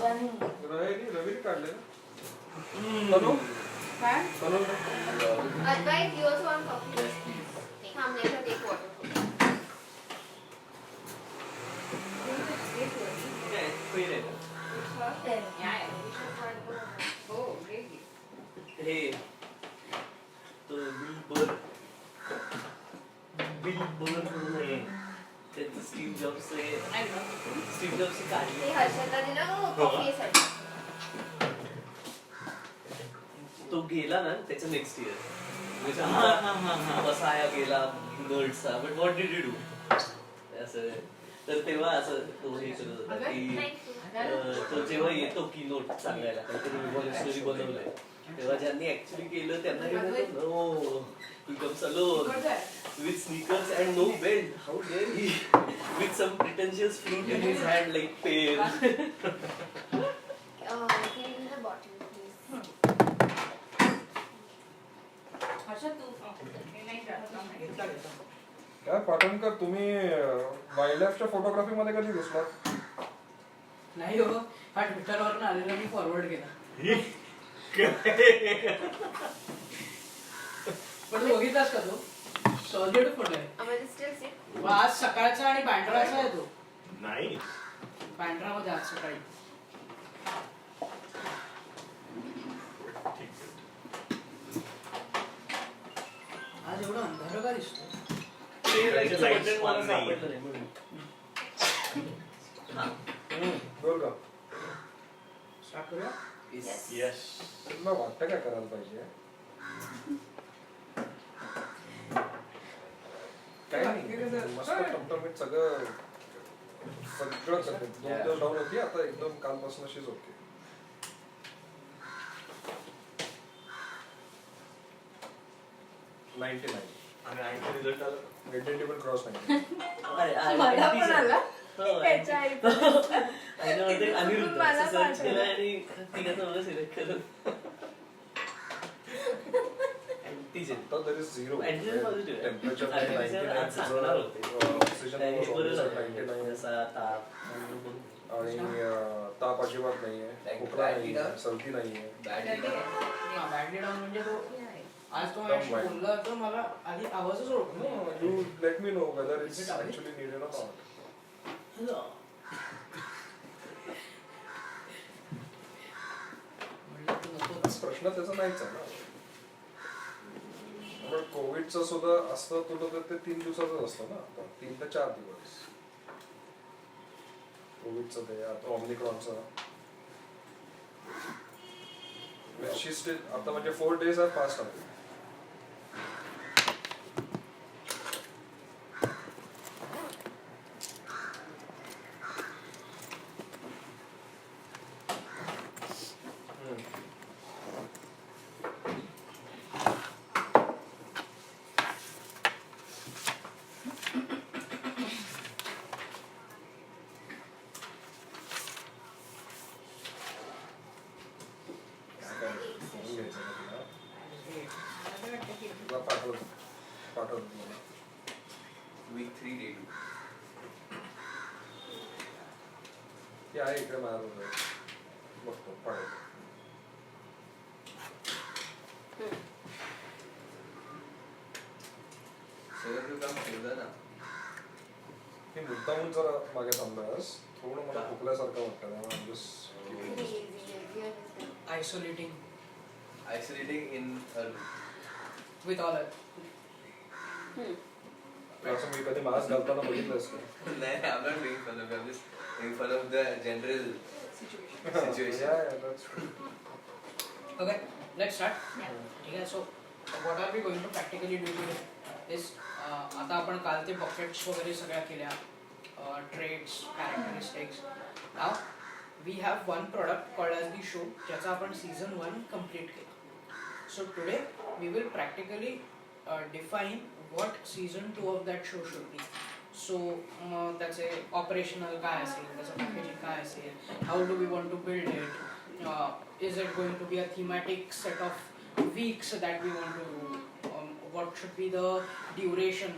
रवी काढले तनु काय? तनु Advait, you also want coffee? Yes, please. Come later, take water. Oh, really? हे तो bill बर म्हणून आहे त्यांचं Steve Jobs I know. Steve जॉब्सची काढली ते हर्षदला दिलं कॉफी साठी. तो गेला ना त्याचं नेक्स्ट इयर कसा गेला नर्डचा but what did you do असं तर तेव्हा असं तो हे करत होता की तो जेव्हा येतो की नोट सांगायला काहीतरी स्टोरी बनवलंय तेव्हा ज्यांनी ऍक्च्युली केलं त्यांना no he comes alone with sneakers and no belt. How dare he? With some pretentious fruit in his hand like pear. Give me the bottle, please. Harshad तू हे नाही जात. काय पाटणकर तुम्ही वाईल्ड लाईफच्या फोटोग्राफी मध्ये कधी घुसलात? नाही हो हा ट्विटरवरून आलेला मी फॉरवर्ड केला पण तू बघितलास का तो सॉलिड फोटो आहे आम्हाला still sick. आज सकाळचा आणि पांढराचा आहे तो नाही पांढरामध्ये आज सकाळी आज एवढं अंधार का दिसतो बोल का स्टार्ट करूया यस तुला वाटतं काय करायला पाहिजे? काय नाही मस्त टमटमीत सगळं करते 2 दिवस डाऊन होती आता एकदम कालपासून अशीच होती. आणि आणखी रिझल्ट आला Identity क्रॉस नाही. मला पण आला. त्याच्या आईचं. अनिरुद्ध मला सर्च पाठवलं. केलं आणि तिघांचं मला सिलेक्ट केलं अँटीजेन तर there is zero. Antigen positive आहे. Temperature Antigen 99, आज सांगणार होते. oxygen काही level बरं officer झालं. 99, जसा ताप आणि ताप अजिबात नाहीये, खोकला नाहीये, सर्दी नाहीये. बॅडली डाऊन म्हणजे तो आज तो Dumb माझ्याशी mind. बोलला तर मला आधी आवाजच ओळखला No, you let me know whether it's actually needed or not. म्हणलं तू नकोच. प्रश्न त्याचा नाहीच आहे ना. पण कोविडचं सुद्धा असतं तुला तर ते 3 दिवसाचंच असतं ना, 3 ते 4 दिवस. कोविडचं ते आता ओमिक्रॉनचं आता म्हणजे 4 days are past आहे. पाठवतो मला. वीक 3 डे 2 ते आहे इकडे माझ्याबरोबर बघतो पाठवतो. मी मुद्दामून जरा मागे थांबलास थोडं मला खोकल्यासारखं वाटतं त्यामुळे आयसोलेटिंग in a room. With all असं मी कधी मास्क घालताना बघितलंस का? I'm not making fun of. I'm just making fun of the general situation. Yeah, that's true. Okay let's start ठीक आहे. So what are we going to practically do today is आता आपण काल ते बकेट्स वगैरे सगळ्या केल्या traits characteristics. Now we have one product called as the show ज्याचा आपण सीझन 1 कंप्लीट केला. So today we will practically define what season 2 of that show should be. So त्याचे ऑपरेशनल काय असेल, त्याचं पॅकेजिंग काय असेल, how do we want to build it, is it going to be a thematic set of weeks that we want to do, what should be the duration,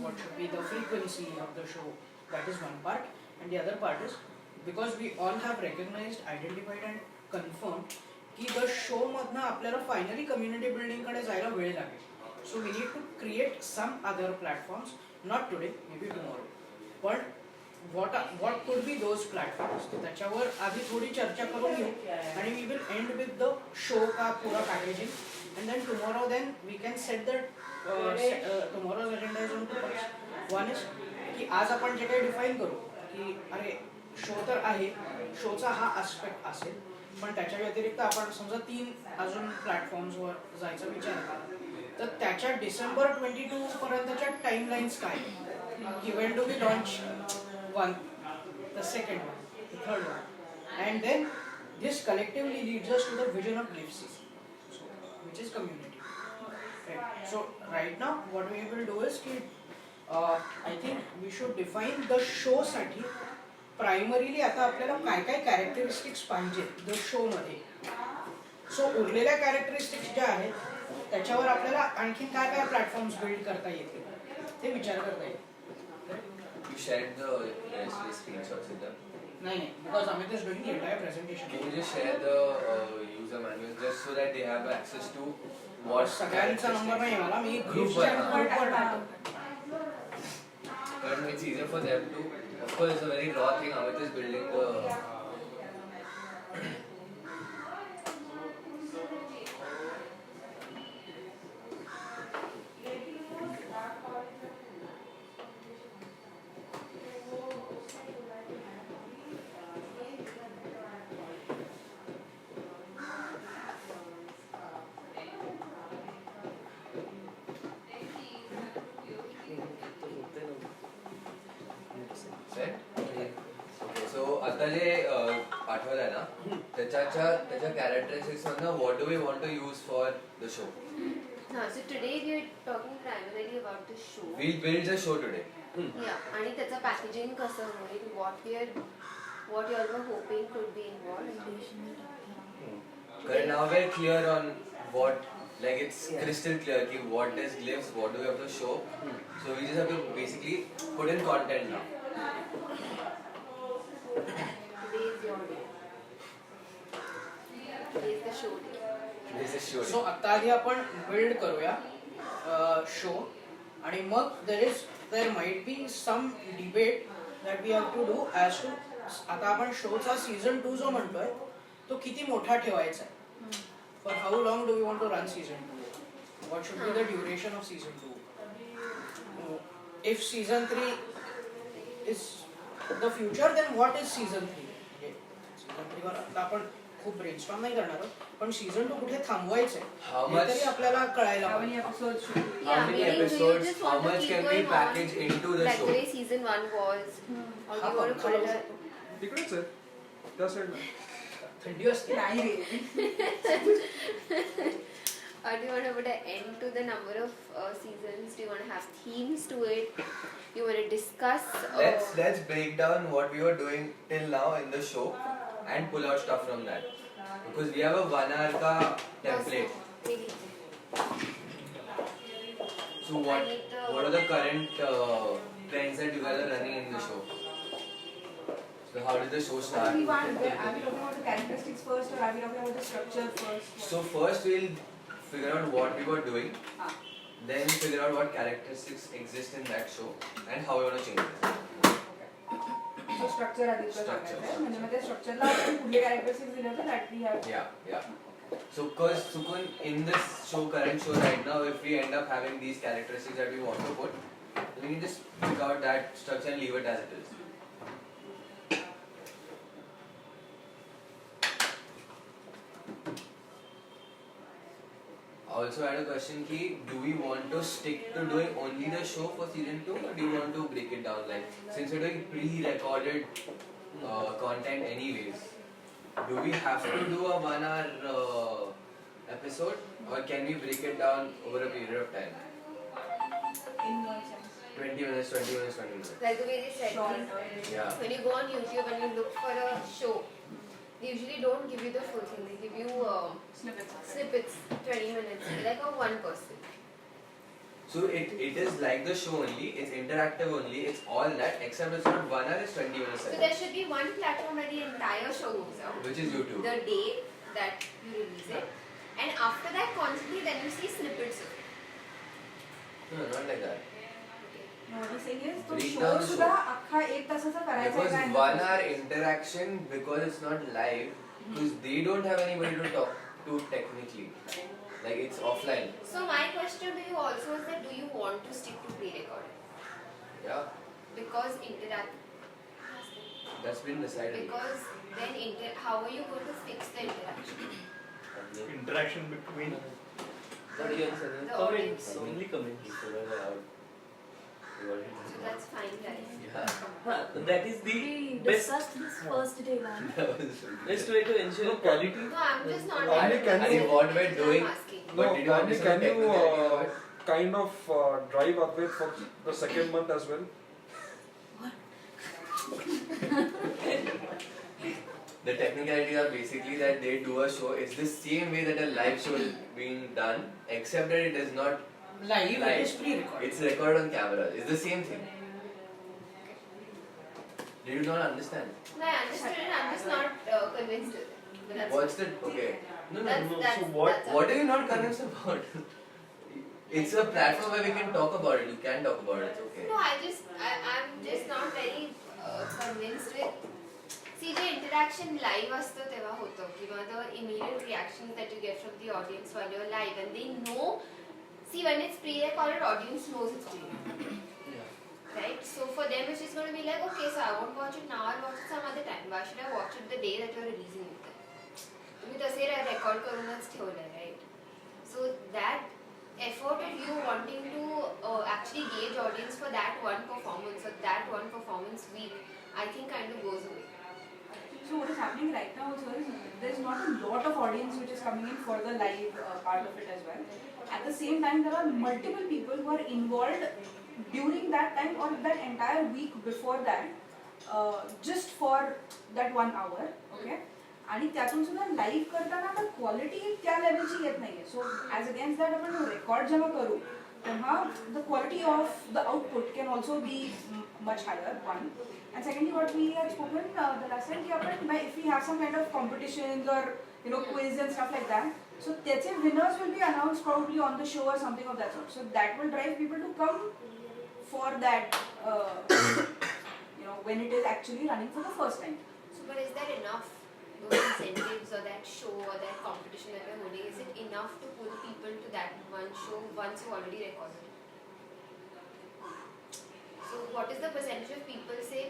what should be the frequency of the show. That is one part, and the other part is because we all have recognised, identified and confirm की the show मधनं आपल्याला finally community बिल्डिंगकडे जायला वेळ लागेल. So we need to create some other platforms, not today, may be tomorrow. पण what could be those platforms, त्याच्यावर आधी थोडी चर्चा करून घेऊ आणि we will end with the show का पूरा packaging, and then tomorrow then we can set the tomorrow's agenda is on two parts. One is की आज आपण जे काही डिफाईन करू की अरे शो तर आहे, शोचा हा आस्पेक्ट असेल, पण त्याच्या व्यतिरिक्त आपण समजा 3 अजून प्लॅटफॉर्म्सवर जायचा विचार करा, तर त्याच्या डिसेंबर 22 पर्यंतच्या टाइमलाईन्स काय की when do we launch one, the second one, the third one, and then this collectively leads us to the vision of live season, so which is community. Right. So right now what we will do is ki I think we should define the show साठी primarily आता आपल्याला काय काय characteristics पाहिजे the show मध्ये. सो उरलेल्या characteristics ज्या आहेत त्याच्यावर आपल्याला आणखी काय काय प्लॅटफॉर्म्स बिल्ड करता येतील ते विचार करता येईल. You shared the screenshots with them. नाही, because Amit is doing the entire presentation. Can you just share the user manual just so that they have access to what सगळ्यांचा नंबर नाही मला, मी Group ग्रुपवर वर टाकतो. but it's easier for them to, of course it's a very raw thing. Amit is building the आता जे पाठवलंय ना त्याच्या characteristics मधनं what do we want to use for the show? So today we are talking primarily about the show. We'll build the show today. Yeah, आणि त्याचं packaging कसं होईल, what you all were hoping could be involved. Because now we're clear on what, like it's crystal clear ki what is glyphs, what do we have to show. So we just have to basically put in content now. Today is your day. Today is the show day. This is show. सो आता आधी आपण build करूया show आणि मग there might be some debate that we have to do as to आता आपण शोचा season 2 जो म्हणतोय तो किती मोठा ठेवायचा आहे. For how long do we want to run season 2? What should be the duration of season 2? If season 3 is the future, then what is season 3? Season 3 वर आता आपण खूप ब्रेनस्टॉर्म नाही करणार आहोत, पण सीझन 2 कुठे थांबवायचंय हे तरी आपल्याला कळायला पाहिजे. How many episodes? How much can we package into the Like show? the way season 1 was. Or हा you want to put it तिकडेच आहे त्या साईडला. थंडी असते नाही रे. or do you want to put an end to the number of seasons? Do you want to have themes to it? You want to discuss? Let's break down what we were doing till now in the show and pull out stuff from that. Because we have a 1 hour ka template. Really? So what are the current trends that you guys are running in the show? So how did the show start? Are we talking about the characteristics first or are we talking about the structure first? So first we'll figure out what we were doing, then figure out what characteristics exist in that show and how we want to change it. So structure आधी तुला सांगायचं आहे, म्हणजे मग त्या स्ट्रक्चरला आपण कुठले characteristics दिले होते that we have. Yeah. So cause Sukun, in this show, current show right now, if we end up having these characteristics that we want to put, we can just pick out that structure and leave it as it is. Also I had a question ki, do we want to stick to doing only the show for season 2 or do you want to break it down? Like since we're doing pre-recorded content anyways, do we have to do a 1 hour episode or can we break it down over a period of time? In what sense? 20 minutes. Like the way they said, Short. Yeah. when you go on YouTube and you look for a show, they usually don't give you the full thing. They give you Snippets. snippets, 20 minutes, like of one person. So it is like the show only, it's interactive only, it's all that, except it's not 1 hour, it's 20 minutes. So there should be one platform where the entire show goes out. Which is YouTube. The day that you release it. And after that, constantly then you see snippets of it. No, not like that. No, what he's saying is तो Break show down the सुद्धा show. अख्खा एक तासाचा करायचा Because आहे 1 hour interaction, because it's not live, because they don't have anybody to talk to technically. Like it's offline. So my question to you also is that do you want to stick to pre-recorded? Yeah, Because interact. that's been decided. Because then how are you going to fix the interaction? Interaction between. Audience and The comments, audience. only comments. So that's fine, guys. Yeah. That is the We best discussed this first day, man. That was best way to ensure quality. No, I'm just not. Only can you- And what we're doing- I'm asking. No, But did you Andy, understand can you technically kind of drive Advait for the second month as well? The technicalities are basically that they do a show. It's the same way that a live show is being done, except that it is not Live, live. it is pre-recorded. It's recorded on camera. It's the same thing. Did you not understand? No, I understood it. I'm just not convinced with it. But that's What's the okay? No, no. That's, no, that's, so what- that's What are you not convinced about? It's a platform where we can talk about it. You can talk about it. It's okay. No, I'm just not very convinced with. See, the interaction live असतं तेव्हा होतं किंवा the immediate reactions that you get from the audience while you're live and they know. See, when it's pre-recorded, audience knows it's pre-recorded. Right? So for them, it's just going to be like, okay, so I won't watch it now, I'll watch it some other time. Why should I watch it the day that you're releasing it? तुम्ही तसे record करूनच ठेवलंय, right? So that effort of you wanting to actually gauge audience for that one performance or that one performance week, I think kind of goes away. So what is happening right now also is there's not a lot of audience which is coming in for the live part of it as well. At the same time, there are multiple people who are involved during that time or that entire week before that, just for that 1 hour, okay? आणि त्यातून सुद्धा live करताना आता quality त्या लेवलची येत नाहीये. So as against that आपण रेकॉर्ड जेव्हा करू तेव्हा the quality of the output can also be much higher one. And secondly, what we had spoken the last time, if we have some kind of competitions or quiz and stuff like that, so that's it, winners will be announced probably on the show or something of that sort. So that will drive people to come for that, when it is actually running for the first time. So, but is that enough? Those incentives or that show or that competition that we're holding, is it enough to pull people to that one show once you already recorded? So what is the percentage of people, say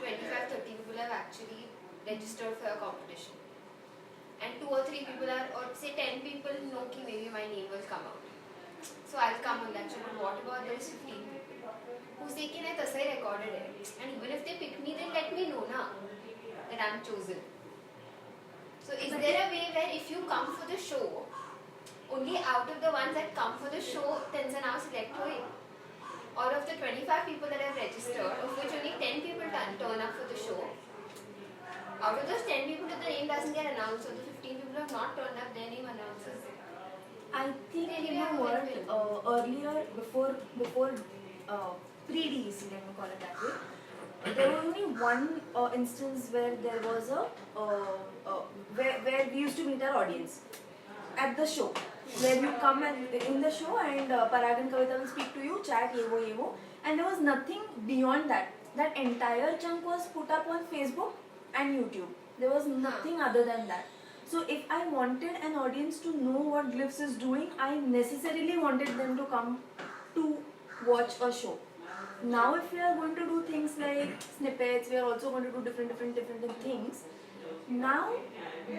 25-30 people have actually registered for a competition and 2 or 3 people are, or say 10 people know कि maybe my name will come out, so I'll come on that show. But what about those 15 people who say कि नहीं तसा ही recorded है, and even if they pick me then let me know ना that I'm chosen. So is there a way where if you come for the show, only out of the ones that come for the show then now select हुए, or of the 25 people that have registered, of which only 10 people turn up for the show, out of those 10 people if the name doesn't get announced, or the 15 people who have not turned up, their name announces. I think you know what, earlier before pre-DEC, let me call it that way, there was only one instance where there was where we used to meet our audience at the show, where you come and in the show and Parag and Kavita will speak to you, chat, ye wo, and there was nothing beyond that. That entire chunk was put up on Facebook and YouTube. There was nothing other than that. So if I wanted an audience to know what Glyphs is doing, I necessarily wanted them to come to watch a show. Now if we are going to do things like snippets, we are also going to do different things. Now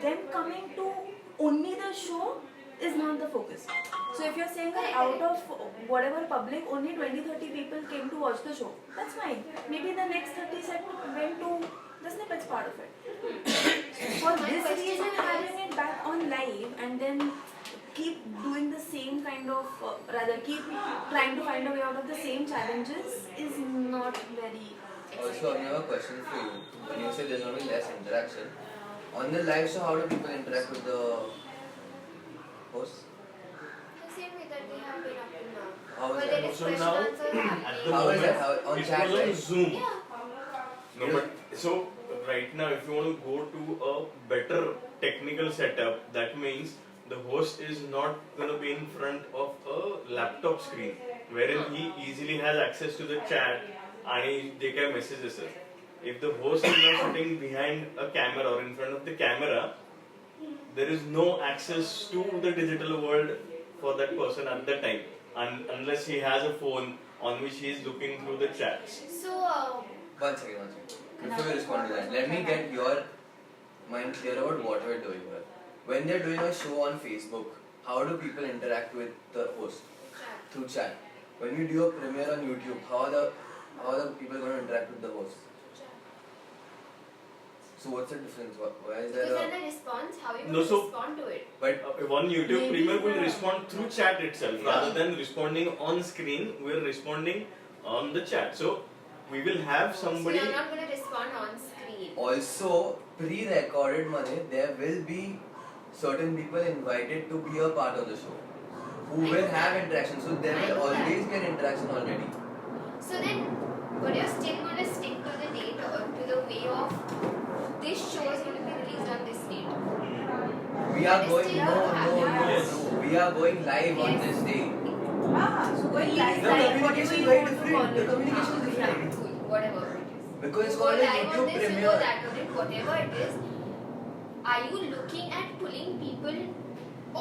them coming to only the show is not the focus. So if you're saying that out of whatever public, only 20-30 people came to watch the show, that's fine. Maybe the next 30 set went to the snippets part of it. For this reason, having it back on live and then keep doing the same kind of, rather keep trying to find a way out of the same challenges is not very. Also, I have a question for you. When you say there's going to be less interaction, on the live show, how do people interact with the host? The same way that they have been up to now. How is But that? there is So question now, answers at the happening. How is that? moment, How, on it chat, was on right? Zoom. Yeah. No, but so right now, if you want to go to a better technical setup, that means the host is not going to be in front of a laptop screen, wherein he easily has access to the chat and they can messages her. If the host is not sitting behind a camera or in front of the camera, there is no access to the digital world for that person at that time, unless he has a phone on which he is looking through the chats. So, One second. Before you respond to that, let me get your mind clear about what we're doing here. When they're doing a show on Facebook, how do people interact with the host? Through chat. When you do a premiere on YouTube, how are the people going to interact with the host? So what's the difference? Why is because there then a... the response, how are you No, going to so- respond to it? But One YouTube Maybe Premiere will the- respond through chat itself Yeah. rather than responding on screen. We're responding on the chat. So we will have somebody. So you're not going to respond on screen. also, pre-recorded money, there will be certain people invited to be a part of the show who will have interaction. So there will always get interaction already. So then, but you're still going to stick to the date or to the way of this show is going to be released on this date. We are But going still no. Yes. We are going live on Yes. this day. So going live. The communication is very different. The communication is different. Cool, whatever it is. Because it's You called go a live on YouTube this, you go premiere. that on it, whatever it is. Are you looking at pulling people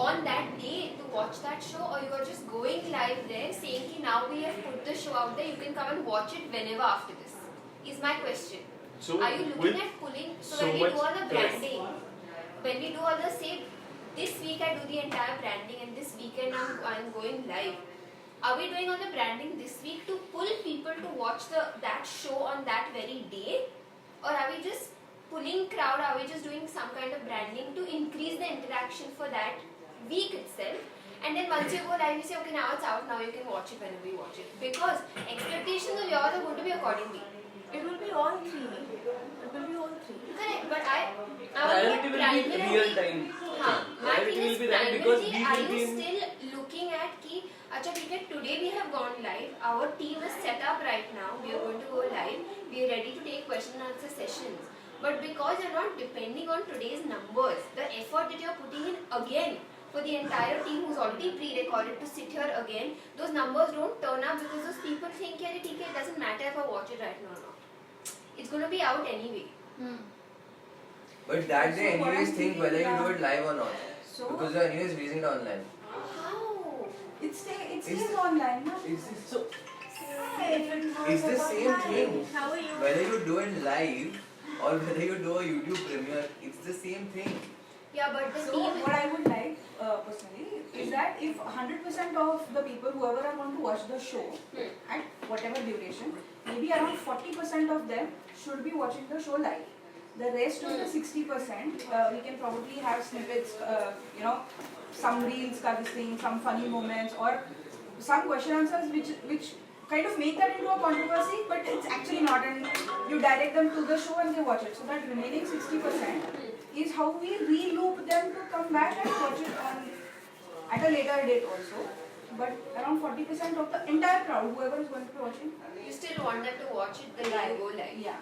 on that day to watch that show, or you are just going live there saying ki now we have put the show out there, you can come and watch it whenever after this? Is my question. So Are you with looking at pulling? So so when we much do all the correct. branding, when we do all the say, this week I do the entire branding and this weekend I'm going live. Are we doing all the branding this week to pull people to watch that show on that very day, or are we just pulling crowd? Are we just doing some kind of branding to increase the interaction for that week itself? And then once you go live, you say, okay, now it's out. Now you can watch it whenever you watch it, because expectations of yours are going to be accordingly. It will be all three. It will be all three. Correct, but I Priority will be primarily- real time. हाँ, my Priority thing will is be that because primarily, we are will be you in. still looking at कि अच्छा ठीक है, today we have gone live, our team is set up right now, we are going to go live, we are ready to take question and answer sessions, but because you're not depending on today's numbers, the effort that you're putting in again for the entire team who's already pre-recorded to sit here again, those numbers don't turn up because those people think कि अरे ठीक है, it doesn't matter if I watch it right now or not, it's going to be out anyway. But that day So what anyways I'm think whether you do thinking, it live or not. So Because you're anyways releasing it online. How? it stays Is- online, no? Is this So It's the same thing. How are you? Whether you do it live or whether you do a YouTube premiere, it's the same thing. Yeah, but the So team. what I would like personally is that if 100% of the people whoever are going to watch the show at whatever duration, maybe around 40% of them should be watching the show live. The rest of the 60%, we can probably have snippets, some reels, this thing, some funny moments, or some question answers which kind of make that into a controversy, but it's actually not, and you direct them to the show and they watch it. So that remaining 60% is how we re-loop them to come back and watch it at a later date also. But around 40% of the entire crowd, whoever is going to be watching, You still want them to watch it the day you go live. yeah.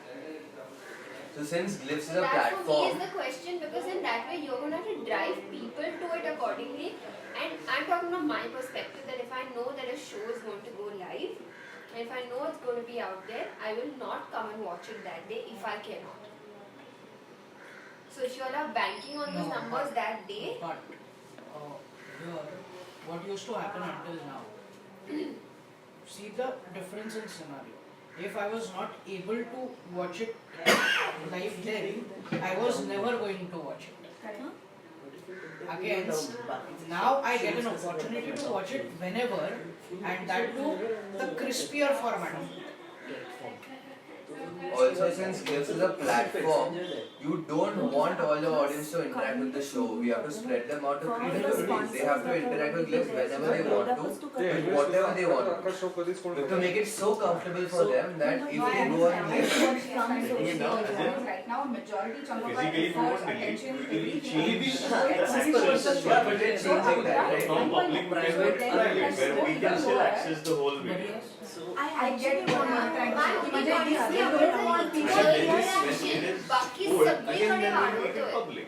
So since Glyphs is So a that for me is platform, the question, because in that way you're going to have to drive people to it accordingly. And I'm talking from my perspective that if I know that a show is going to go live, and if I know it's going to be out there, I will not come and watch it that day if I cannot. So if you all are banking on those No, numbers but- that day, But here, what used to happen until now, see the difference in scenario. If I was not able to watch it live then, I was never going to watch it. Against, now I get an opportunity to watch it whenever, and that too the crispier format. also since Glyphs is a platform, you don't want all the audience to interact with the show. We have to spread them out to 3 different ways. They have to interact with Glyphs whenever they want to, with whatever they want. We have to make it so comfortable for them that if they go on Glyphs, Right now, majority chunk of our Physically, we efforts, won't attention, delete. We will everything. change yeah, but they're changing that, right? from public private private where we can still access the whole video. I get what you're trying to say. बाकी Good. सगळीकडे Again, then we वाढवतोय. make it public.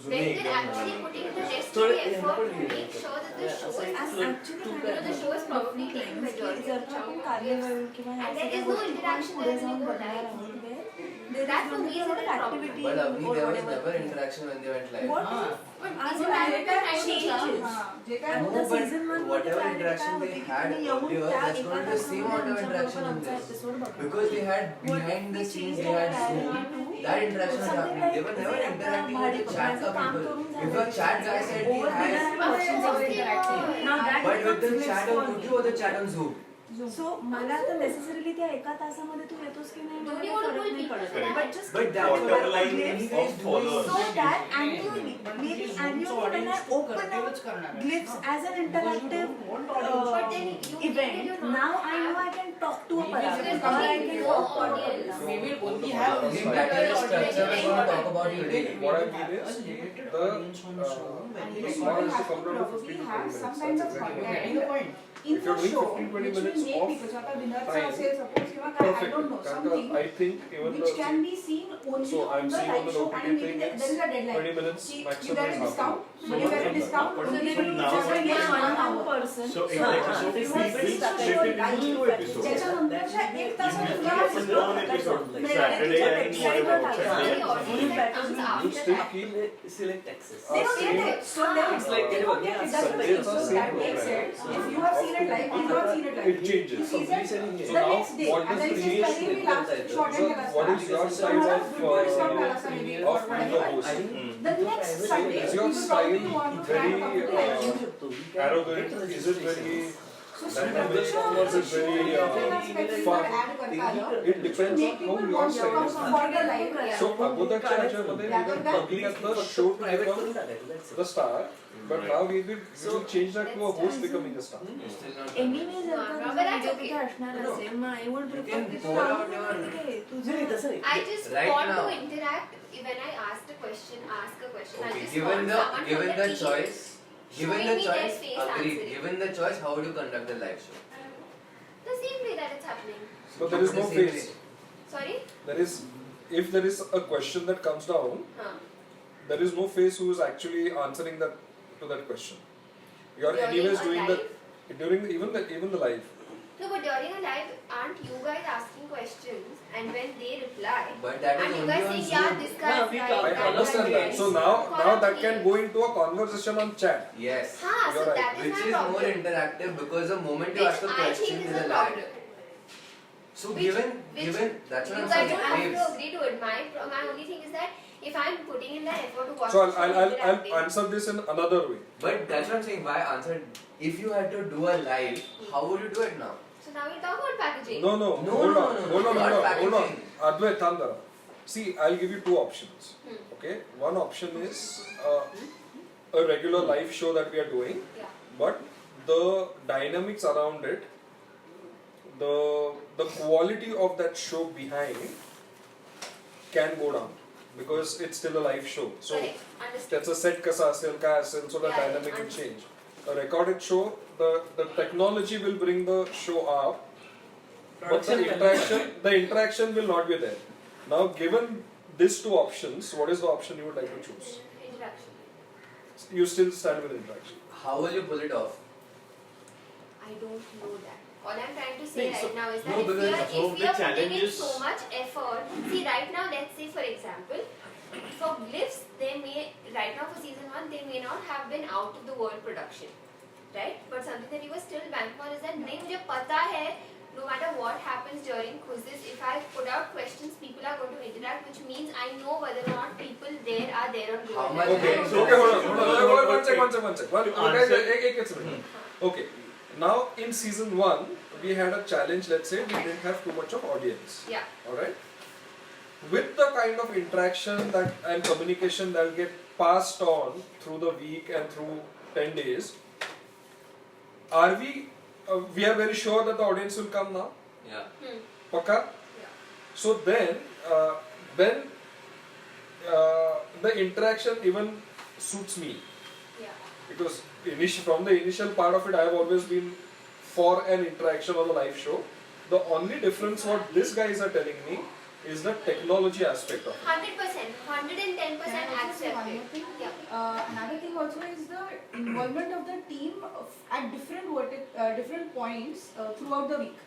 When they're actually putting in the necessary effort to make sure that the show is the show is probably taking majority of the chunk. And there is no interaction there when you go live. That for me is a little problem. But Avni, there was never interaction when they went live. But isn't that changes? No, but whatever interaction they had earlier, that's going to be the same amount of interaction in this. Because they had behind the scenes, they had Zoom. That interaction was happening. They were never interacting with the chat of people. If a chat guy said he has, Options of interacting. but with the chat on YouTube or the chat on Zoom. सो मला आता necessarily त्या एका तासामध्ये तू येतोस की नाही मला दोन्ही काही फरक बरोबर नाही people पडत आहेत. But just But that is Bottom what line Glyphs of is doing. followers. so that annually maybe annually when I open up Glyphs as an interactive But then you event now I know I can talk to a Because person there or I is can no talk to a audience. person. We will only have I think that is the structure we're going to talk about today. What I mean is, as far as the component of 15 to 20 minutes, Some kind that's of exactly content. Getting the point. In If you're the doing show, 15-20 which will minutes make of people, so आता विनरचा time. असेल suppose किंवा काय, I Perfect. don't know, Because something I think even which the can be seen only so I'm on the seeing on live the show OTT and maybe thing there it's is a deadline. 20 minutes See, maximum you get is a half discount, an but you get a discount So only then for now- just next 1 hour. person So exactly. So You we have will seen split show it into 2 episodes. त्याच्यानंतरच्या एक तासात This तुला will be one episode, Saturday and whatever. The Saturday. audience that comes You after still that. keep Select access. They don't get it. So they It's like they don't get it. That's the thing. So that makes sense. If you have seen it live, we've not seen it live. it changes. You see that So the now next day, what and does then the it change is very last short So and what is your style of being the host? The next Sunday, Is your people probably style want to try very a couple of live. arrogant? Is it very So dynamic? Or is it very fun? It depends on how your style is. for the live. So अगोदरच्या ह्याच्यामध्ये we were public at the show to become the star, but now we will change that to a host becoming a star. You're still not Anyways, No, जर but that's का okay. तिथे असणार असेल मग I would You prefer can this pour out राहून your- दे. तुझं नाही, तसं नाही. I just Right want now. to interact when I ask a question. I Okay, just given want the someone given from the team choice, given showing the me their choice, face agreed. answering. Given the choice, how would you conduct the live show? The same way that it's happening. So there is no The same face. Sorry? There is, if there is a question that comes down, Huh. there is no face who is actually answering that to that question. You are During anyways a doing live? during even the live. No, but during a live, aren't you guys asking questions? And when they reply, But that is and you only guys on saying, yeah, Zoom. this guy No, is we right, can't. I that guy understand is that. right. So now that can go into a conversation on chat. Yes. So You're right. that is Which my is more problem. interactive because the moment you Which ask a I question think is is a a lag. problem. So Which- given which that's what You I'm guys saying. don't have Waves. to agree to it. My only thing is that if I'm putting in the effort to watch So the show, I'll interacting, answer this in another way. But that's what I'm saying. Why answer? If you had to do a live, how would you do it now? So now we'll talk about packaging. No, No, hold no, on, no, hold on, not hold on, hold on. packaging. Advait, calm down. See, I'll give you two options. Hmm. Okay, one option is a regular live show that we are doing, Yeah. but the dynamics around it, the quality of that show behind can go down because it's still a live show. So Correct. Understood. त्याचं set कसं असेल काय असेल so the Yeah, dynamic will understood. change. A recorded show, the technology will bring the show up, but the interaction will not be there. Now, given these two options, what is the option you would like to choose? Interaction. You still stand with interaction. How will you pull it off? I don't know that. All I'm trying to say No, so- right now is no, that if because we are some of the putting in challenges- so much effort, see right now, let's say for example, for Glyphs, they may right now for season 1 they may not have been out of the world production, right? But something that you were still banking on is that नहीं मुझे पता है no matter what happens during quizzes, if I put out questions, people are going to interact, which means I know whether or not people there are there on How board. much- Okay, So- okay, hold on. One sec. One Answer. minute. Okay, now in season 1, we had a challenge. Let's say we didn't have too much of audience. Yeah. All right. with the kind of interaction that and communication that will get passed on through the week and through 10 days, are we are very sure that the audience will come now? Yeah. Paka? So then, when the interaction even suits me, Yeah. because from the initial part of it, I have always been for an interaction on a live show. The only difference what these guys are telling me is the technology aspect of it. 100%, 110% Can I also say one accepted. more thing? Yeah. Another thing also is the involvement of the team at different points throughout the week.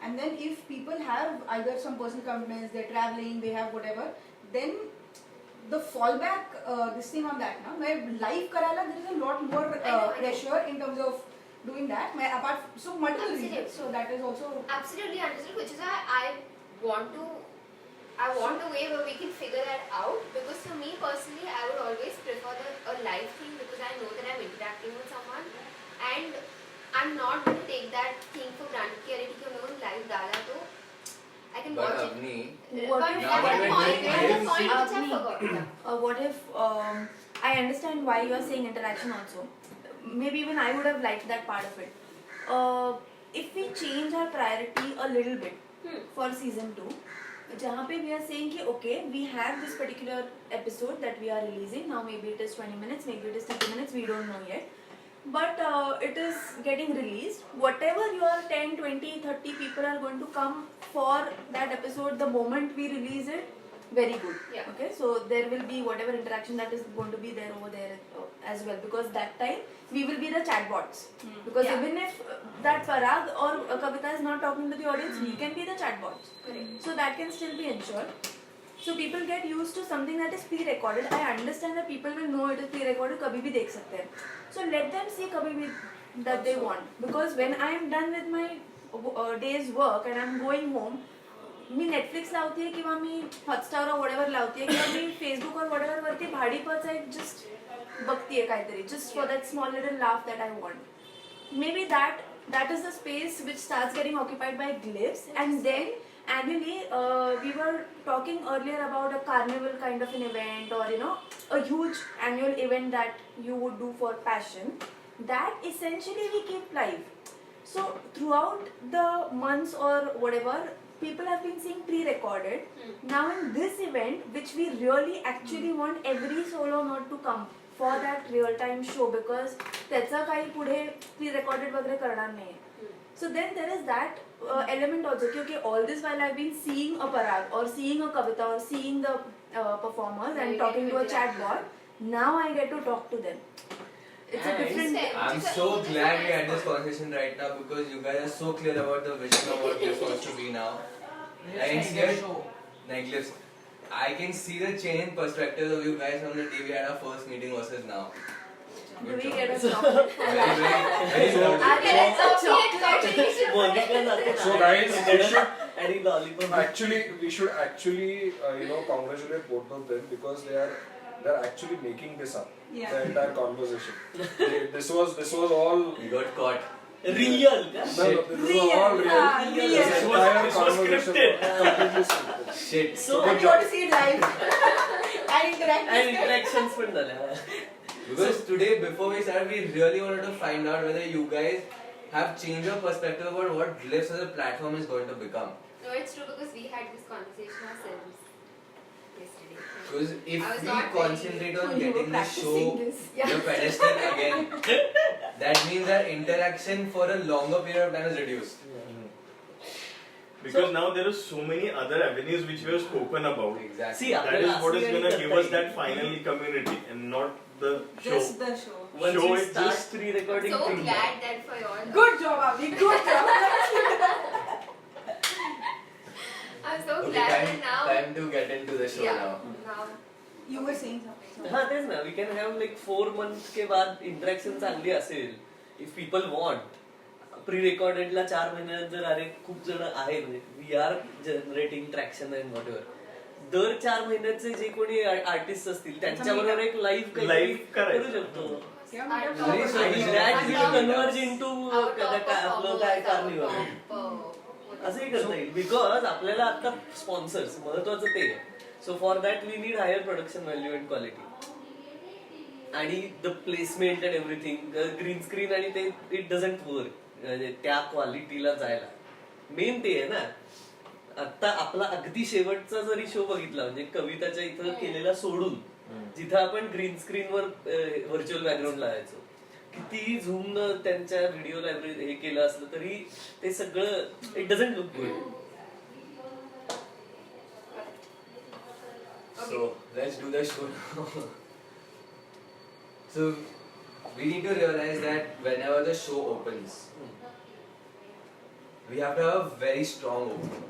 And then if people have either some personal commitments, they're traveling, they have whatever, then the fallback this thing on that now, where live karala there is a lot more I know. pressure in terms of doing that. Apart so multiple Absolutely. reasons. So that is also Absolutely understood, which is why I want a way where we can figure that out, because for me personally, I would always prefer a live thing, because I know that I'm interacting with someone and I'm not going to take that thing for granted कि अरे ठीक है उन्होंने live डाला तो I can But watch it. Avni, What But if- I had a Now point, that I had a we're point which I Avni, forgot. Yeah. What if I understand why you are saying interaction also. Maybe even I would have liked that part of it. If we change our priority a little bit for season 2, जहाँ पे we are saying कि okay, we have this particular episode that we are releasing now. Maybe it is 20 minutes, maybe it is 30 minutes. We don't know yet. But it is getting released. Whatever your 10, 20, 30 people are going to come for that episode, the moment we release it, very good. Yeah. Okay, so there will be whatever interaction that is going to be there over there as well, because that time we will be the chatbots. Because Yeah. even if that Parag or Kavita is not talking to the audience, we can be the chatbots. Correct. So that can still be ensured. So people get used to something that is pre-recorded. I understand that people will know it is pre-recorded, kabhi bhi dekh sakte hain. So let them see kabhi bhi that they want. Because when I am done with my day's work and I am going home, me Netflix लावते आहे किंवा मी Hotstar और whatever लावते किंवा मी Facebook और whatever वरती भाडीपच एक just बघतीये काहीतरी just for that small little laugh that I want may be that is the space which starts getting occupied by Glyphs. And then annually we were talking earlier about a carnival kind of an event, or a huge annual event that you would do for passion, that essentially we keep live. So throughout the months or whatever, people have been seeing pre-recorded. Now in this event, which we really actually want every solo node to come for that real-time show, because त्याचा काही पुढे pre-recorded वगैरे करणार नाही. So then there is that element also. Okay, all this while I've been seeing a Parag or seeing a Kavita or seeing the performers and talking to a chatbot, now I get to talk to them. It's a And different. I'm so glad we had this conversation right now, because you guys are so clear about the vision of what this wants to be now. I can see it. Necklace. I can see the change in perspective of you guys from the day we had our first meeting versus now. Do we get a chocolate for Very, that? very proud. Okay, let's congratulations. Monika जाते ना. So guys, we should आणि lollipop we should actually congratulate both of them, because they're actually making this up. Yeah. The entire conversation. This was all. We got caught. Real का No, this was all real. Real. This entire This was conversation scripted. was completely scripted. Shit. So and you want to see it live and interact आणि with them. Interactions पण झाल्या. Because today, before we started, we really wanted to find out whether you guys have changed your perspective about what Glyphs as a platform is going to become. No, it's true, because we had this conversation ourselves yesterday. Because if I was we not concentrate on You were getting the show practicing this. Yeah. the pedestal again, that means that interaction for a longer period of time is reduced. Because now there are so many other avenues which we have spoken about. Exactly. See, That is what is आपल्याला going to असं give us that finally community and not the show. Just the show. Once show we is start just pre-recording So thing, glad that for your. Good job, Abhi. Good job. I'm so Okay, glad that now. time to get into the show Yeah. now. Now. You were saying something. हा तेच ना, we can have like 4 months के बाद interaction चांगली असेल if people want. Pre रेकॉर्डेडला 4 महिन्यात जर अरे खूप जण आहे म्हणजे we are generating traction and whatever, दर 4 महिन्याचे जे कोणी आर्टिस्ट असतील त्यांच्याबरोबर एक लाईव्ह Live करायचं. करू शकतो. Very आणि sorry. That will converge into Out of आपलं काय कार्निवल performers. असंही करता येईल. बिकॉज आपल्याला आता स्पॉन्सर्स महत्वाचं ते आहे. So for that we need higher production value and quality. आणि the placement and everything, green screen आणि ते it doesn't work त्या क्वालिटीला जायला. मेन ते आहे ना. आता आपला अगदी शेवटचा जरी शो बघितला म्हणजे कविताच्या इथं केलेला सोडून जिथं आपण ग्रीन स्क्रीनवर व्हर्च्युअल बॅकग्राऊंड लावायचो, कितीही झूम त्यांच्या व्हिडिओ लायब्ररी हे केलं असलं तरी ते सगळं it doesn't look good. So let's do the show now. So we need to realize that whenever the show opens, we have to have a very strong opening.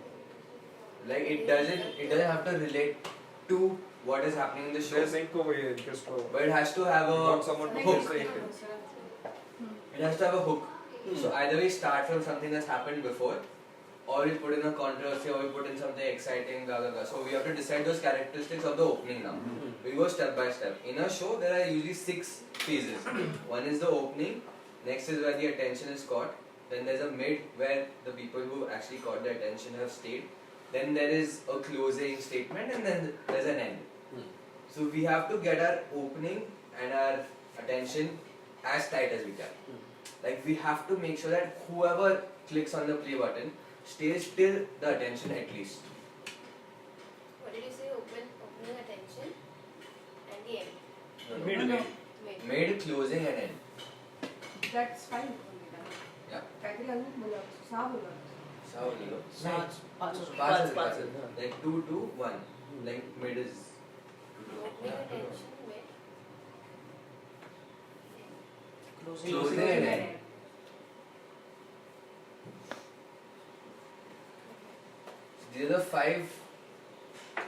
Like it doesn't have to relate to what is happening in the show, There's ink over here, just for but it has to have want a someone to hook. place the ink. It has to have a hook. So either we start from something that's happened before, or we put in a controversy, or we put in something exciting, blah blah blah. So we have to decide those characteristics of the opening now. We go step by step. In a show, there are usually 6 phases. One is the opening. Next is where the attention is caught. Then there's a mid, where the people who actually caught the attention have stayed. Then there is a closing statement, and then there's an end. So we have to get our opening and our attention as tight as we can. Like we have to make sure that whoever clicks on the play button stays till the attention at least. What did you say? Opening attention and the end. Midway. Mid, closing and end. That's fine. Yeah. काहीतरी अजून बोला, 6 बोला. So, you know, पाच. like 2 to 1. Like mid is. Opening attention, mid. Closing and end. These are the 5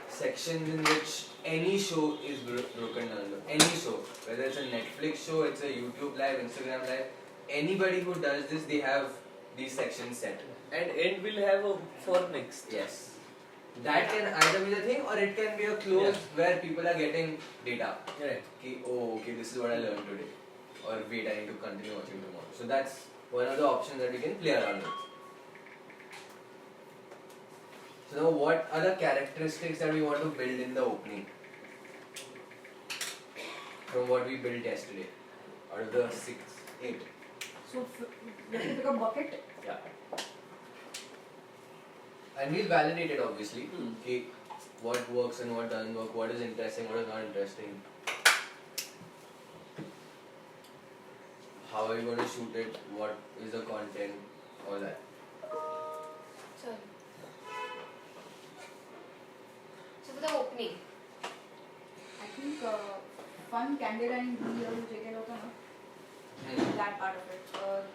sections in which any show is broken down to. Any show, whether it's a Netflix show, it's a YouTube live, Instagram live, anybody who does this, they have these sections set. And end will have a for next. Yes. That can either be the thing, or it can be a close where people are getting data. Right. Okay, oh, okay, this is what I learned today. Or wait, I need to continue watching tomorrow. So that's one of the options that we can play around with. So now what are the characteristics that we want to build in the opening? From what we built yesterday. Out of the 6, 8. So we have to pick a bucket. Yeah. And we'll validate it obviously. Okay, what works and what doesn't work, what is interesting, what is not interesting. How are you going to shoot it, what is the content, all that. Sorry. So for the opening, I think fun, candid and real JK होता ना, that part of it,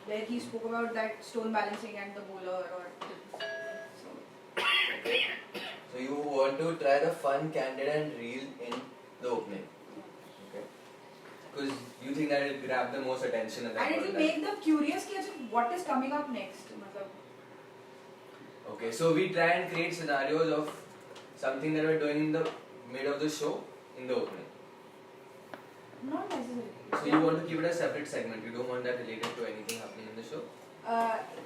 where he spoke about that stone balancing and the bowler or So you want to try the fun, candid and real in the opening. Okay. Because you think that it will grab the most attention at that and it point will in make them curious कि अच्छा what is coming up next. मतलब time. Okay, so we try and create scenarios of something that we're doing in the mid of the show in the opening. not necessarily. So you want to keep it a separate segment, you don't want that related to anything happening in the show?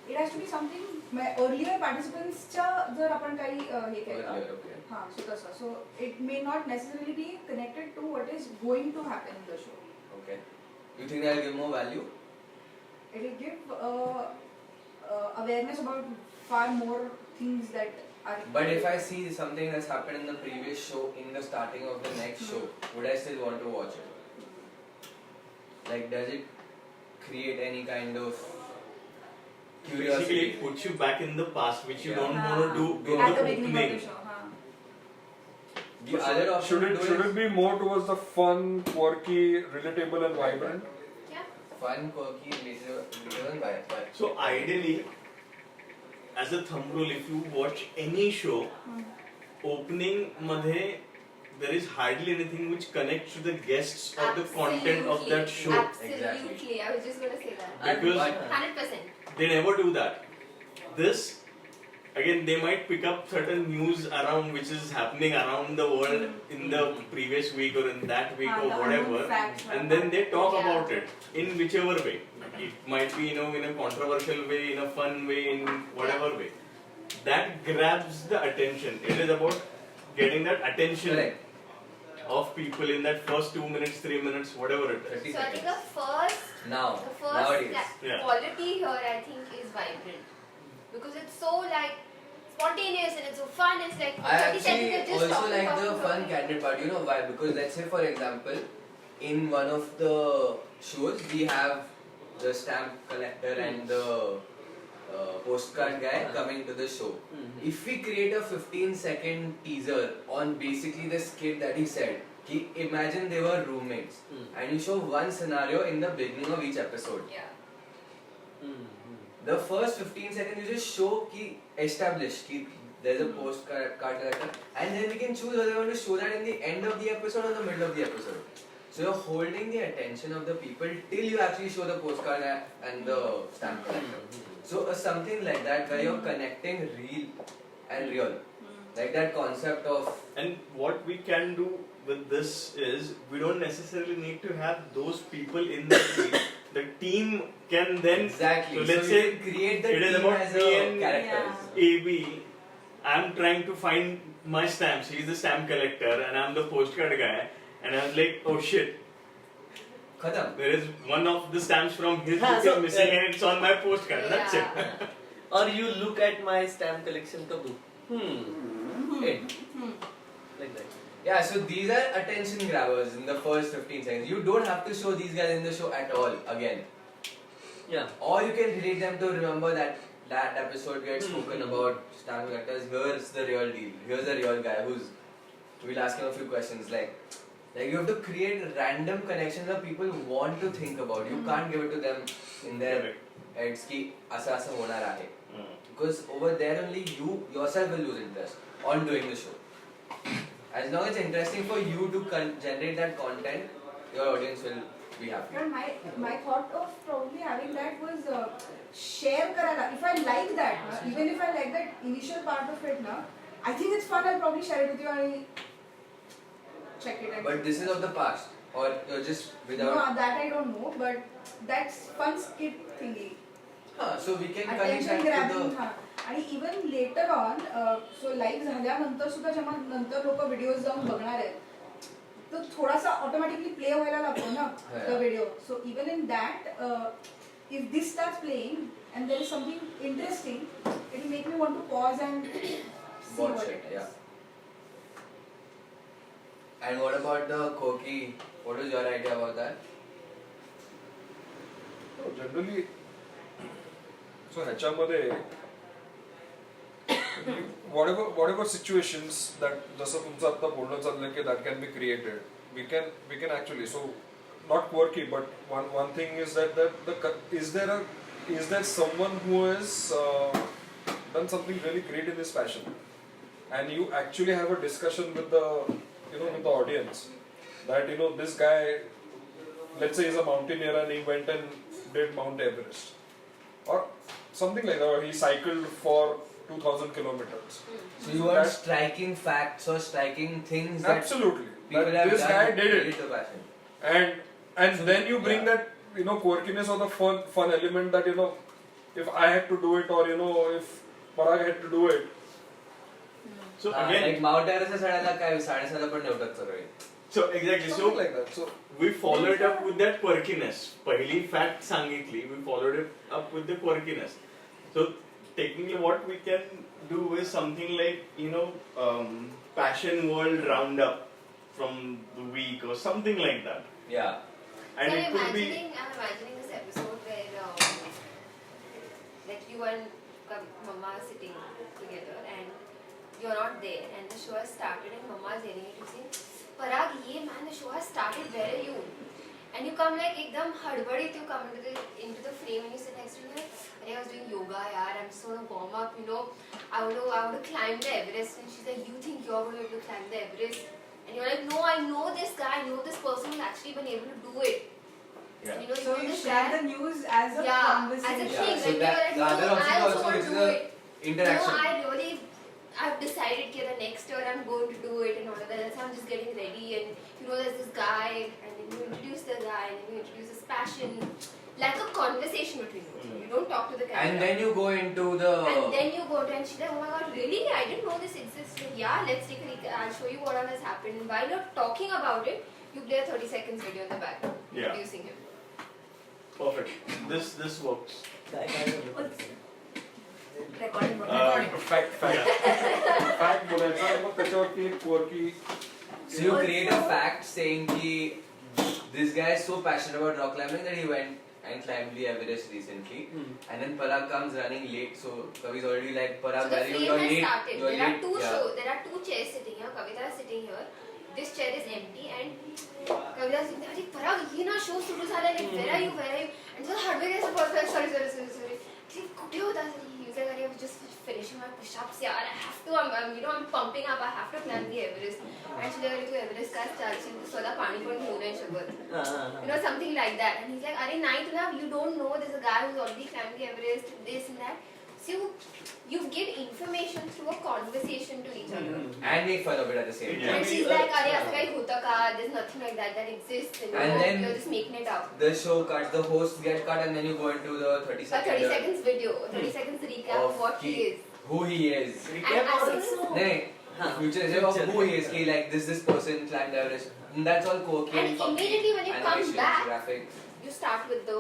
It has to be something earlier participants च्या जर आपण काही हे केलं Earlier, okay. हाँ so तसं so it may not necessarily be connected to what is going to happen in the show. Okay. You think that will give more value? It will give awareness about far more things that are. But if I see something that's happened in the previous show in the starting of the next show, would I still want to watch it? Like, does it create any kind of Basically, curiosity? it puts you back in the past, which you Yeah. don't want to do in at the the beginning of the opening. show. हाँ. The other option to do Should is it be more towards the fun, quirky, relatable and vibrant? yeah. fun, quirky, relatable and vibrant. So ideally, as a thumb rule, if you watch any show, opening madhe there is hardly anything which connects to the guests or the content of that show. Absolutely. Exactly. I was just going to say that. Because 100%. they never do that. This, again, they might pick up certain news around which is happening around the world in the previous week or in that week or the whatever, unknown facts, and then they talk Yeah. about it in whichever way. It might be, in a controversial way, in a fun way, in whatever way. That grabs the attention. It is about getting that attention Correct. of people in that first 2 minutes, 3 minutes, whatever it is. 30 So I think seconds. the Now, first nowadays. Yeah. quality here I think is vibrant because it's so like spontaneous and it's so fun. It's like I 30 seconds actually of just also talking, like the talking, fun talking. candid part. You know why? Because let's say for example, in one of the shows we have the stamp collector and the postcard guy coming to the show. If we create a 15-second teaser on basically the skit that he said, imagine they were roommates, and you show one scenario in the beginning of each episode. Yeah. The first 15 seconds you just show establish there's a postcard collector, and then we can choose whether we want to show that in the end of the episode or the middle of the episode. So you're holding the attention of the people till you actually show the postcard and the stamp collector. So something like that where you're connecting real and real, like that concept of. And what we can do with this is we don't necessarily need to have those people in the team. The team can then Exactly. So let's So you say can create the it is team about as me a and characters. AB. I'm trying to find my stamps. He's the stamp collector and I'm the postcard guy. And I was like, oh shit, Khatam. there is one of the stamps from his Ha, book so, is missing and it's on my postcard. That's it. Yeah. Or you look at my stamp collection ka book. End. Like that. Yeah, so these are attention grabbers in the first 15 seconds. You don't have to show these guys in the show at all again. Yeah. Or you can relate them to remember that episode we had spoken about stamp collectors. Here's the real deal. Here's the real guy we'll ask him a few questions like you have to create random connections that people want to think about. You can't give it to them in their Correct. heads ki asa asa honar aahe. Because over there only you yourself will lose interest on doing the show. As long as it's interesting for you to generate that content, your audience will be happy. But my thought of probably having that was share karana. If I like that, even if I like that initial part of it, I think it's fun. I'll probably share it with you and check it. But this is of the past, or you're just without. No, that I don't know. But that's fun skit thingy. So we can connect Attention that to grabbing the. आणि even later on so live झाल्यानंतर सुद्धा जेव्हा नंतर लोक videos जाऊन बघणार आहेत तर थोडासा ऑटोमॅटिकली प्ले व्हायला लागतो ना the video so even in that if this starts playing and there is something interesting it will make me want to pause and see Watch what it, it yeah. And what about the Koki? What is your idea about that? Generally so ह्याच्यामध्ये whatever situations that जसं तुमचं आता बोलणं चाललंय की that can be created we can actually so not quirky but one thing is that is there someone who has done something really great in this fashion and you actually have a discussion with the with the audience that this guy, let's say, he's a mountaineer and he went and did Mount Everest or something like that, or he cycled for 2,000 kilometers. So you are striking facts or striking things that Absolutely. people That have this done guy did really it. to passion. And So, then you bring yeah. that quirkiness or the fun element that if I had to do it or if Parag had to do it. So Ah, again, like Mount Everest चढायला काय 7:30 पण नाही उठत सगळे. so exactly. Something So like that. So we followed up with that quirkiness. पहिली fact सांगितली, we followed it up with the quirkiness. So technically what we can do is something like, Passion World Roundup from the week or something like that. Yeah. And So it could be I'm imagining this episode where like you and Mama are sitting together and you're not there and the show has started and Mama is yelling at you saying, Parag, the show has started, where are you? And you come like ekdam hadbadit, you come into the frame and you sit next to me like, I was doing yoga, yaar, I'm just gonna warm up, I want to climb the Everest. And she's like, you think you're going to be able to climb the Everest? And you're like, no, I know this guy, I know this person who's actually been able to do it. Yeah. And So know you this share guy. the news as a Yeah, conversation. as a Yeah, thing. so When that- you're like, the other no, option I also also want is to do the it. interaction. I've decided that the next year I'm going to do it and all of that. So I'm just getting ready and there's this guy and then you introduce the guy and then you introduce his passion. Like a conversation between you. You You don't talk to the camera. And then you go into the. And then you go to and she's like, oh my god, really? I didn't know this existed. Yeah, let's take a recap. I'll show you what all has happened. While you're talking about it, you play a 30 seconds video in the background, Yeah. introducing him. Perfect. This works. Recording. Fact बोलायचा आणि मग त्याच्यावरती एक quirky So you create a fact saying ki this guy is so passionate about rock climbing that he went and climbed the Everest recently. And then Parag comes running late, so Kavi's already like, So Parag, the where are you? frame You're has late. started. You're There are late. two Yeah. shows. There are two chairs sitting here. Kavita is sitting here. This chair is empty and Kavita is sitting there. Parag, he na show suru झाला. Like, where are you? Where are you? And so hardware is perfect. Sorry. कुठे होता तरी? He was like, I was just finishing my push-ups. Yeah, I have to. I'm pumping up. I have to climb the Everest. And she's like, तू Everest का चालशील? तू स्वतः पाणी पण घेऊ नाही शकत. Something like that. And he's like, अरे नाही तुला, you don't know. There's a guy who's already climbed the Everest. This and that. So you give information through a conversation to each other. And make fun of it at the same time. And she's like, अरे असं काही होतं का? There's nothing like that exists. And then you're just making it up. The show cuts, the host get cut, and then you go into the 30 A seconds. 30 seconds video, 30 seconds recap of what he is. Who he is. And as also, No, future of who he is. Ki, like this person climbed Everest. And that's all quirky and funky. immediately when it comes Animation, back, graphics. you start with the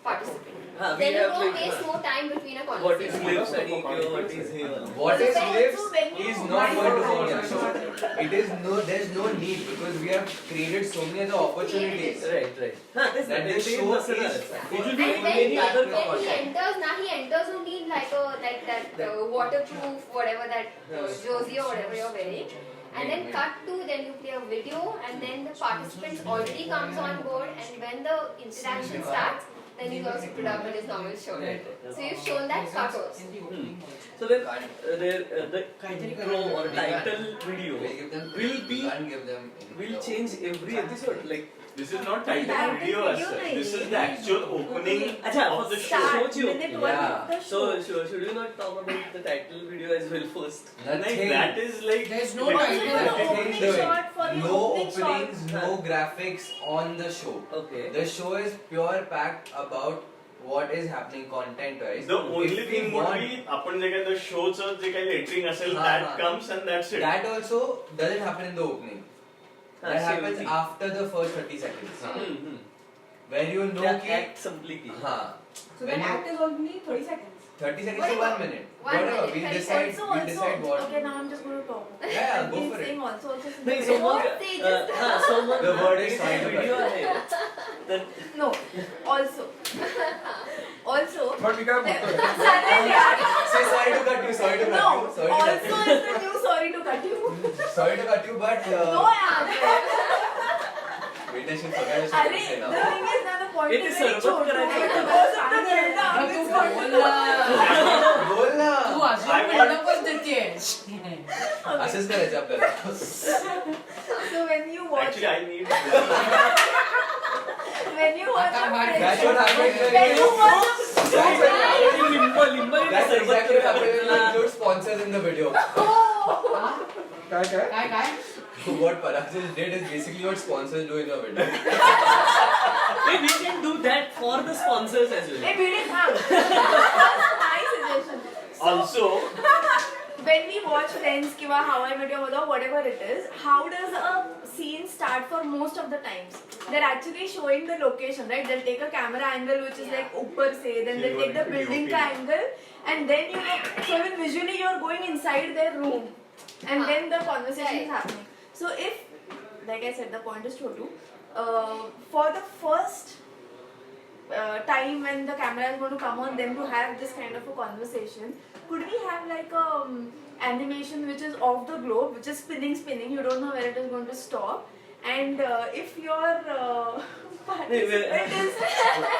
participant. we Then you have don't like, waste more time between a what is conversation. lives and what is here. What So is when- lives so when you is not going to migrate- be on show. It is there's no need because we have created so many other opportunities. Right. That this show is- It will be And when, many other when he content. enters, he enters only in like that waterproof whatever that jersey or whatever you're wearing. And then cut to, then you play a video, and then the participants already comes on board, and when the interaction starts, then he's also put up in his normal show. Right. So you've shown that cut also. So then the intro or title video We'll give them. will be You can't give them. will change every episode. Like This is not title Title video as video such. nahi. This is the actual opening Acha, of the show. Start show you. minute one Yeah. of the so show. should we not talk about the title video as well first? Like, that is like There's no literally title. that For the is- opening Do it. shot, for the No opening shot. openings, no graphics on the show. Okay. The show is pure packed about what is happening content wise. The only thing would be आपण जे काही the showचं जे काही lettering असेल हा, that हा. comes and that's it. That also doesn't happen in the opening. That happens COC. after the first 30 seconds. Where you know Yeah, कि act simply की. हाँ, So when the you- act is only 30 seconds. 30 seconds to 1 minute. One Whatever, minute, we 30 decide, Also, we decide what. okay, now I'm just going to talk. Yeah, I've go been for it. saying also since नहीं the सोमवार Don't say just- सोमवार The word is trying to video आहे. Then No, also. Also. But we can't Silent yaar. Say sorry to cut you, sorry to No, cut you, sorry to cut also you. is the new sorry to cut you. Sorry to cut you, but No yaar. wait, I should forget what अरे to say the now. thing is ना the point It is is very सरबत छोटा करायचं है. होतं. हो सकता है ना तू this बोल ना. बोल ना. तू अजून I want- बिल्डअपच देतेयस. असंच करायचं आपल्याला. So when you watch Actually, I need when you watch आता a बाहेर- That's what happened when when you you. watch a That's what happened. Limb That's exactly what happened when you include sponsors in the video. काय काय What Parag did is basically what sponsors do in your video. Hey, we can do that for the sponsors as well. Hey, beat it, ma'am. That's my suggestion. So, also when we watch Friends, kiva How I Met Your Mother, whatever it is, how does a scene start for most of the times? They're actually showing the location, right? They'll take a camera angle which is like upper say, then they'll take the building ka angle, and then you know, so even visually you're going inside their room, and then the conversation is happening. So if, like I said, the point is Chotu, for the first time when the camera is going to come on them to have this kind of a conversation, could we have like a animation which is off the globe, which is spinning, you don't know where it is going to stop, and if your participant is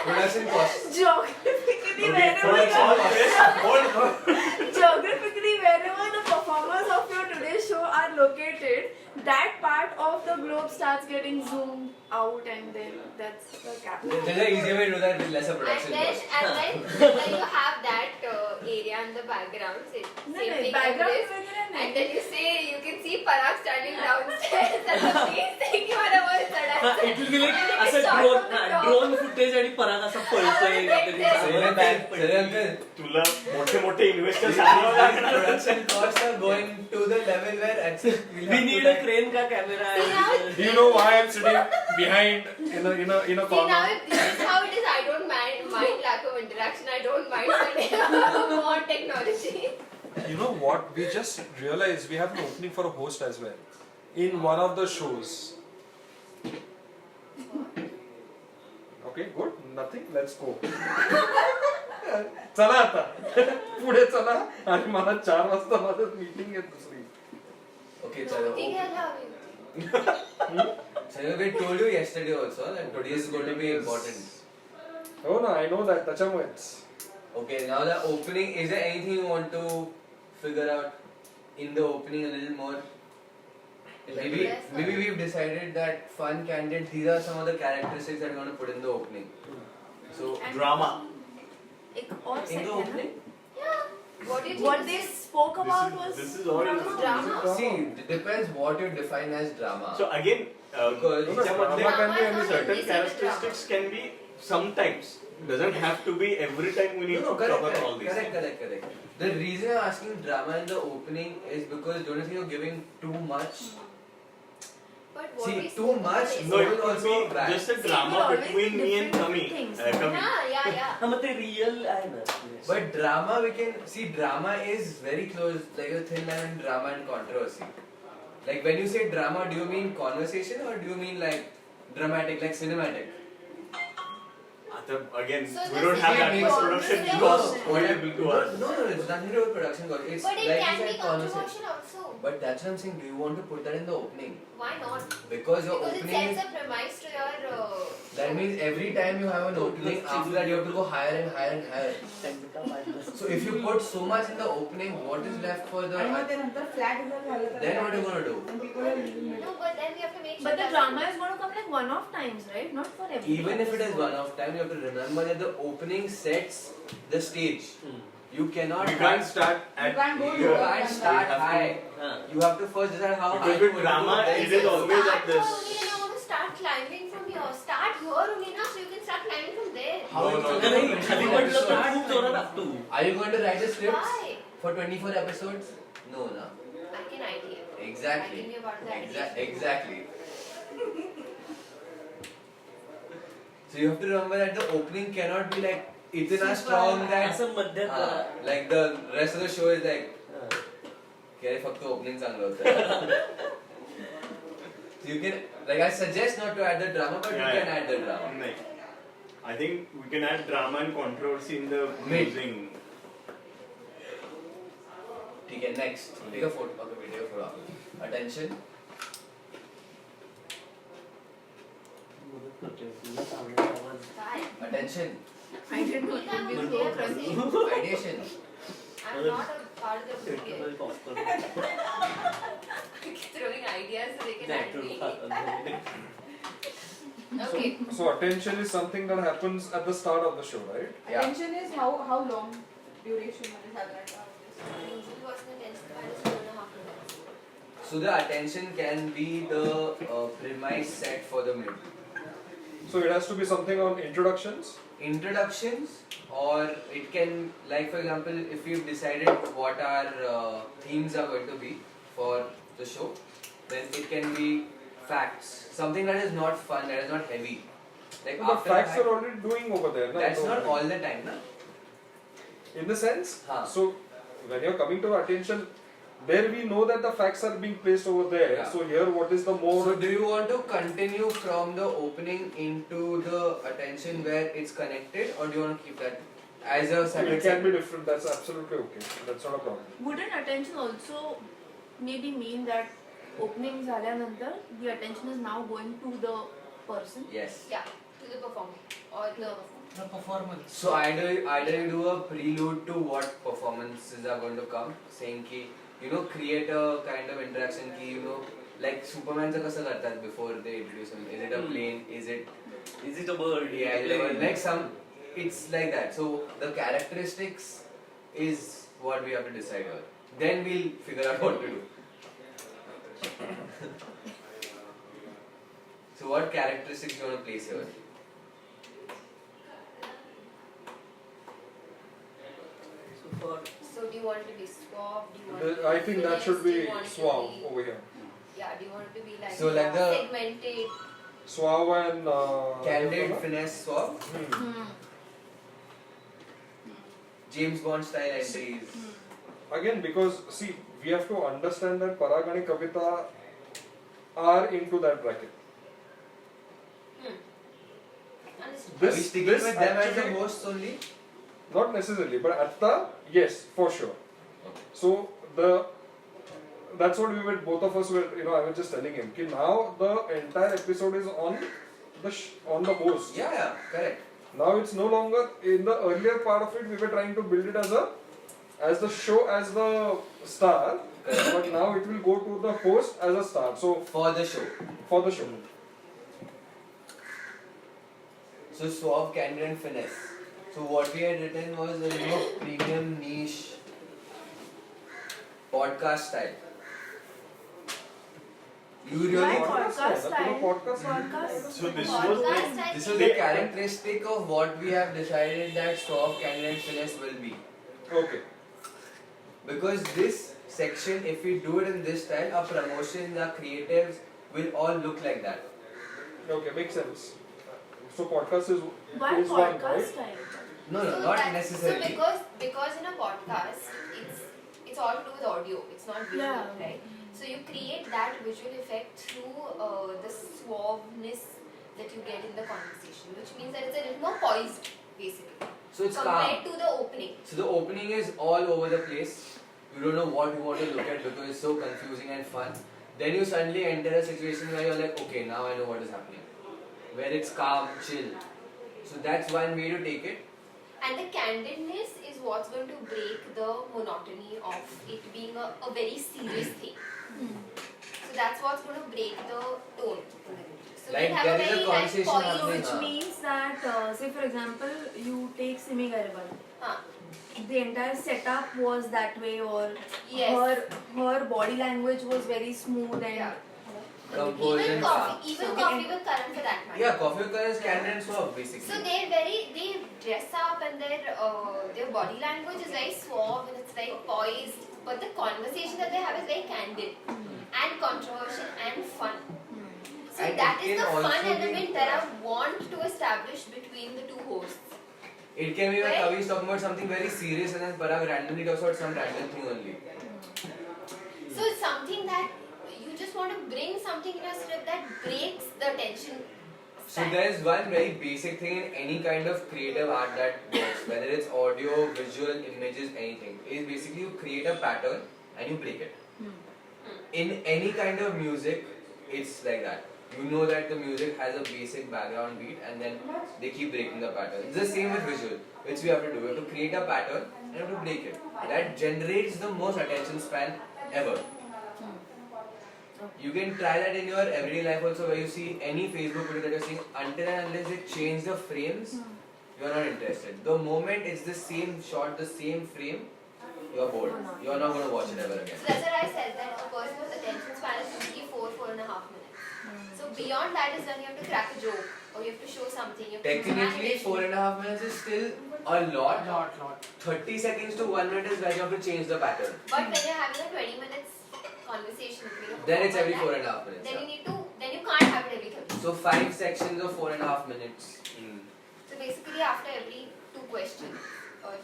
Production costs. geographically okay, wherever hold geographically wherever the performers of your today's show are located, that part of the globe starts getting zoomed out, and then that's the cap. There's an easier way to do that with lesser And production then, costs. and then you have that area in the background. Same No, thing like background this. वगैरह And नहीं. then you can see Parag standing downstairs. And the police think you are our It will be like And असं it's shot drone from the top. Drone footage आणि पराग असा पळतोय काहीतरी Sir, bag Sir, uncle, तुला मोठे मोठे investors आणावं लागणार. production costs are going to the level where actually we'll We have need to a crane का camera Do you know why I'm sitting behind in a See now, corner? if this is how it is, I don't mind lack of interaction. I don't mind spending more technology. You know what? We just realized we have an opening for a host as well in one of the shows. Okay, good. Nothing. Let's go. चला आता पुढे चला आणि मला 4 वाजता माझं meeting आहे दुसरी. Okay, chalo. ठीक है, love you. So we told you yesterday also that today is going to be important. हो ना, I know that. त्याच्यामुळेच. Okay, now the opening. Is there anything you want to figure out in the opening a little more? Maybe Yes, sir. maybe we've decided that fun, candid. These are some of the characteristics that we're going to put in the opening. So And Drama. एक और in set the है ना. opening, Yeah. What do you think? What they spoke about was This is all. Drama. see, it depends what you define as drama. So again, Because ह्याच्यामध्ये drama can be any certain drama. characteristics can be sometimes. Doesn't have to be every time we need no, to correct, cover all these. correct. The reason I'm asking drama in the opening is because don't you think you're giving too much? But what See, we too spoke much. about No, is- it could be bad. just a See, drama we always between me and different Kami. things. Kami. Yeah. हा मग ते real आहे ना But drama, we can see drama is very close, like a thin line in drama and controversy. Like when you say drama, do you mean conversation or do you mean like dramatic, like cinematic? आता again, So we the don't have that second much one production is cost the- available to us. No, it's nothing to do with production cost. It's But it like can you be said, conversation. controversial also. But that's what I'm saying. Do you want to put that in the opening? Why not? Because your Because it opening is. sets a premise to your. That means every time you have an opening, after that you have to go higher and higher and higher. So if you put so much in the opening, what is left for the? आणि मग ते नंतर flat जर झालं तर Then what are you gonna do? And people are leaving it. No, but then we have to make sure. But the that- drama is going to come like one-off times, right? Not for every. Even if it is one-off time, you have to remember that the opening sets the stage. You cannot. We can't start at You can't go You here. can't start We have to- high. हा You have to first decide how high Because you with want to drama, go. it is always start at this. here only and I want to start climbing from here. Start here only now, so you can start climbing from there. How No, is no, it no, going no. to खाली be म्हटलं तर episodes? खूप जोरात लागतो Are you going to write the scripts Why? for 24 episodes? No, no. Like an idea. Exactly. I think about the idea. Exactly. So you have to remember that the opening cannot be like इतना strong that असं मध्यात like the rest of the show is like की अरे फक्त opening चांगलं होतं. So you can like I suggest not to add the drama, but you can add the drama. नहीं. I think we can add drama and controversy in the Mid. closing. ठीक है, next. Take a photo of the video for all. Attention. Why? Attention. I didn't know You it can't would be be so there for crunchy. saying, Ideation. I'm not a part of the group yet. Throwing ideas so they can add me. Okay. So attention is something that happens at the start of the show, right? Yeah. Attention is how long duration मध्ये साधारणतः Usually what's the tension? Mine is 2.5 minutes. So the attention can be the premise set for the mid. So it has to be something on introductions. Introductions, or it can, like for example, if we've decided what our themes are going to be for the show, then it can be facts, something that is not fun, that is not heavy. Like But the after facts that, are already doing over there. na? that's So- not all the time, na? In the sense, Huh. so when you're coming to attention, there we know that the facts are being placed over there. Yeah. So here, what is the more? So do you want to continue from the opening into the attention where it's connected, or do you want to keep that as a it separate can be segment? different. That's absolutely okay. That's not a problem. Wouldn't attention also maybe mean that opening झाल्यानंतर the attention is now going to the person? Yes. Yeah, to the performer or the The performance. So either you do a prelude to what performances are going to come, saying ki, you know, create a kind of interaction ki, you know, like Superman चं कसं करतात before they introduce him. Is it a plane? Is it a bird? yeah, like some, it's like that. So the characteristics is what we have to decide here. Then we'll figure out what to do. So what characteristics do you want to place here? So for So do you want it to be suave? Do you want it to be I think that should finesse? Do be you want it to suave be- over here. Yeah, do you want it to be like, So like the- segmented? Suave and Candid, finesse, suave, Hmm. James Bond style entries. Again, because see, we have to understand that Parag and Kavita are into that bracket. Understood. Are we sticking with them as the actually- hosts only? Not necessarily, but Atta, yes, for sure. Okay. So that's what we were, both of us were, I was just telling him, कि now the entire episode is on the host. Yeah, correct. Now it's no longer, in the earlier part of it, we were trying to build it as the show as the star, but now it will go to the host as a star. So For the show. for the show. So suave, candid and finesse. So what we had written was a premium niche podcast style. You really Why want podcast style? Podcast. Podcast. So this Podcast was like style this is the characteristic of what we have decided that suave, candid and finesse will be. Okay. Because this section, if we do it in this style, our promotions, our creatives will all look like that. Okay, makes sense. So podcast is Why one, right? podcast style? No, So not that- necessarily. So because in a podcast, it's all to do with audio. It's not visual, Yeah. right? So you create that visual effect through the suaveness that you get in the conversation, which means that it's a little more poised, basically, So it's compared calm. to the opening. So the opening is all over the place. You don't know what you want to look at because it's so confusing and fun. Then you suddenly enter a situation where you're like, okay, now I know what is happening. Where it's calm, chill. So that's one way to take it. And the candidness is what's going to break the monotony of it being a very serious thing. So that's what's going to break the tone. So Like we'll have there a is a very conversation poised- happening. Which means that, say for example, you take Simi Garibal. Huh. The entire setup was that way, or Yes. her body language was very smooth and Yeah. Composed Even and coffee, calm. even So coffee the with currant for that matter. Yeah, coffee with color is candid and suave basically. So they dress up and their body language is very suave and it's very poised, but the conversation that they have is very candid and controversial and fun. So And that it is the can fun also be- element that I want to establish between the two hosts. It can be when Right? Kavi is talking about something very serious and then Parag randomly talks about some random thing only. So it's something that you just want to bring something in a script that breaks the tension. So there is one very basic thing in any kind of creative art that works, whether it's audio, visual, images, anything. Is basically you create a pattern and you break it. In any kind of music, it's like that. You know that the music has a basic background beat and then they keep breaking the pattern. It's the same with visual, which we have to do. We have to create a pattern and we have to break it. That generates the most attention span ever. You can try that in your everyday life also, where you see any Facebook video that you're seeing, until and unless they change the frames, you're not interested. The moment it's the same shot, the same frame, you're bored. You're not going to watch it ever again. So that's what I said, that a person's attention span is usually 4.5 minutes. So beyond that is when you have to crack a joke or you have to show something. You have to show some Technically, animation. 4.5 minutes is still a lot. Lot. 30 seconds to 1 minute is when you have to change the pattern. But when you're having a 20 minutes conversation, Then it's every four 4.5 minutes. Then you Yeah. need to, then you can't have it every 30. So 5 sections of 4.5 minutes. So basically after every 2 questions, or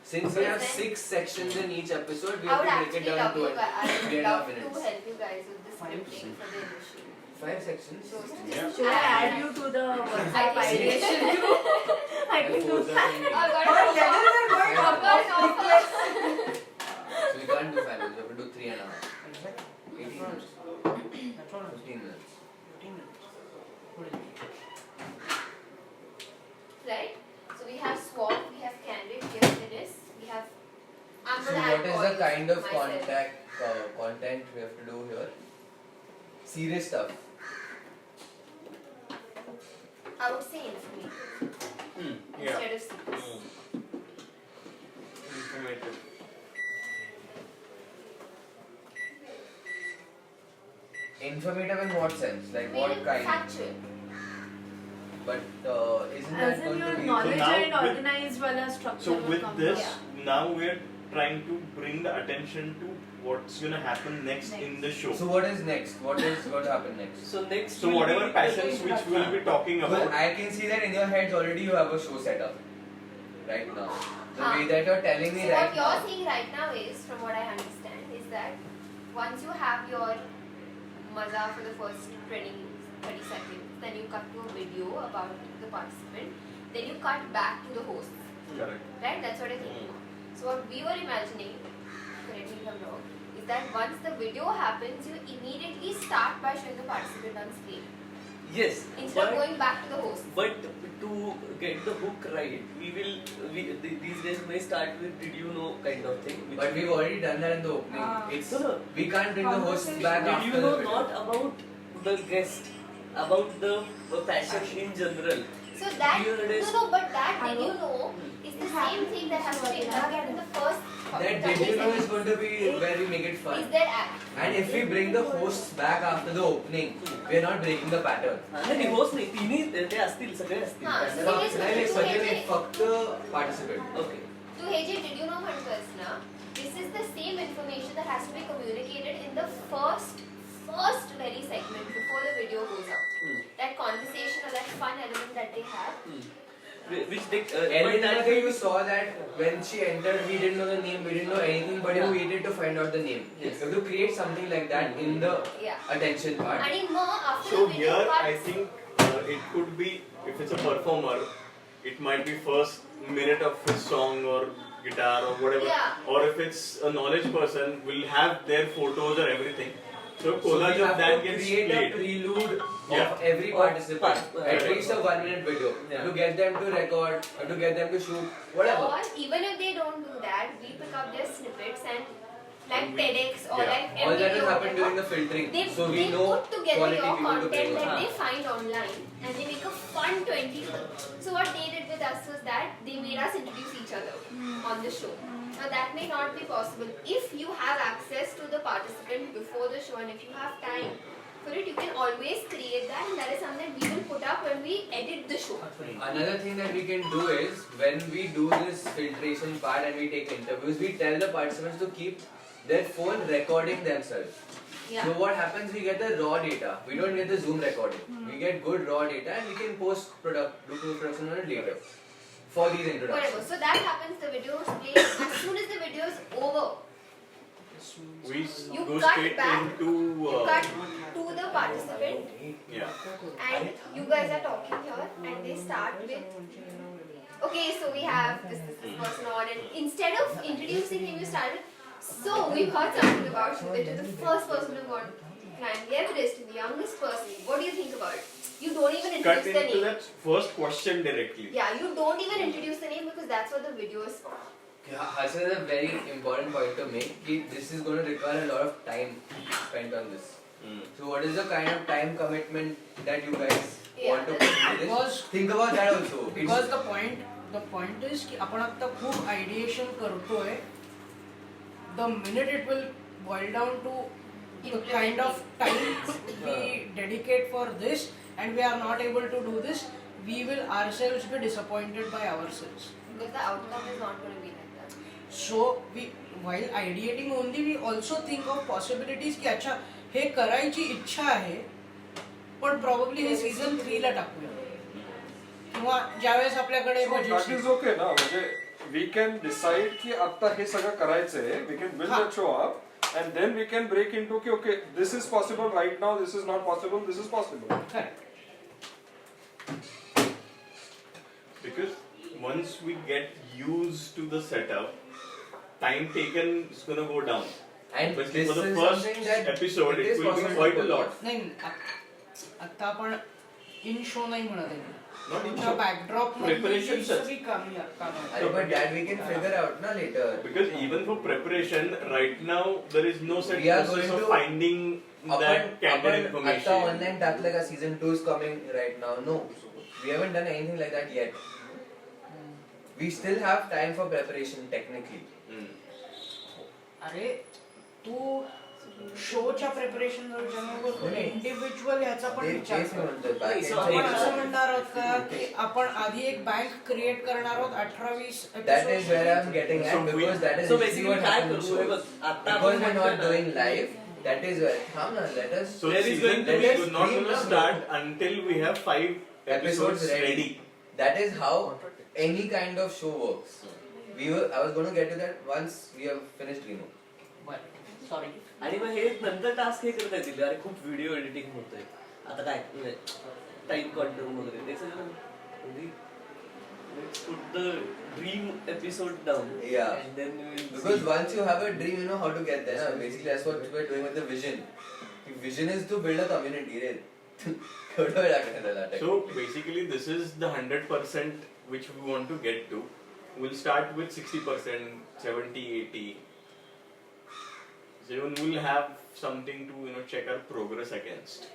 Since we have 6 sections in each episode, we I have would to break it actually down love to you guys, I would 3.5 love to minutes. help you guys with this Fine. scripting for the initial. 5 sections. So Yeah. should I add you to the WhatsApp I think- ideation group? I can do that. I've got Our an levels are going I've up. got an offer. So we can't do 5 minutes, we have to do 3.5. Exactly. 18 minutes. That's all. 15 minutes. 15 minutes. What is it? Right? So we have swap, we have candid, we have finesse, we have. I'm So gonna what add is all the kind of myself. content we have to do here? Serious stuff. I would say information Yeah. instead of secrets. informative. Informative in what sense? Like what Very kind? factual. But isn't As that in going your to be? knowledge now and with- organized wala structure So will with come this, from. now we're trying to bring the attention to what's gonna happen next in the show. So what is next? What is going to happen next? So next. So will whatever be passions the which we'll be talking Well, about. I can see that in your heads already you have a show set up right now. The way that you're telling me So right what you're now. saying right now is, from what I understand, is that once you have your maza for the first 30 seconds, then you cut to a video about the participant, then you cut back to the host. Correct. Right? That's what I think. So what we were imagining, correct me if I'm wrong, is that once the video happens, you immediately start by showing the participant on screen Yes. instead of but- going back to the host. But to get the hook right, these days may start with "Did you know" kind of thing. which But we've already done that in the opening. It's No, no. we can't bring the hosts back Did after you the know video. not about the guest, about the passion in general. So that Here it is. no, but that did you know is the same thing that has to be inculcated in the first. That did you know is going to be where we make it fun. Is there act? And if we bring the hosts back after the opening, we are not breaking the pattern. नाही host नाही तिन्ही ते असतील सगळे असतील हां, Passion. so it is- नाही सगळे नाही फक्त participant. Okay. तू हे जे did you know म्हणतोस ना, this is the same information that has to be communicated in the first very segment before the video goes out. That conversation or that fun element that they have. Which they Ellen, but that you saw that when she entered, we didn't know the name, we didn't know anything, but Yeah. we waited to find out the name. Yes. You have to create something like that in the Yeah. attention part. आणि मग after So the video here I cuts, think it could be, if it's a performer, it might be first minute of his song or guitar or whatever. Yeah. Or if it's a knowledge person, will have their photos or everything. So So we collage of have that to gets create a played. prelude Yeah. of every participant. At Correct. least a 1 minute video. Yeah. To get them to record, or to get them to shoot, whatever. or even if they don't do that, we pick up their snippets and like And we- TEDx or yeah. like All that MBA will or happen whatever. during the filtering. They, So we they know put together quality your people to bring content on. that they find online and they make a fun 20. So what they did with us was that they made us introduce each other on the show. Now that may not be possible. If you have access to the participant before the show and if you have time for it, you can always create that and that is something we will put up when we edit the show. Another thing that we can do is when we do this filtration part and we take interviews, we tell the participants to keep their phone recording themselves. Yeah. So what happens? We get the raw data. We don't get the Zoom recording. We get good raw data and we can do post production on it later for these Whatever. introductions. So that happens, the video is played. As soon as the video is over, We You go cut straight back, into you cut to the participant yeah. and you guys are talking here and they start with, okay, so we have this person on and instead of introducing him, you start with, so we've heard something about you that you're the first person who got climbed the Everest, the youngest person. What do you think about it? You don't even Cut introduce the into name. that first question directly. Yeah, you don't even introduce the name because that's what the video is for. Hassan is a very important point to make. This is going to require a lot of time spent on this. So what is the kind of time commitment that you guys want to put into this? Because- Think about that also. Because the point is की आपण आता खूप आयडिएशन करतोय. The minute it will boil down to the kind of time we dedicate for this and we are not able to do this, we will ourselves be disappointed by ourselves. Because the outcome is not going to be like that. So we while ideating only we also think of possibilities की अच्छा हे करायची इच्छा आहे पण probably हे season 3 ला टाकूया किंवा ज्यावेळेस आपल्याकडे So that is okay ना म्हणजे we can decide की आता हे सगळं करायचंय, we can build the show up and then we can break into okay this is possible right now, this is not possible, this is possible. Because once we get used to the setup, time taken is gonna go down. And But this for the is first something that episode, it is will be possible quite to a do. lot. नाही आता आपण इन show नाही म्हणत आहे Not in तुमच्या show. Backdrop Preparation sets. सगळी कामी Arey, but that we can figure out na later. Because even for preparation, right now there is no set We are process going of to- finding that candid आता information. online टाकलं का season 2 is coming right now? No, we haven't done anything like that yet. We still have time for preparation technically. अरे तू शोच्या preparation individual ह्याचा पण विचार तेच कर. म्हणतोय, back end आपण चा असं म्हणणार आहोत का की आपण आधी एक बँक क्रिएट करणार आहोत 18-20 That is where I'm getting at, because that is So usually basically what काय happens. करू हे बघ, आता Because आपण we're not म्हणतोय doing live, that is where. Come on, let us. So There is season going to 2 be- is not going to start until we have 5 episodes ready. That is how any kind of show works. I was going to get to that once we have finished Remo. बरं sorry. आणि मग हे नंतर task हे करता येतील. अरे खूप video editing होतोय आता काय टाईम कंट्रोल वगैरे ते सगळं let's put the dream episode down Yeah. And then we will Because once you have a dream, you know how to get there. Na? Basically, that's what we're doing with the vision. The vision is to build a community. Right? केवढा वेळ लागणार त्याला? So basically, this is the 100% which we want to get to. We'll start with 60%, 70, 80. So even we'll have something to check our progress against.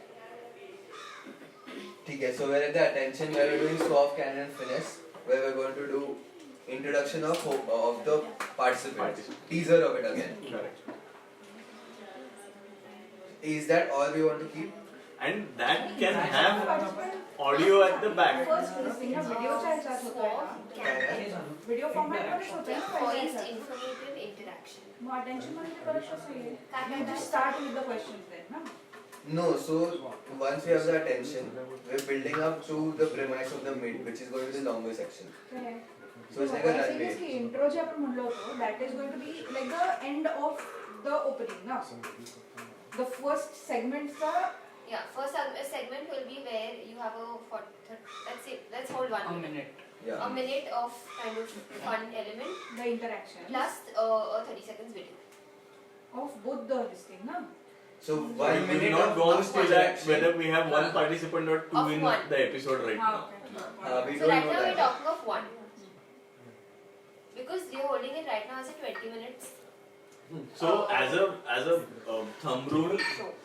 ठीक है, so we're at the attention where we're doing soft canon and finesse, where we're going to do introduction of the participant, teaser of it again. Correct. Is that all we want to keep? And that can have audio at the back. First व्हिडिओच्या ह्याच्यात होतोय का? Video format मध्येच होतोय ना Voiced पहिल्या informative interaction. मग attention मध्ये परत कसं येईल? काय You just start with the questions then, ना? No, so once we have the attention, we're building up to the premise of the mid, which is going to be the longer section. Correct. So it's like a what I'm saying runway. is की intro जे आपण म्हणलो होतो, that is going to be like the end of the opening, ना? The first segmentचा Yeah, first segment will be where you have let's hold 1 a minute. minute. Yeah. A minute of kind of fun element the interaction plus a 30 seconds video. of both the this thing, na? So We 1 will minute not of go on post to that interaction. whether we have one participant or 2 Of in one. the episode right Ah, now. okay. We So don't right know now we're that. talking of 1. Because you're holding it right now as a 20 minutes. So as a thumb rule,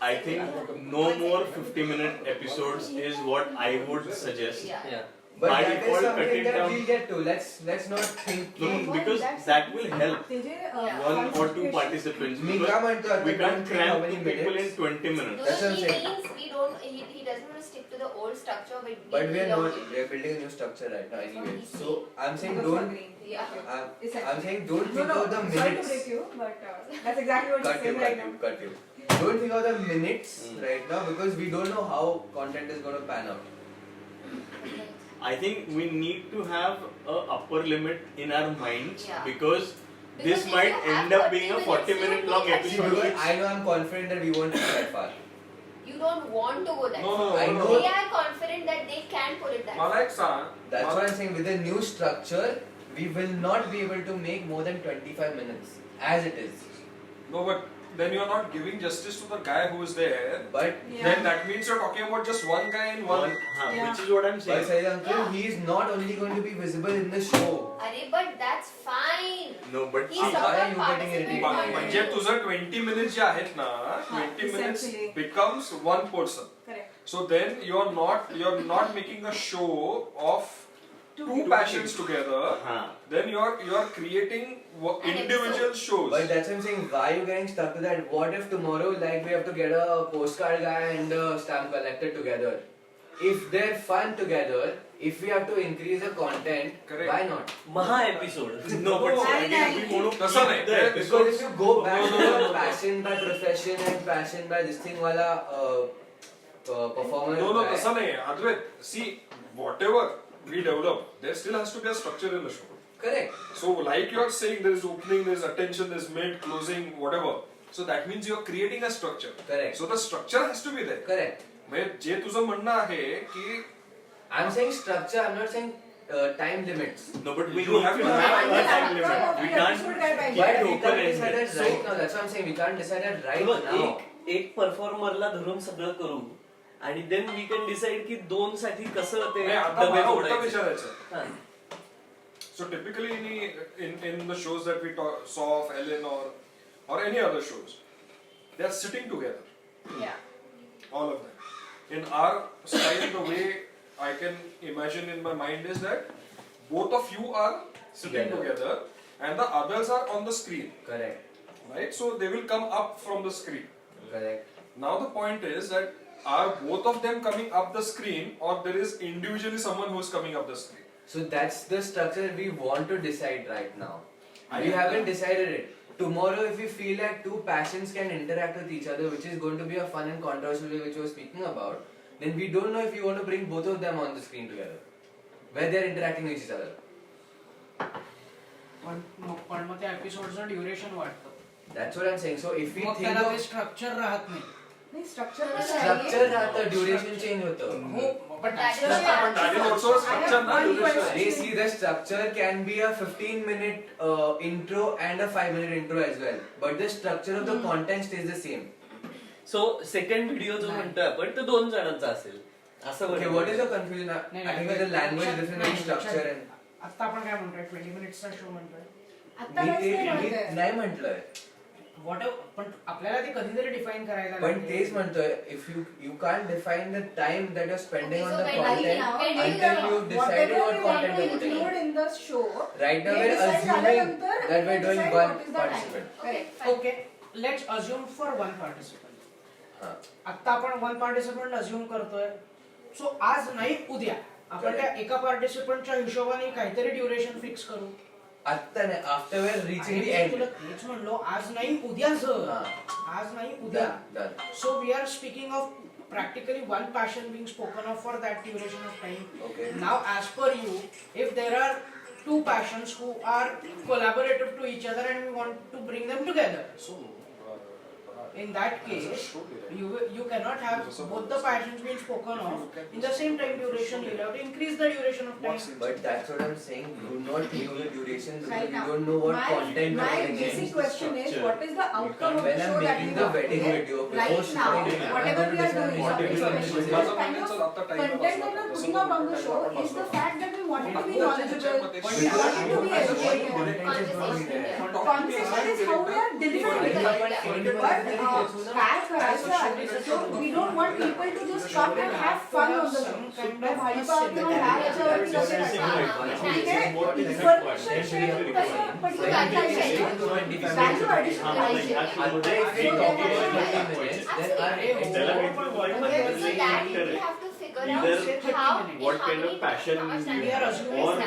I think no more 50-minute episodes is what I would suggest. Yeah. Yeah. But By that is default, cut something it that down. we'll get to. Let's not think. No, ki- because that will help ते जे Yeah. one or two participation- participants. Me because काय म्हणतो आता we can't 20 how cram many 2 people in minutes? 20 No, minutes. That's what I'm he saying. means we don't. He doesn't want to stick to the old structure of it. But we are not. elongated. We are building a new structure right now anyway. Sorry. So I'm saying Also don't. agreeing. Yeah. I'm saying don't No, think no, of the sorry to minutes. break you, but that's exactly what you're Cut you, saying cut right you, now. cut you. Don't think of the minutes right now because we don't know how content is going to pan out. I think we need to have a upper limit in our minds Yeah. because Because this if might you have end up 30 being a minutes, 40-minute you long need See, episode. because which- I know I'm confident that we won't go that far. You don't want to go that No, far. no, I no, know. no. They are confident that they can pull it that मला far. एक सांग, That's मला- what I'm saying. With the new structure, we will not be able to make more than 25 minutes as it is. No, but then you're not giving justice to the guy who is there. But Then that means you're talking about just one guy in one. Yeah. Which is what I'm but saying. say uncle, Yeah. he is not only going to be visible in the show. Arey, but that's fine. No, but He's see, not why a are you getting irritated? participant. म्हणजे तुझं 20 minutes जे आहेत ना, 20 minutes essentially. becomes one person. Correct. So then you're not making a show of two passions together. Then you're creating individual shows. But that's what I'm saying. Why are you getting stuck to that? What if tomorrow, like, we have to get a postcard guy and a stamp collector together? If they're fun together, if we have to increase the content, Correct. why not? महा episode no, but No, again, we want to तसं keep नाही. the Because Because episodes. if you go back No, to no, the no. passion by profession and passion by this thing wala performance. No, guy, तसं नाही. Advait, see, whatever we develop, there still has to be a structure in the show. Correct. So, like you're saying, there is opening, there is attention, there is mid, closing, whatever. So that means you're creating a structure. Correct. So the structure has to be there. Correct. म्हणजे जे तुझं म्हणणं आहे की I'm saying structure. I'm not saying time limits. No, but we You need have to to have have a a time limit. We can't episode काय पाहिजे? keep But it we can't decide open-ended. that right now. That's what I'm saying. We can't decide that right now. एक परफॉर्मरला धरून सगळं करू आणि then we can decide की 2 साठी कसं ते नाही, आता डबे मला उलटा जोडायचे. विचारायचं आहे. हा. So typically in the shows that we saw of Ellen or any other shows, they are sitting together, Yeah. all of them. In our style, the way I can imagine in my mind is that both of you are sitting Together. together and the others are on the screen, Correct. right? So they will come up from the screen. Correct. Now the point is that are both of them coming up the screen, or there is individually someone who is coming up the screen? So that's the structure we want to decide right now. I We am- haven't decided it. Tomorrow, if we feel like two passions can interact with each other, which is going to be a fun and controversial way which we were speaking about, then we don't know if we want to bring both of them on the screen together, where they're interacting with each other. पण मग त्या एपिसोडचं duration वाढतं That's what I'm saying. So if we mug think त्याला ते of structure राहत नाही नाही structure structure, राहतं, duration change होतं. हो पण That is That is also a structure, na? Duration. They see the structure can be a 15-minute intro and a 5-minute intro as well, but the structure of the content stays the same. So second video जो म्हणतोय आपण तो 2 जणांचा असेल असं Okay, म्हणतो. what is the confusion? I think the language difference and structure and आता आपण काय म्हणतोय 20 मिनिट्सचा शो म्हणतोय आता मी काहीच नाही ते म्हणतोय. नाही म्हटलंय. व्हॉट पण आपल्याला ते कधीतरी डिफाईन करायला पण लागेल. तेच म्हणतोय, if you can't define the time that you're spending Okay, on so the when I content now- when until you've decided Whatever what we want content to you're putting include in. in the show, Right now we we're decide assuming झाल्यानंतर that we we're doing decide one what is the time. participant. Correct. Okay let's assume for one participant. हा. आता आपण one participant assume करतोय सो आज नाही उद्या आपण त्या एका पार्टिसिपंटच्या हिशोबाने काहीतरी ड्युरेशन फिक्स करू. आत्ता नाही, after we're reaching आणि the मी end. तुला तेच म्हणलो आज नाही उद्याच हा. आज नाही उद्या. Done, done. So we are speaking of practically one passion being spoken of for that duration of time. Okay. Now, as per you, if there are two passions who are collaborative to each other and we want to bring them together, so in that case, you cannot have both the passions being spoken of in the same time duration. You have to increase the duration of time. But that's what I'm saying. Do not know the duration because Right you now, don't know what my content you're putting basic in. question is, what is the outcome of When the I'm show that making we the want? wedding Okay? video, Right before now, shooting it, whatever I'm we are going to doing, decide what especially it is. the kind of content that we are putting out on the show is the fact that we want it to be knowledgeable, we want it to be educational. Conversation is how we are delivering it. But काय करायचं आहे? So we don't want people to just come and have fun on the show. मग भाजीपाला किंवा ह्या याच्यावरती लक्ष नसतं. ठीक आहे? Information sharing तसं पण So that is value addition पाहिजे. आता if we talk about 20 minutes, then त्याला our काही point So मध्ये that correct. you have to figure Either out what kind of passion you have, or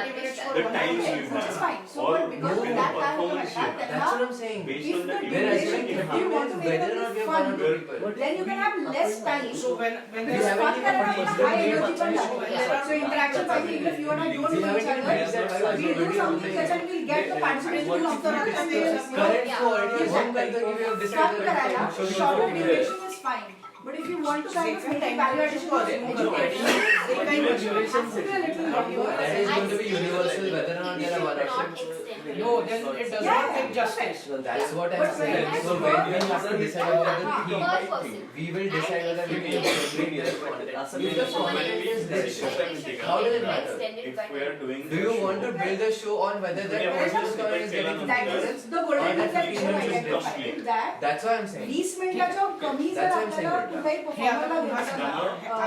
the times you Which is have, fine. So or but because of the that I have to performance you adapt have. that that's what now I'm saying. Based if on the the We're duration assuming you 30 have. you want to minutes make whether or it not we have fun, one or two people. then you can have less time. So when We There's haven't fun even करायला reached पण the high game. energy पण So लागते. there are So interaction पाहिजे. Even if you and I don't We know each haven't even reached that other, point. we do something that and we'll get the participants to come to us and they will, Correct Yeah. for it. Yes, One guy can give you a fun decided करायला so we shorter don't do duration is fine. But if you want to kind of make it value addition or education, it kind of has to be a little longer. That is going to be universal whether or not there are one Not option. extended. no, then it does Yeah, not make justice. So that's what I'm But when saying. I So saw when we that- have to decide about the Per theme, person. we will decide whether we will bring their content. असं If the काही content is rich, how does it matter? If we are doing Do you want to build a show on whether that Yeah, person's but story is getting That 50 is the golden Or rule that that we should 15 minutes identify that That's what I'm saying. 20 मिनिटाच्या कमी जर That's what I'm saying, आपल्याला Gupta. कुठल्याही परफॉर्मरला घ्यायचं ना,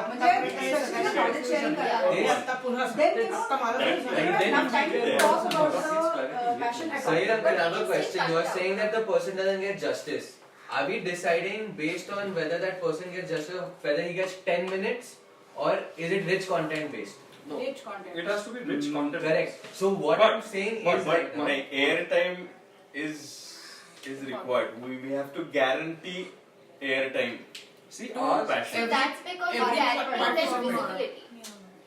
म्हणजे specifically knowledge sharing करायला हे आता पुन्हा Then आता मला we तरी don't have enough time to talk about the passion at all. Sahir uncle, I have a But question. You are saying that the person doesn't get justice. Are we deciding based on whether that person gets justice, whether he gets 10 minutes, or is it rich content based? No. Rich content. It has to be rich content. Correct. So what But- I'm saying But, is but right now, my airtime is required. We have to guarantee airtime. See, To ours, passion. So that's because you Every guarantee them participant- visibility.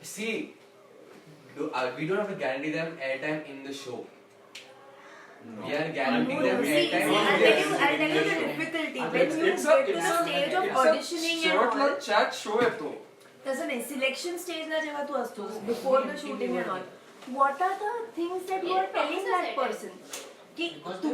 see, we don't have to guarantee them airtime in the show. We are guaranteeing them See, airtime I'll in tell the you, I'll tell you the difficulty. When it's you a get to it's the a stage of it's a auditioning and shirtला all, chat show आहे तो. तसं नाही selection स्टेजला जेव्हा तू असतो before the shooting and all what are the things that you are telling that person की तू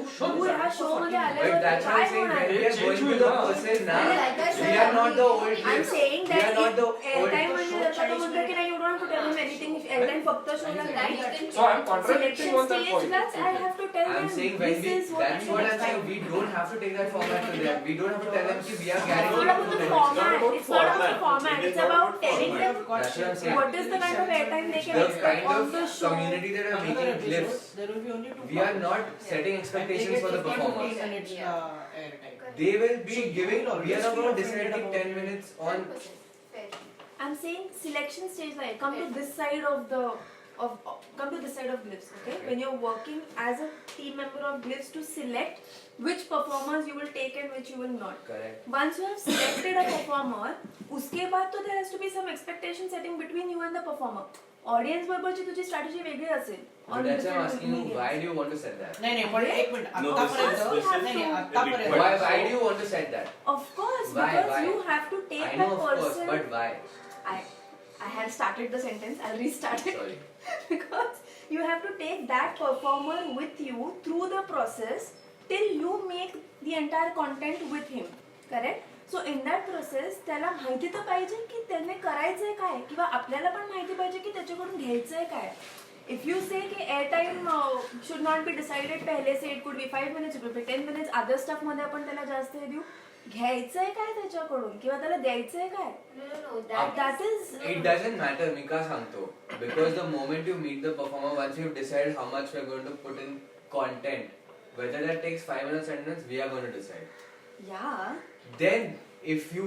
ह्या शो मध्ये But आल्यावर that's what काय I'm saying. होणार When we are going to the person now, Like I we said, are not the old I'm kids. saying We are that not the if airtime old. म्हणजे जर का तो म्हणतो की नाही you don't want to tell him anything if airtime फक्त शोला नाही. So I'm contradicting on that point. Stage I have to tell I'm them saying when this we, is what that's I what I'm expect. saying. We don't have to take that format to them. We don't have to tell them that we are It's not guaranteed about to the them. format. It's not about the format. It is It's not about about telling format. them That's what I'm saying. what is the kind of airtime they can The expect kind on of the show. community that are Another making episode, clips, there will be only 2 we are not setting expectations for the performers. 15 minutes airtime. They will be So giving, you will we are not always going to feel decide offended in 10 about minutes on 100%. Fair. I'm saying selection stage like come to this side of the come to this side of Glyphs, okay? When you're working as a team member of Glyphs to select which performers you will take and which you will not. correct. Once you have selected a performer, उसके बाद तो there has to be some expectation setting between you and the performer. Audience बरोबरची तुझी strategy वेगळी असेल. So that's why I'm asking you, why do you want to set that? नाही नाही पण एक मिनिट No, आतापर्यंत this is- नाही नाही आतापर्यंत Why do you want to set that? Of course, Why? because Why? you have to take I that know of course, person. but why? I have started the sentence. I'll restart it. Sorry. Because you have to take that performer with you through the process till you make the entire content with him. Correct? So in that process त्याला माहिती तर पाहिजे की त्याने करायचंय काय किंवा आपल्याला पण माहिती पाहिजे की त्याच्याकडून घ्यायचंय काय. If you say कि airtime should not be decided पहले से, it could be 5 minutes, it could be 10 minutes, other stuff मध्ये आपण त्याला जास्त हे देऊ. घ्यायचंय काय त्याच्याकडून किंवा त्याला द्यायचंय काय. No. That is It doesn't matter, मी का सांगतो? Because the moment you meet the performer, once you've decided how much we're going to put in content, whether that takes 5 minutes, 10 minutes, we are going to decide. yeah. Then, if you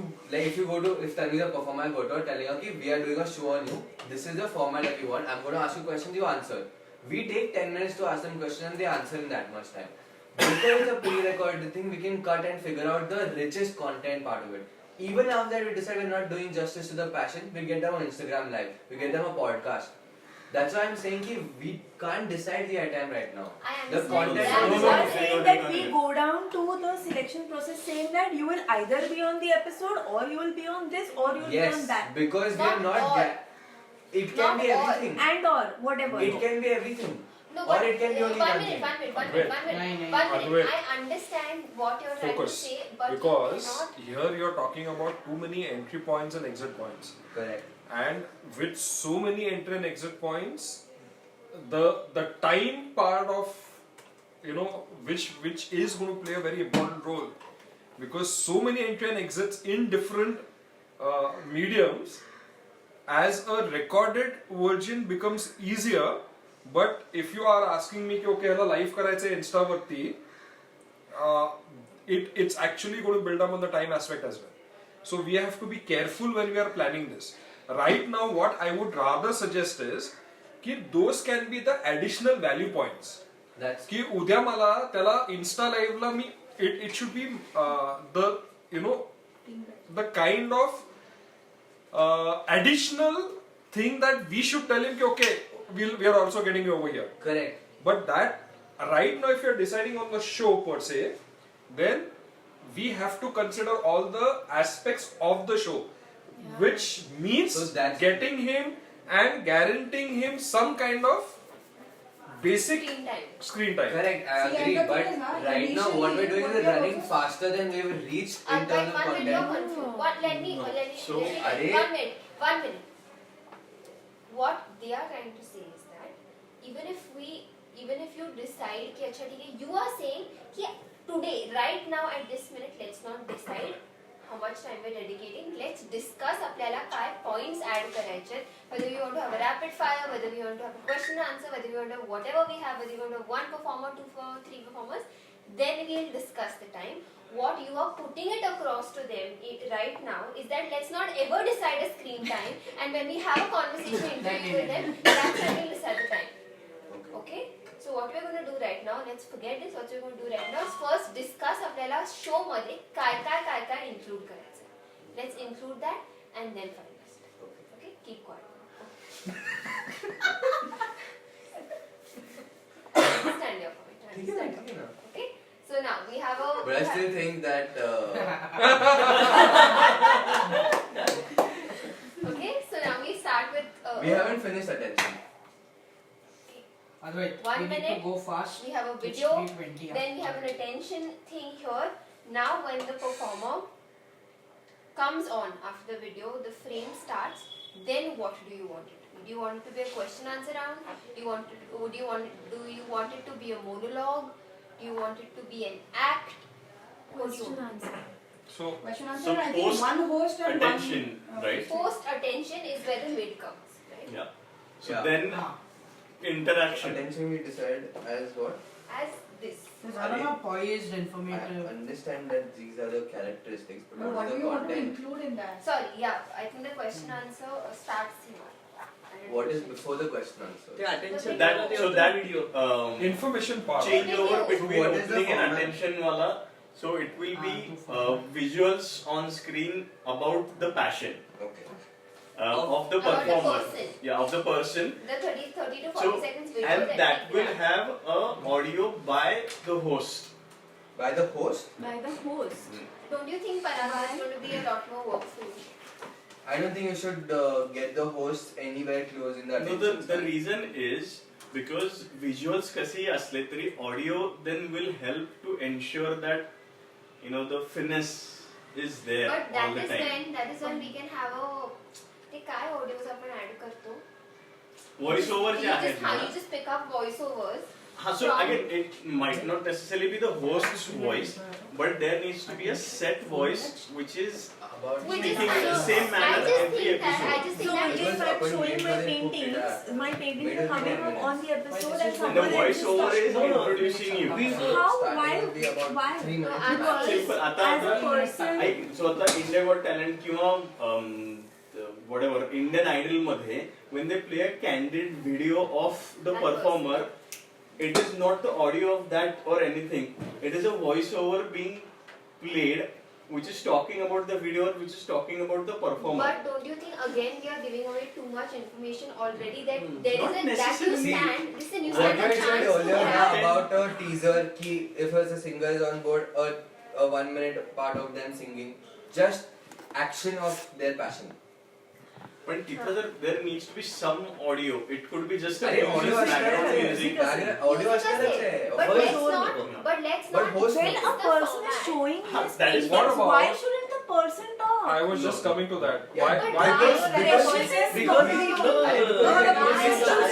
go to, if Tanvi is a performer, I go to her telling her, okay, we are doing a show on you, this is the format that we want, I'm going to ask you questions, you answer. We take 10 minutes to ask them questions and they answer in that much time. Because it's a pre-recorded thing, we can cut and figure out the richest content part of it. Even after that, we decide we're not doing justice to the passion, we get them on Instagram Live, we get them a podcast. That's why I'm saying ki we can't decide the airtime right now. I The understand content that. You No, are no, saying that we go down to the selection process saying that you will either be on the episode or you will be on this or you will be on Yes, that. because we are Not not. all. It can Not be all. everything. And or whatever. It can be everything. No, Or but it can be only one thing. one minute. Nine. One Advait. minute. I understand what you're trying Focus. to say, but Because you cannot. here you're talking about too many entry points and exit points. Correct. And with so many entry and exit points, the time part of which is going to play a very important role, because so many entry and exits in different mediums, as a recorded version becomes easier. But if you are asking me कि okay ह्याला live करायचं Insta वरती, it's actually going to build up on the time aspect as well. So we have to be careful when we are planning this. Right now, what I would rather suggest is कि those can be the additional value points. That's कि उद्या मला त्याला Insta live La me it should be the kind of additional thing that we should tell him कि okay we are also getting you over here. correct. But that right now, if you are deciding on the show per se, then we have to consider all the aspects of the show, which means So that's- getting him and guaranteeing him some kind of basic Screen time. screen time. Correct, I See, agree. and the But thing is, na, right now, what we're doing initially is what we are running also- faster than we've reached in terms of One minute, you're content. confused. What? Let me. So, Arey. 1 minute. 1 minute. What they are trying to say is that even if you decide कि अच्छा ठीक है, you are saying कि today, right now at this minute, let's not decide how much time we're dedicating. Let's discuss आपल्याला काय points add करायचे. Whether we want to have a rapid fire, whether we want to have a question and answer, whether we want to have whatever we have, whether we want to have 1 performer, 2 performer, 3 performers. Then we'll discuss the time. What you are putting it across to them right now is that let's not ever decide a screen time, and when we have a conversation interview with them, that's when we'll decide the time. Okay? So what we're going to do right now, let's forget this. What we're going to do right now is first discuss आपल्याला show मध्ये काय include करायचं. Let's include that and then finalize. Okay? Keep quiet. Understand your point. Understand your point. Okay? So now we have a. But I still think that Okay, so now we start with. we haven't finished attention. Advait, 1 we need to minute. go fast. We have a It's video. 3:20, yeah. Then we have an attention thing here. Now, when the performer comes on after the video, the frame starts. Then what do you want it to be? Do you want it to be a question answer round? Do you want it to be a monologue? Do you want it to be an act? What do you Question want? answer. So Question So answer, I think post one host and attention, one. right? Post attention is where the mid comes, right? Yeah. So Yeah. then Ah, interaction. Attention we decide as what? As this. there's a lot of poised, I informative. understand that these are the characteristics, but But what what is do the you want to content? include in that? Sorry, yeah, I think the question answer starts here. What is before the question answer? ते attention That level so होतं that video. information part. change over So between what is the opening and format? attention wala. So it will be visuals on screen about the passion Okay. of the About the performer. person. Yeah, of the person. The 30 to 40 So, seconds video And that we will have. have a audio by the host. By the host? By the host. Don't you think Parag is going to be a lot more work for you? I don't think you should get the host anywhere close in the No, attention the span. reason is because visuals कसे असले तरी audio then will help to ensure that the finesse is there But all the time. that is when we can have a ते काय audios आपण add करतो? Voice over जे आहेत you ना. just pick up voiceovers. So again, it might not necessarily be the host's voice, but there needs to be a set voice which is About Which is speaking in the same I manner just every think that episode. So that if I'm Because showing my upon paintings, my paintings Wait are a coming minute. up on the episode and And And the someone else is voiceover is talking. introducing you. How? Starting Why? will be about Why? 3 minutes. I'm Because Simple. आता as a person, so आता India Got Talent किंवा whatever Indian Idol मध्ये when they play a candid video of the That performer, it is not the audio of that or anything. It is a voiceover being played which is talking about the video, which is talking about the performer. But don't you think again we are giving away too much information already that there Not is a that you necessarily. stand. Listen, you What stand I a said chance to earlier have. about a teaser key, if a singer is on board, a 1 minute part of them singing, just action of their passion. पण तिथं जर there needs to be some audio. It could be just a अरे music, audio background असणारच music. आहे. Audio असणारच आहे. But First- let's not. Yeah. But let's But not. host- when a person is showing his That is paintings, what about- why shouldn't the person talk? I was just coming to that. Yeah, Why? but Why? why- Because Because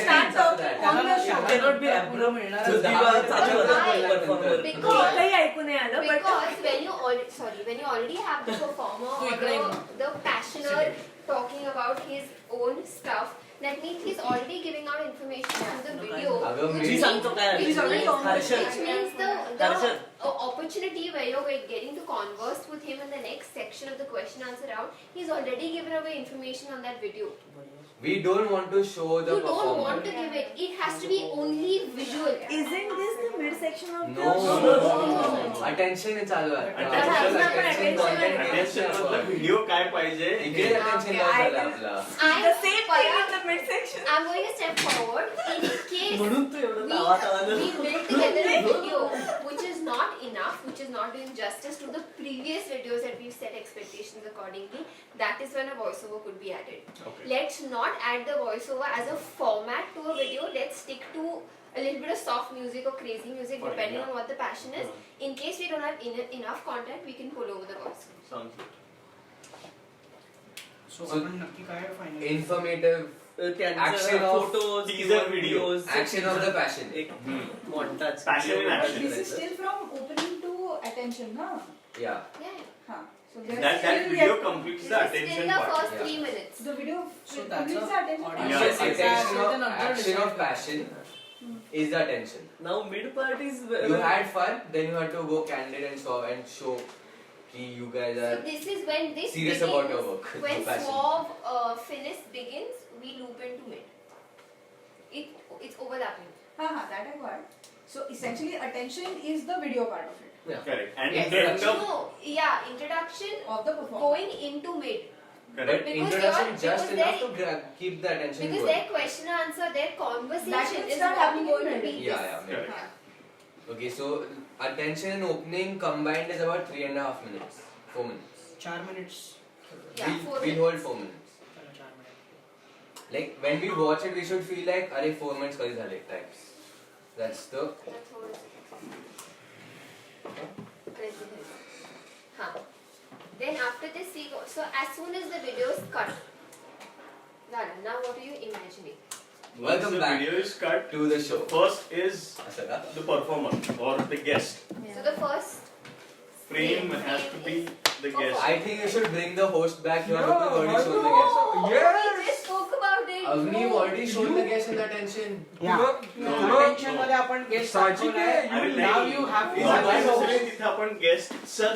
start talking on the show. cannot be abram मिळणार So असं. दहा minute चालू त्याच्यावर होतं बोलला performer. नंतर. Because- काही ऐकू नाही आलं but Because when you already have the performer or the passioner talking about his own stuff, that means he's already giving out information through the video. अगं, which जी means- सांगतो काय which He's already means- on Harshad. which means the Hardship. opportunity where you're getting to converse with him in the next section of the question answer round, he's already given away information on that video. We don't want to show the You don't performer. want to give it. It has to be only visual. isn't this the midsection of the No, show? attention आहे चालू आहे. Attention. आपल्याला Attention attention content Attention घ्यायचं मतलब आहे. Video काय पाहिजे इकडे attention Okay, I नाही will- झालं आपला. The same thing Parag, in the midsection. I'm going a step forward. In case म्हणून तू एवढं तावातावानं- we build together a video which is not enough, which is not doing justice to the previous videos that we've set expectations accordingly, that is when a voiceover could be added. Okay. Let's not add the voiceover as a format to a video. Let's stick to a little bit of soft music or crazy music Fine, depending yeah. on what the passion is. In case we don't have enough content, we can pull over the voice. Sounds good. So आपण नक्की काय final Informative त्यांचं Action of photos teaser किंवा video. videos action of the passion. एक montage Passion in video action. This is still from opening to attention, na? Yeah. Yeah. Huh. So there's That still video yet- completes This the is still attention the part. first Yeah. 3 minutes. The video So that's completes a the attention. audience. Yeah. Yes, attention Then of another action of decide. passion is the attention. Now mid part is You had fun, then you had to go candid and show कि you guys So are this is when this serious begins. about your work. When your passion. suave finesse begins, we loop into mid. It's overlapping. That I got. So essentially, attention is the video part of it, Yeah. Correct. And Yes. in terms of No, yeah, introduction of the performance. going into mid. But correct. Because introduction they are- just because enough to keep the attention Because going. their question answer, their That conversation will is start what happening in going to mid. be Yeah, this. yeah, maybe. Yeah. Okay, so attention and opening combined is about 3.5 minutes. 4 minutes. 4 minutes. Yeah, 4 we hold 4 minutes. चला 4 minutes. Like when we watch it, we should feel like, अरे 4 minutes कधी झाले types. That's the That's what it's president. Huh. Then after this we go, so as soon as the video is cut, Nada. Now what are you imagining? Once Welcome the back video is cut, to the show. first is Asaka. the performer or the guest. So the first Frame has to be the guest. I think you should bring the host back here Yeah, because we already shown the guest. we Yes. just spoke about it. Avni No. already shown the guest in the attention. Attention मध्ये आपण guest साहजिक आहे. Now you have to Not necessarily तिथे आपण guestचा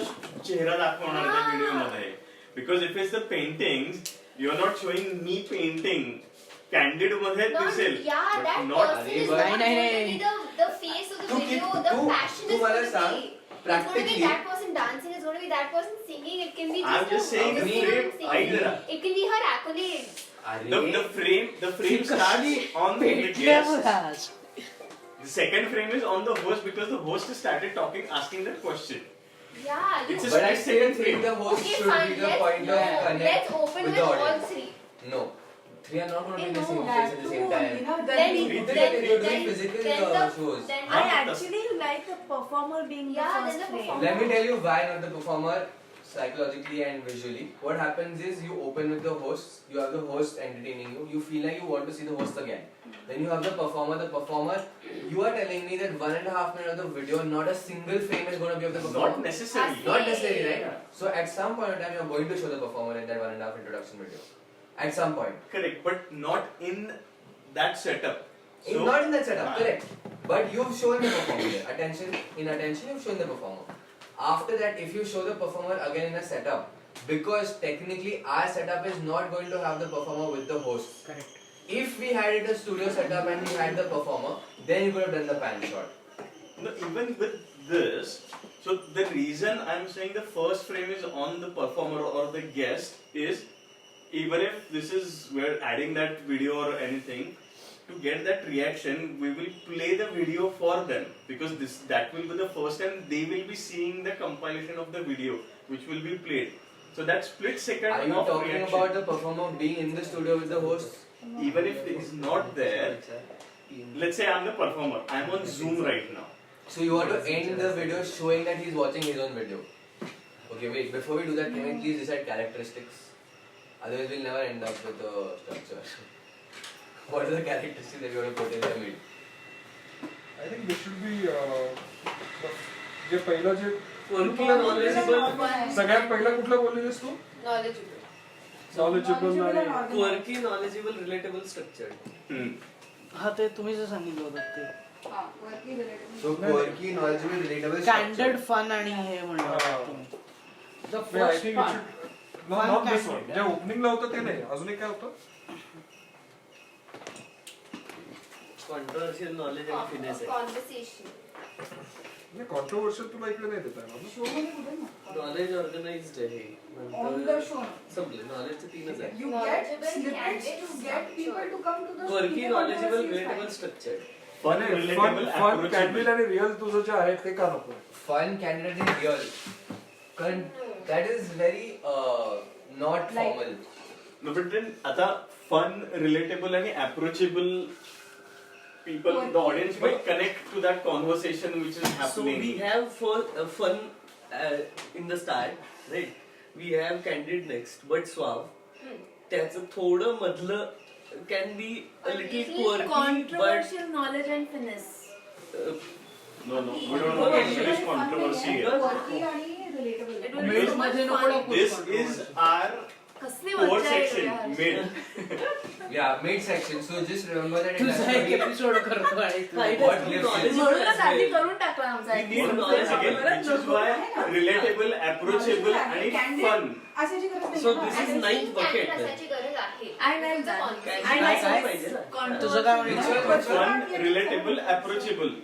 चेहरा दाखवणार त्या video मध्ये. Because if it's the paintings, you are not showing me painting. Candid मध्ये Not, दिसेल. yeah, but that not person is Arey, not nahi, going to nahi. be the face of the Tu video, ki- the tu- passion tu is मला going to सांग, be. It's going to be practically- that person dancing, it's going to be that person singing, it can be I'm just saying the frame, singing. idea. It can be her accolades. The frame starts on the guest. The second frame is on the host because the host started talking, asking that question. Yeah, you. It's a But I split still second think frame. the host Okay, should fine. be the point of connect Let's open with with the all audience. three. No, three are not going to be in the No, same that place at the too, same time. you know, Then, then you then, did then, it, you're doing physical then the, shows. then I the, actually like the performer being the Yeah, first then the frame. performer. Let me tell you why not the performer psychologically and visually. What happens is you open with the host, you have the host entertaining you, you feel like you want to see the host again. Then you have the performer, you are telling me that 1.5 minutes of the video, not a single frame is going to be of the performer. Not necessarily. Not necessarily, right? So at some point in time, you are going to show the performer in that 1.5 introduction video. At some point. Correct, but not in that setup. Not in that setup, correct. But you've shown the performer there. In attention, you've shown the performer. After that, if you show the performer again in a setup, because technically our setup is not going to have the performer with the host. Correct. If we had it a studio setup and we had the performer, then you could have done the pan shot. No, even with this, so the reason I'm saying the first frame is on the performer or the guest is, even if this is, we're adding that video or anything, to get that reaction, we will play the video for them, because that will be the first time they will be seeing the compilation of the video, which will be played. So that split second Are you of talking reaction, about the performer being in the studio with the host? even if it is not there, let's say I'm the performer, I'm on Zoom right now. So you want to end the video showing that he's watching his own video. Okay, wait, before we do that, can we please decide characteristics? Otherwise we'll never end up with the structure. What are the characteristics that you want to put in the mid? I think this should be जे पहिलं जे Quirky, knowledgeable, सगळ्यात पहिला कुठला बोललेस तू knowledgeable. Knowledgeable आणि quirky, knowledgeable, relatable, structured. हा ते तुम्ही जे सांगितलं होतं ते हा, quirky related. So quirky, knowledgeable, relatable, standard fun आणि हे म्हणलं हा. तुम्ही द I first think it part should not this one. जे ओपनिंगला होतं ते नाही अजून एक काय होतं Controversial knowledge and finesse आहे. Conversation. नाही कॉन्ट्रोवर्शियल तुला इकडे नाही देता येणार ना. Show मध्ये कुठे ना? Knowledge organized आहे. On the नंतर show. संपले. Knowledge तीनच आहे. You get Knowledgeable, snippets candid, to get people to come to the Quirky, speaker knowledgeable, controversy is relatable, fine. structured. Fun, fun relatable, fun candid approachable. आणि real तुझं जे आहे ते का नको Fun, candid and real. That is very not Like- formal. No, but then आता fun, relatable and approachable people, the audience might connect to that conversation which is So happening. we have fun in the start, right? We have candid next, but suave. त्याचं थोडं मधलं can be a little quirky, but Controversial knowledge and finesse. No, we don't know what is controversy here. Quirky आणि relatable. It will be Mid so much मध्ये नको fun. टाकू This controversy. is our कसली core मज्जा येते section, यार. mid. Yeah, mid section. So just remember that it has तुझा to एक be एपिसोड करतो आहे तू. हा, it What has to be left knowledgeable म्हणूनच as आधी well. करून टाकला आमचा We need episode. knowledge Again, which is why relatable, approachable and Candid fun. असायची गरज नाही So ना. this is And ninth being bucket candid then. असायची गरज आहे. I like that. Conversation. I like काय this पाहिजे ना? तुझं काय controversial. म्हणणं? Fun, relatable, approachable.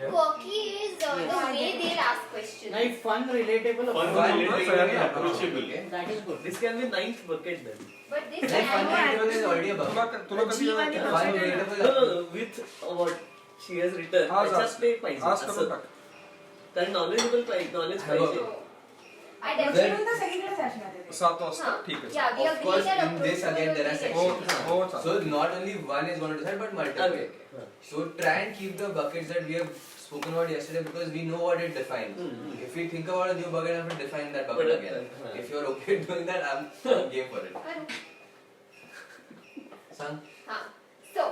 Quirky is the way they'll ask questions. नाही fun relatable Fun, Fun, relatable and yeah. approachable. Okay. That is good This can be ninth bucket then. But this Like fun, relatable is already above. तुला कधी जीव आणि Fun, Controversial. relatable. No, with what she has written. आज त्याच्यात ते पाहिजे आज करून असं. टाक कारण knowledgeable पाहिजे, knowledge Hello. पाहिजे. I Then- definitely. तर सगळीकडेच असणार आहे ते. 7 वाजता Huh? ठीक आहे Yeah, we Of agree course, that in this again there are approachable हो sections. हो So चालेल not only one is going to decide, but multiple. Okay. So try and keep the buckets that we have spoken about yesterday because we know what it defines. If we think about a new bucket, I have to define that bucket But, again. huh. If you're okay doing that, I'm game for it. Correct. सांग. So,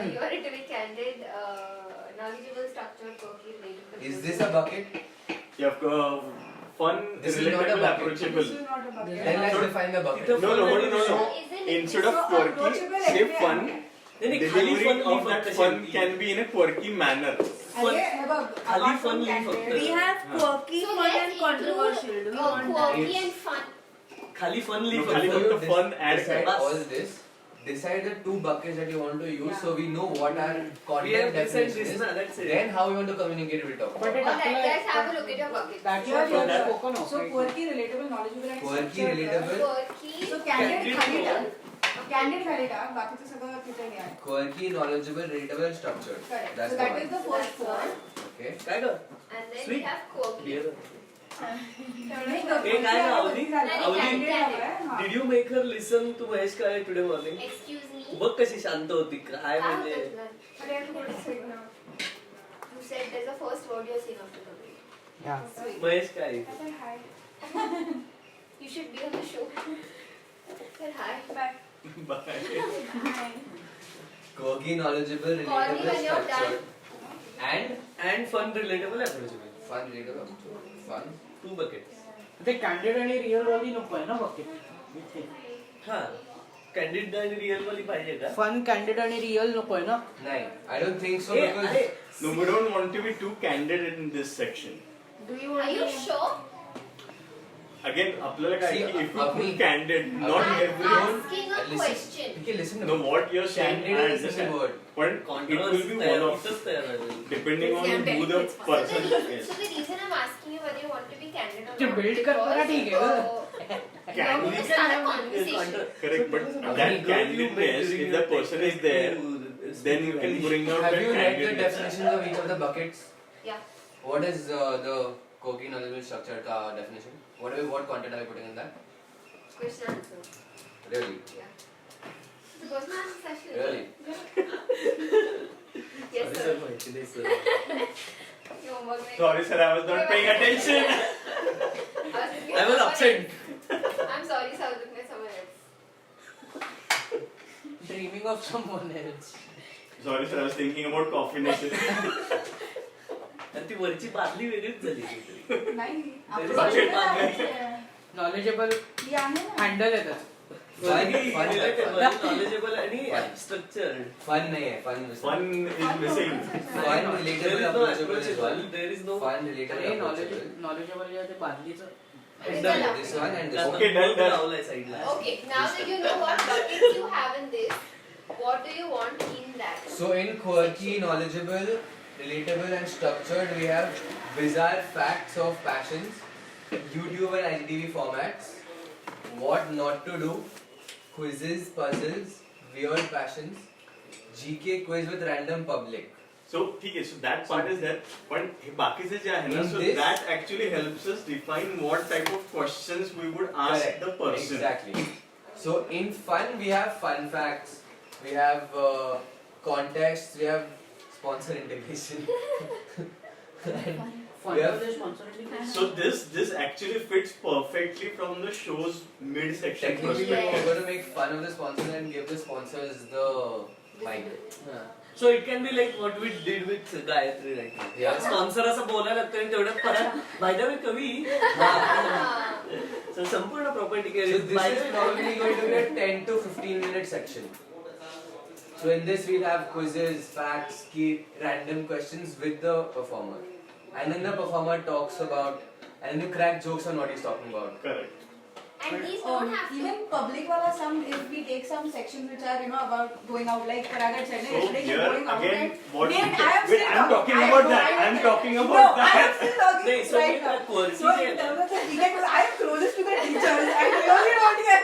you are to be candid, knowledgeable, structured, quirky, relatable. Is this a bucket? You have fun, This is not a relatable, bucket. approachable. This is not a bucket. Then let's So- define the bucket. It's a No, fun no. Isn't it? Instead of So quirky, approachable say anyway fun. आहे. नाही, खाली Delivery fun of लिही that फक्त fun शेवटी. can be in a quirky manner. अरे हे बघ, खाली apart from fun लिही candid, फक्त. We have quirky, So fun let's and controversial. Do you want quirky It's- and fun. खाली fun लिही No, खाली फक्त. फक्त fun add decide कर. all this. Decide the 2 buckets that you want to use, so we know what our We content have decided definition this, is. na, that's it. Then how we want to communicate with talk. But it Alright, applies. let's have a look at your bucket. That's Here what you you have have spoken of. So right? quirky, relatable, knowledgeable and Quirky, structured. relatable. Quirky. So candid Candid खाली हो. टाक. Candid खाली टाक. बाकीचं सगळं तिथे लिहा. Quirky, knowledgeable, relatable, and structured. Correct. That's So the that one. is the first That's four. one. Okay. काय गं? And then Sweet. we have quirky. Beer. नाही गं, हे काय quirky आवली? झालं. आवली? Candid हवंय. हा. Did you make her listen to Mahesh Kale today morning? Excuse me. बघ कशी शांत होती काय How म्हणजे does that? But I have to say now. You said there's a first word you're saying after the break. Yeah. Sweet. Mahesh काय I said hi. You should be on the show. I said hi. Bye. Bye. Quirky, knowledgeable, Call me relatable, when you're structured. And and fun relatable approachable fun, relatable, fun. 2 buckets ते candid आणि real वाली नको आहे ना बघते हा candid आणि real वाली पाहिजे का फन कॅन्डिड आणि रिअल नको आहे ना Nine. I don't think so A, because अरे No, we don't want to be too candid in this section. Do you Are you sure? Again, आपल्याला काय See, की if you Abhi- put candid, not I'm everyone. asking a listen. question. Okay, listen to No, me. what you're saying, Candid I is a understand. word. But it will be one of, तयार झालेलं. depending on See, I'm who telling the you it's fun. person So is. the reason I'm asking you whether you want to be candid or ते not build करताना ठीक आहे because, गं. you want me to start a conversation. Correct, but that candidness, if the person is there, then you can bring out Have that you read the candidness. definitions of each of the buckets? Yeah. What is the quirky, knowledgeable, structured definition? What content are you putting in that? Question answer. Really? Yeah. The question answer session. Really? Yes, Sorry, sir. sir, माहिती नाही, sir. Your homework may- Sorry, sir, I was not paying attention. I was looking at I was someone absent. else. I'm sorry, sir, I was looking at someone else. Dreaming of someone else Sorry, sir, I was thinking about coffee nation. आणि ती वरची बादली वेगळीच झाली काहीतरी. नाही. There is आपण bucket बघितलं बांधली. आहे. नॉलेजेबल ही आहे ना. हँडल येतात Fun, fun, नॉलेजेबल आणि Fun. स्ट्रक्चर्ड fun नहीं है, fun is Fun is missing. Fun, relatable, approachable is one. There is no Fun, relatable, अरे approachable. नॉलेजेबल जे ते बादलीचं This one and this one. Okay, done, done. लावलाय साईडला Okay, now that you know what buckets you have in this, what do you want in that? So in quirky, knowledgeable, relatable and structured, we have bizarre facts of passions, YouTube and IGTV formats, what not to do, quizzes, puzzles, weird passions, GK quiz with random public. So, ठीक है, so that part is there. But हे बाकीचे जे आहे ना, In so this- that actually helps us define what type of questions we would ask Correct. the person. Exactly. So in fun, we have fun facts, we have contests, we have sponsor integration. And we have So this actually fits perfectly from the show's mid-section technically perspective. we're going to make fun of the sponsor and give the sponsors the mic. So it can be like what we did with Gayatri right Yeah. Sponsor असं बोलायला लागतं आणि तेवढ्यात परत by the way कवी So, संपूर्ण property So this is probably going to be a 10 to 15 minute section. So in this we'll have quizzes, facts, key random questions with the performer. And then the performer talks about and then you crack jokes on what he's talking about. Correct. And these don't have to. Even public wala some, if we take some sections which are, about going out, like Paragad said, So yesterday here going out again, and what wait, we I am wait, still I'm talking I about know, that. I I'm know. talking No, about I am that. still talking नहीं, so right we now. are quirky So in here. terms of the because I am closest to the teachers. I really not get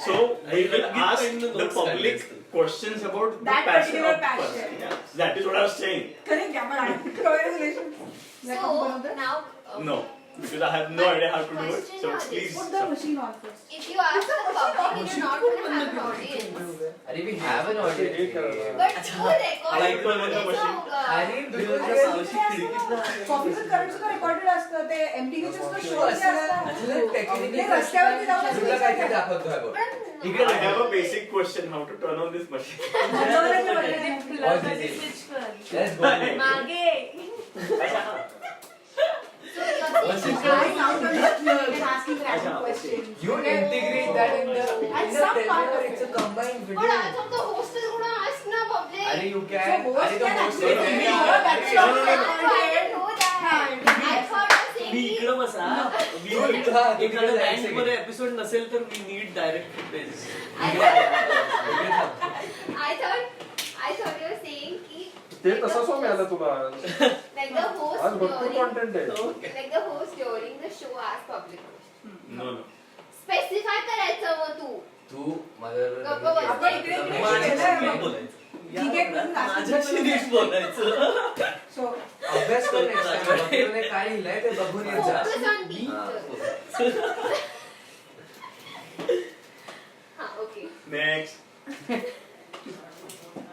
So we will give ask them the the notes public like this. questions about the That passion particular of the passion. person. Yeah, that is what I was saying. correct, yeah, but I am congratulations. Like, So one of the- now. No, because I have no idea how to do it. Question So are this. please. Put the machine on first. If you ask the public and you're not going to have an audience, Arey, we have an audience. but who records Like the कैसा machine. होगा? Arey, because कॉफीचं current सुद्धा recorded असतं ते MTV चे सुद्धा So shows असं असतात असं technically ते रस्त्यावरती जाऊन तुला काय ते दाखवतो आहे बघ. पण not. I have a basic question: how to turn on this machine? Let's go. मागे So you're What's saying it I now can asking random questions. You integrate that in the some part of it's a combined video. but I thought the host is gonna ask na public. Are you can? So host Are the can host actually can- be Yeah. here, that's Yeah. all. I didn't know that. I thought you're saying me ki- इकडं बसा हा, एखाद्या because I bank say मध्ये it. Episode नसेल तर we need direct page I thought you were saying ki ते तसं सो मिळालं तुला like the host आज भरपूर during कॉन्टेंट आहे like the host during the show asked public questions. No. Specify करायचं मग तू. तू माझं गप्प बस. आपण इकडे इकडे माझ्याशी केलंय नीट मग. बोलायचं ठीक आहे, पण माझ्याशी नीट बोलायचं So, अभ्यास कर next time. डॉक्टरने काय लिहिलंय ते बघून येत जा. Focus on teacher. हा okay. Next.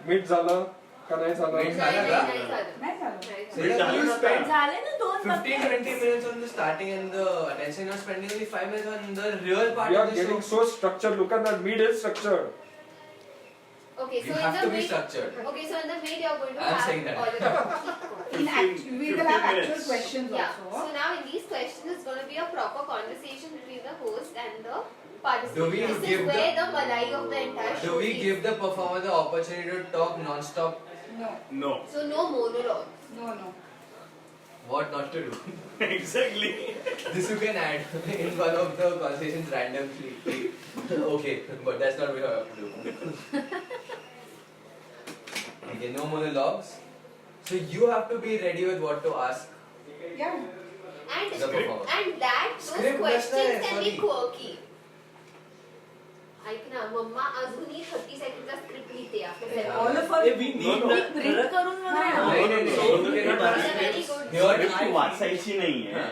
मीट झालं का नाही झालं Meet नाही झालं का? नाही झालं. नाही झालं. नाही So झालं. you spend झाले ना 2 15-20 minutes on the starting and the attention, you're spending only 5 minutes on the real part We are of the getting show. so structured. Look at that. Meat is structured. Okay, You so have in to the be mid, structured. okay, so in the mid you're going to I'm have saying that. all the In act, we will have 15 actual minutes. questions yeah. So also. now in these questions it's going to be a proper conversation between the host and the participant. Do we This give is where the malai of the entire show Do we is. give the performer the opportunity to talk non-stop? No, No. So no monologue. no. What not to do? Exactly. This you can add in one of the conversations randomly. Okay, but that's not what you have to do. Okay, no monologues. So you have to be ready with what to ask Yeah. And the performer. and that those Script questions नसणार आहे, can be sorry. quirky. ऐक ना मम्मा अजूनही 30 सेकंडचा script लिहिते after 7 All of us we No, need no. that print करून वगैरे नाही, नाही, नाही. So, You we cannot cannot It's a ask very scripts. good Here, Script वाचायची नाहीये.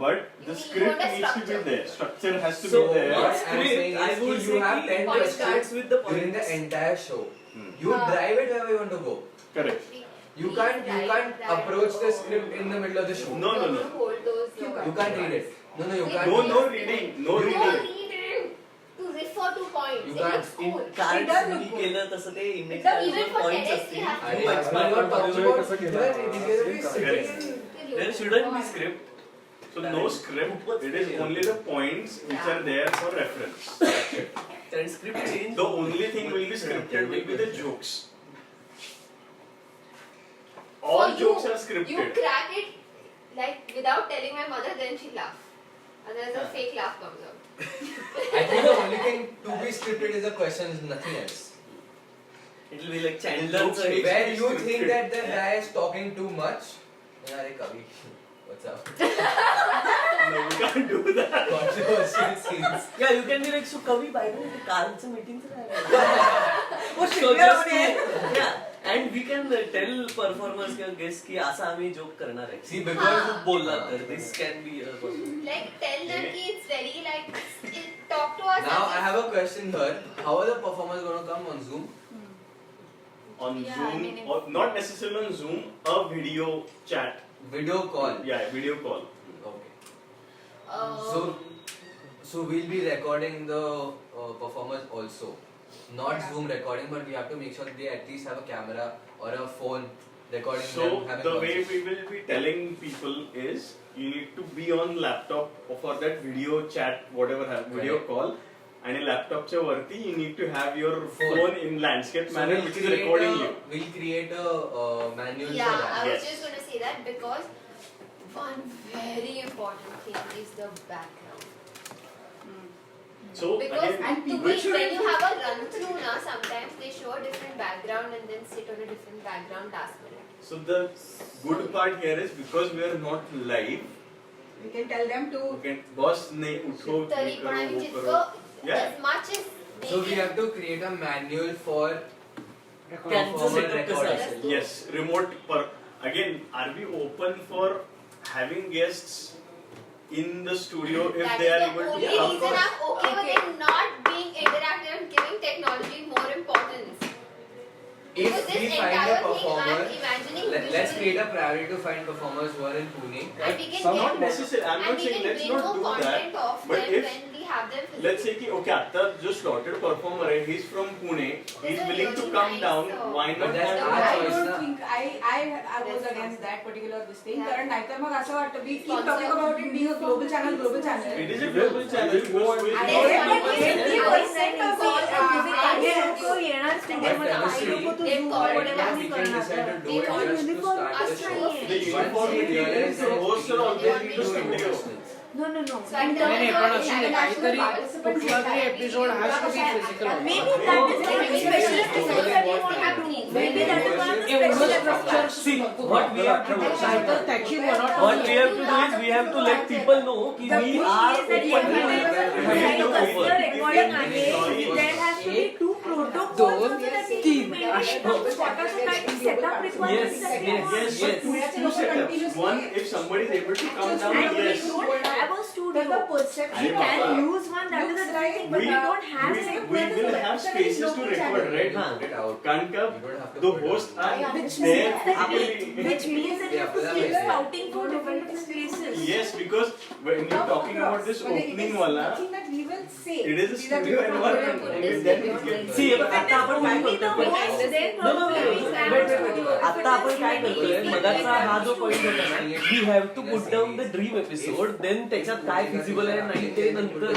But the You script want a needs to be structure. there. Structure has to So, be there. what Not I'm saying script, I is would कि say you have कि 10 point questions starts with the during the points. entire show. Hmm. You हाँ. drive it wherever you want to go. Correct. You can't approach the script in the middle of the show. No, no, no. Hold those. You can't read it. No, you Wait, can't. No reading. No No reading. reading. To refer to points. You It can't. looks cool. Card does look me good. केलं तसं ते Even index for points TEDx असतील we have अरे, to- I'm not talking about कसं केलं? these guys are Correct. sitting. There shouldn't be script So no script. It is only the points which are there for reference. कारण script change The only thing will be scripted will be the jokes. All For you, jokes are You scripted. crack it like without telling my mother, then she laugh. And there's a Yeah. fake laugh comes out. I think the only thing to be scripted is the questions, nothing else. It will be like Chandler's Where you think that the guy is talking too much. Hey, Kavi, what's up? No, we can't do that. Controversial scenes. या you can be like so कवी by the way कालचं मीटिंगचं वो So शिकले just होणे. to, yeah, and we can tell performers किंवा guests की असा आम्ही जोक करणार आहे. See, because हाँ. बोलला तर this can be a possibility. Like tell them ki it's very like talk to us. now as I if- have a question here. How are the performers going to come on Zoom? On Yeah, Zoom, I mean, or not necessarily on Zoom, a video chat. Video call. Yeah, video call. Okay. Uh, So we'll be recording the performers also. Not Yeah. Zoom recording, but we have to make sure they at least have a camera or a phone recording So them having the way conversation. we will be telling people is you need to be on laptop for that video chat, whatever video Correct. call. And in laptop च्या वरती you need to have your Phone. phone in landscape So manner we'll which is recording you. We'll create a manual yeah, for that. I was Yes. just gonna say that because one very important thing is the background. So Because again, to which me, when you have a run through na, sometimes they show a different background and then sit on a different background task minute. so the good part here is because we are not live. We can tell them to. Okay, boss ने उठो तरी ये पण करो आम्ही वो करो. जितकं Yeah. as much as they So we can- have to create a manual for Cancer performer setup recording. कसं असेल? Yes, remote per again. Are we open for having guests in the studio if That they is are the able only to come? reason I'm okay with Okay. it not being interactive and giving technology more importance. If Because we this find a entire thing performer, I'm imagining let's visually. create a priority to find performers who are in Pune. And we can Some get not necessary. I'm and not we saying can let's bring not more do that. content of But them if when we have them physically. Let's say कि okay आता जो slotted performer है, he's from Pune, he's willing to come down. Why not? But that's have our I choice don't ना. think I was against that particular this thing. Yeah. कारण नाहीतर मग असं वाटतं we keep talking about it being a global channel. It is a global channel because we And not- They've called it as We can decide to do it just to start the show. the uniformity is the host will always need to stick together. No. So I नाही नाही, पण असू दे, International काहीतरी participants कुठला तरी येतात. Episode has to be physical. Maybe that is one of the special episodes that we want to do. Maybe that is one of the special episodes. See, what we have to do, नाहीतर त्याची monotony. what we have to do is we have to let people know कि The we thing are is that open every to time it. when We we will have do a it. recording again, there has to be 2 protocols also that we need to maintain. What are the kind of setup requirements that we want? Yes, so two setups. One, if somebody is able to come down, And we yes. don't have a studio. The perception We can use one, that is a different thing, but we don't have setup. We will have spaces to record, right? Put it out. Kanka, You don't have to the put it hosts out. are Which there means that physically. which means that you have to Yeah, keep that scouting for different places. Yes, because when you're talking about this opening wala, nothing that we will say. it is a studio environment. And then it gets See, आता आपण काय Only the करतोय host, then No, no, no, probably no. we can Wait, wait, studio. wait. If आता it आपण is काय many करतोय people, मगाचा we हा can जो studio. पॉइंट होता ना we have to put down the dream episode then त्याच्यात काय फिजिबल आहे नाही ते नंतर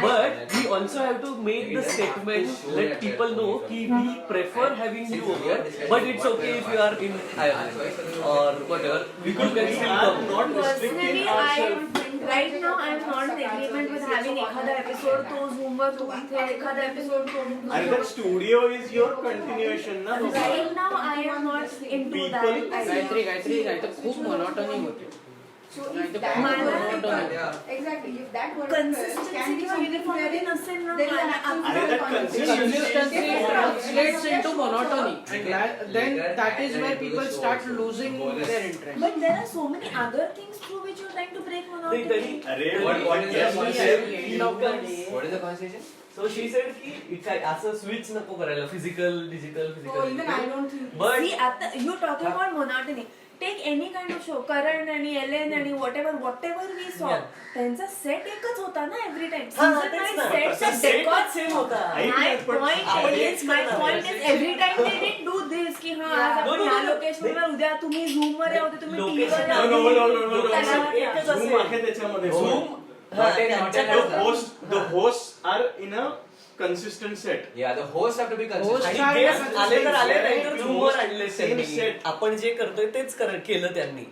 but we also have to make the statement let people know की we prefer having you over but it's okay if you are in Ireland और whatever we because can we still are come not Personally, restricting I ourselves. am right now I am not in agreement with having एखादा episode तो Zoom वर तू इथे एखादा episode तो And that studio is your continuation, na? Right now I am not into that. काहीतरी खूप monotony होते. So Right, if the that point were is to that, occur, exactly, if that were to Consistency can be किंवा something uniformity wherein नसेल ना there is an मला अरे that consistency Consistency is translates into monotony, and then that is where people start losing their interest. But there are so many other things through which you're trying to break monotony. अरे What is the yes, concept? End of the day. What is the conversation? So she said की it's असं switch नको करायला physical digital Oh, even I physical don't think. But- See, आता you're talking about monotony. Take any kind of show, Karan आणि Ellen आणि whatever we saw. Yeah. त्यांचा set एकच होता ना every time. हा, Season तेच wise ना. sets तसा and set decor. च same होता. My but point आपण is, हेच my करणार point आहे. is every time they didn't do this की हा आज No, आपण no, ह्या no, no. लोकेशनवर उद्या तुम्ही Zoom वर या उद्या तुम्ही TV वर Location- या. No, no. त्याला- एकच Zoom असेल. आहे त्याच्यामध्ये. Zoom Not in- The hosts are in a consistent set. Yeah, the hosts have to be Hosts consistent. आणि गेस्ट आले तर आले नाही तर Same झूम वर आणले same त्यांनी set. आपण जे करतोय तेच केलं त्यांनी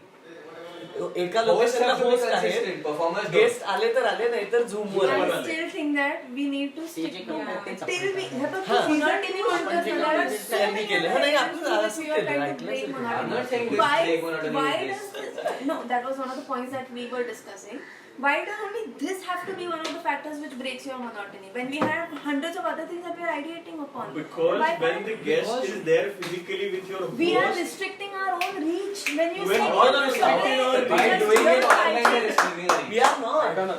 एका Hosts लोकेशनला have to be होस्ट आहे consistent. Performers गेस्ट आले तर आले नाही तर झूम वर I आले. still think that we need to stick J to करतात तेच till we हे बघ हा. monotony म्हणतोस जे ना, there are करतात so त्यांनी many केलं. other नाही, reasons आपण which we are trying to ऐकलं break असेल. monotony. I'm not saying this Why break monotony why is does this, no, that was one of the points that we were discussing. Why does only this have to be one of the factors which breaks your monotony when we have hundreds of other things that we are ideating upon? Because Why when can't- the guest is there physically with your we are host, restricting our own reach when you When say all that are it's shouting okay, or By because doing you're it online, fighting- they're streaming our We are not. ऐका ना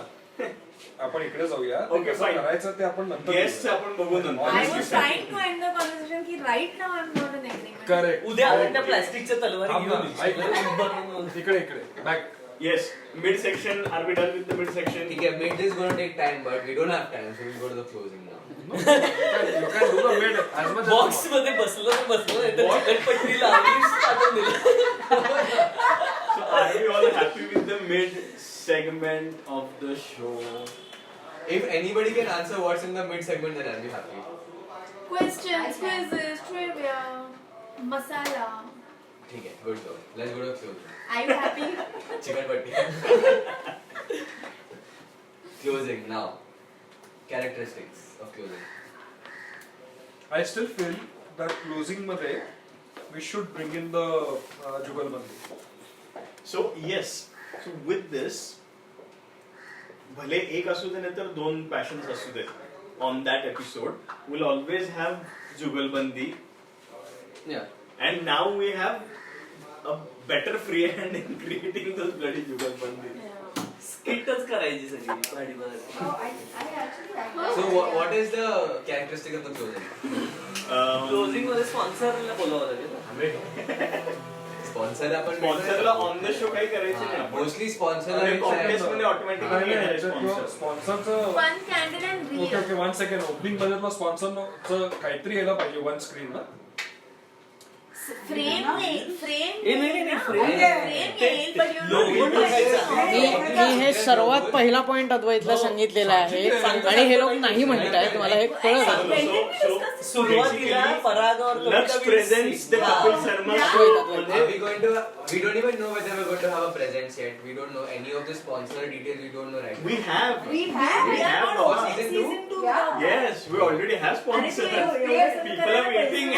आपण इकडे जाऊया ते Okay, कसं fine. करायचं ते आपण नंतर guests आपण बघू नंतर. I was trying to end the conversation ki right now I'm not in agreement. Correct उद्या आपण त्या प्लास्टिकच्या तलवारी थांब घेऊन ना, ऐक ना. बनवून- इकडे back Yes, mid section. Are we done with the mid section? Okay, mid is going to take time, but we don't have time, so we'll go to the closing now. you can do the mid as much as box मध्ये बसलो नाही तर चिकटपट्टी लावली टाकून दिलं. So are we all happy with the mid segment of the show? If anybody can answer what's in the mid segment, then I'll be happy. Questions, quizzes, trivia, masala. Okay, good though. Let's go to closing. Are you happy? Chicken patti. Closing now. Characteristics of closing. I still feel that closing मध्ये we should bring in the जुगलबंदी. So yes, so with this, भले एक असू दे नाही तर दोन passions असू दे on that episode, we'll always have जुगलबंदी, Yeah. and now we have a better free hand in creating those bloody जुगलबंदी. स्किटच करायची सगळी पाठीमागे. Oh, I actually like So what is the characteristic of the closing? Um, closing मध्ये स्पॉन्सरला बोलावं लागेल ना. Sponsor. Sponsor आपण स्पॉन्सरला ऑन द शो काही करायचे नाही आपण. मोस्टली स्पॉन्सर आणि कॉन्टेस्ट मध्ये ऑटोमॅटिकली येणार स्पॉन्सर. स्पॉन्सरचं One candle and okay reel. Okay 1 second opening बजेटला स्पॉन्सरचं काहीतरी यायला पाहिजे वन स्क्रीन ना Frame येईल, frame ए, नाही, नाही, frame येईल, but you logo don't बघायचा. मी हे सर्वात पहिला पॉइंट अद्वैतला सांगितलेला आहे आणि हे लोक नाही म्हणतायत मला हे कळलं. सुरुवातीला पराग और Lux presents the Kapil Sharma Yeah. show. Are मध्ये we going to? We don't even know whether we're going to have a presence yet. We don't know any of the sponsor details. We don't know right now. we have. We have. We have for Baba. season two? Yeah. Yes, we already have sponsors. People are waiting.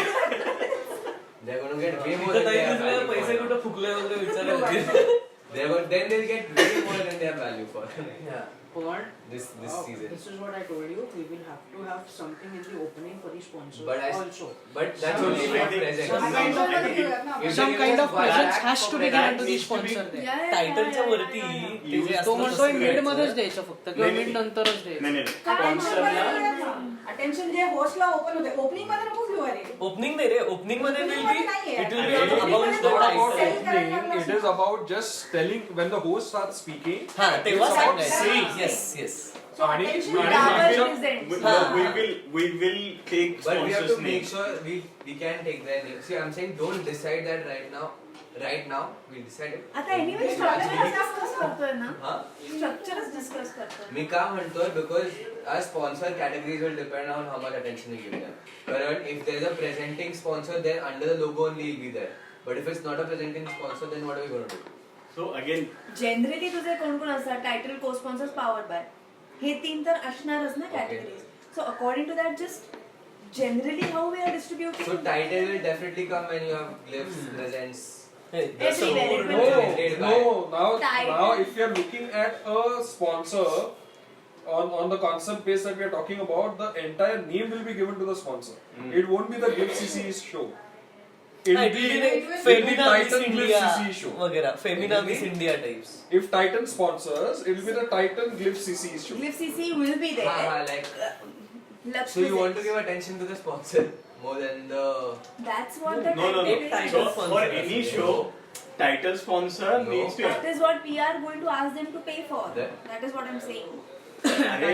They're going to get way more इथं than ताई they have दिसल्यावर value पैसे for. कुठं फुकले वगैरे विचारायचे. Then they'll get way more than they have value for. Yeah. But This season. this is what I told you. We will have to have something in the opening for the sponsors But also. But that's Some only for kind of- presence. some kind of- If Some they kind give of us one presence lakh has for to be presence, given to the needs to be- sponsor there. टायटलच्या वरती ते जे तो असतं म्हणतोय तसं mid मध्येच करायचं. द्यायचं फक्त किंवा नाही, मिड नाही. नंतरच नाही द्यायचं. नाही स्पॉन्सरला अटेन्शन जे होस्टला ओपन होते ओपनिंग मध्ये नको घेऊ अरे ओपनिंग नाही रे ओपनिंग मध्ये will be it will B Opening about It's the not about title. opening, it is about just telling when the host starts speaking. हा तेव्हा It's about सांगायचं. saying. Yes yes. So आणि- attention आणि grabber मागच्या- presents. we will take But we have sponsors to make names. sure we can take their name. See, I'm saying don't decide that right now. Right now, we'll decide it. आता anyway structure discuss करतोय ना Huh? स्ट्रक्चरच discuss करतोय मी का म्हणतोय because our sponsor categories will depend on how much attention we give them. But if there's a presenting sponsor, then under the logo only will be there. But if it's not a presenting sponsor, then what are we going to do? So again, generally तुझे कोण कोण असतात title को sponsors powered by हे तीन तर असणारच ना categories so according to that just generally how we are So distributing title will definitely come when you have glyphs, presents. Everywhere, No, everywhere. now if you are looking at a sponsor on the concept base that we are talking about, the entire name will be given to the sponsor. It won't be the GIF CC's show. It will be Femina miss Titan GIF India CC show. वगैरह Femina miss India types. If Titan sponsors, it will be the Titan GIF CC's show. Glyph CC will be there Like, लक्ष्य so you want to give attention to the sponsor more than the. That's what the no. Title So for any show, title sponsor No. needs to. That is what we are going to ask them to pay for. That- That is what I'm saying. अरे,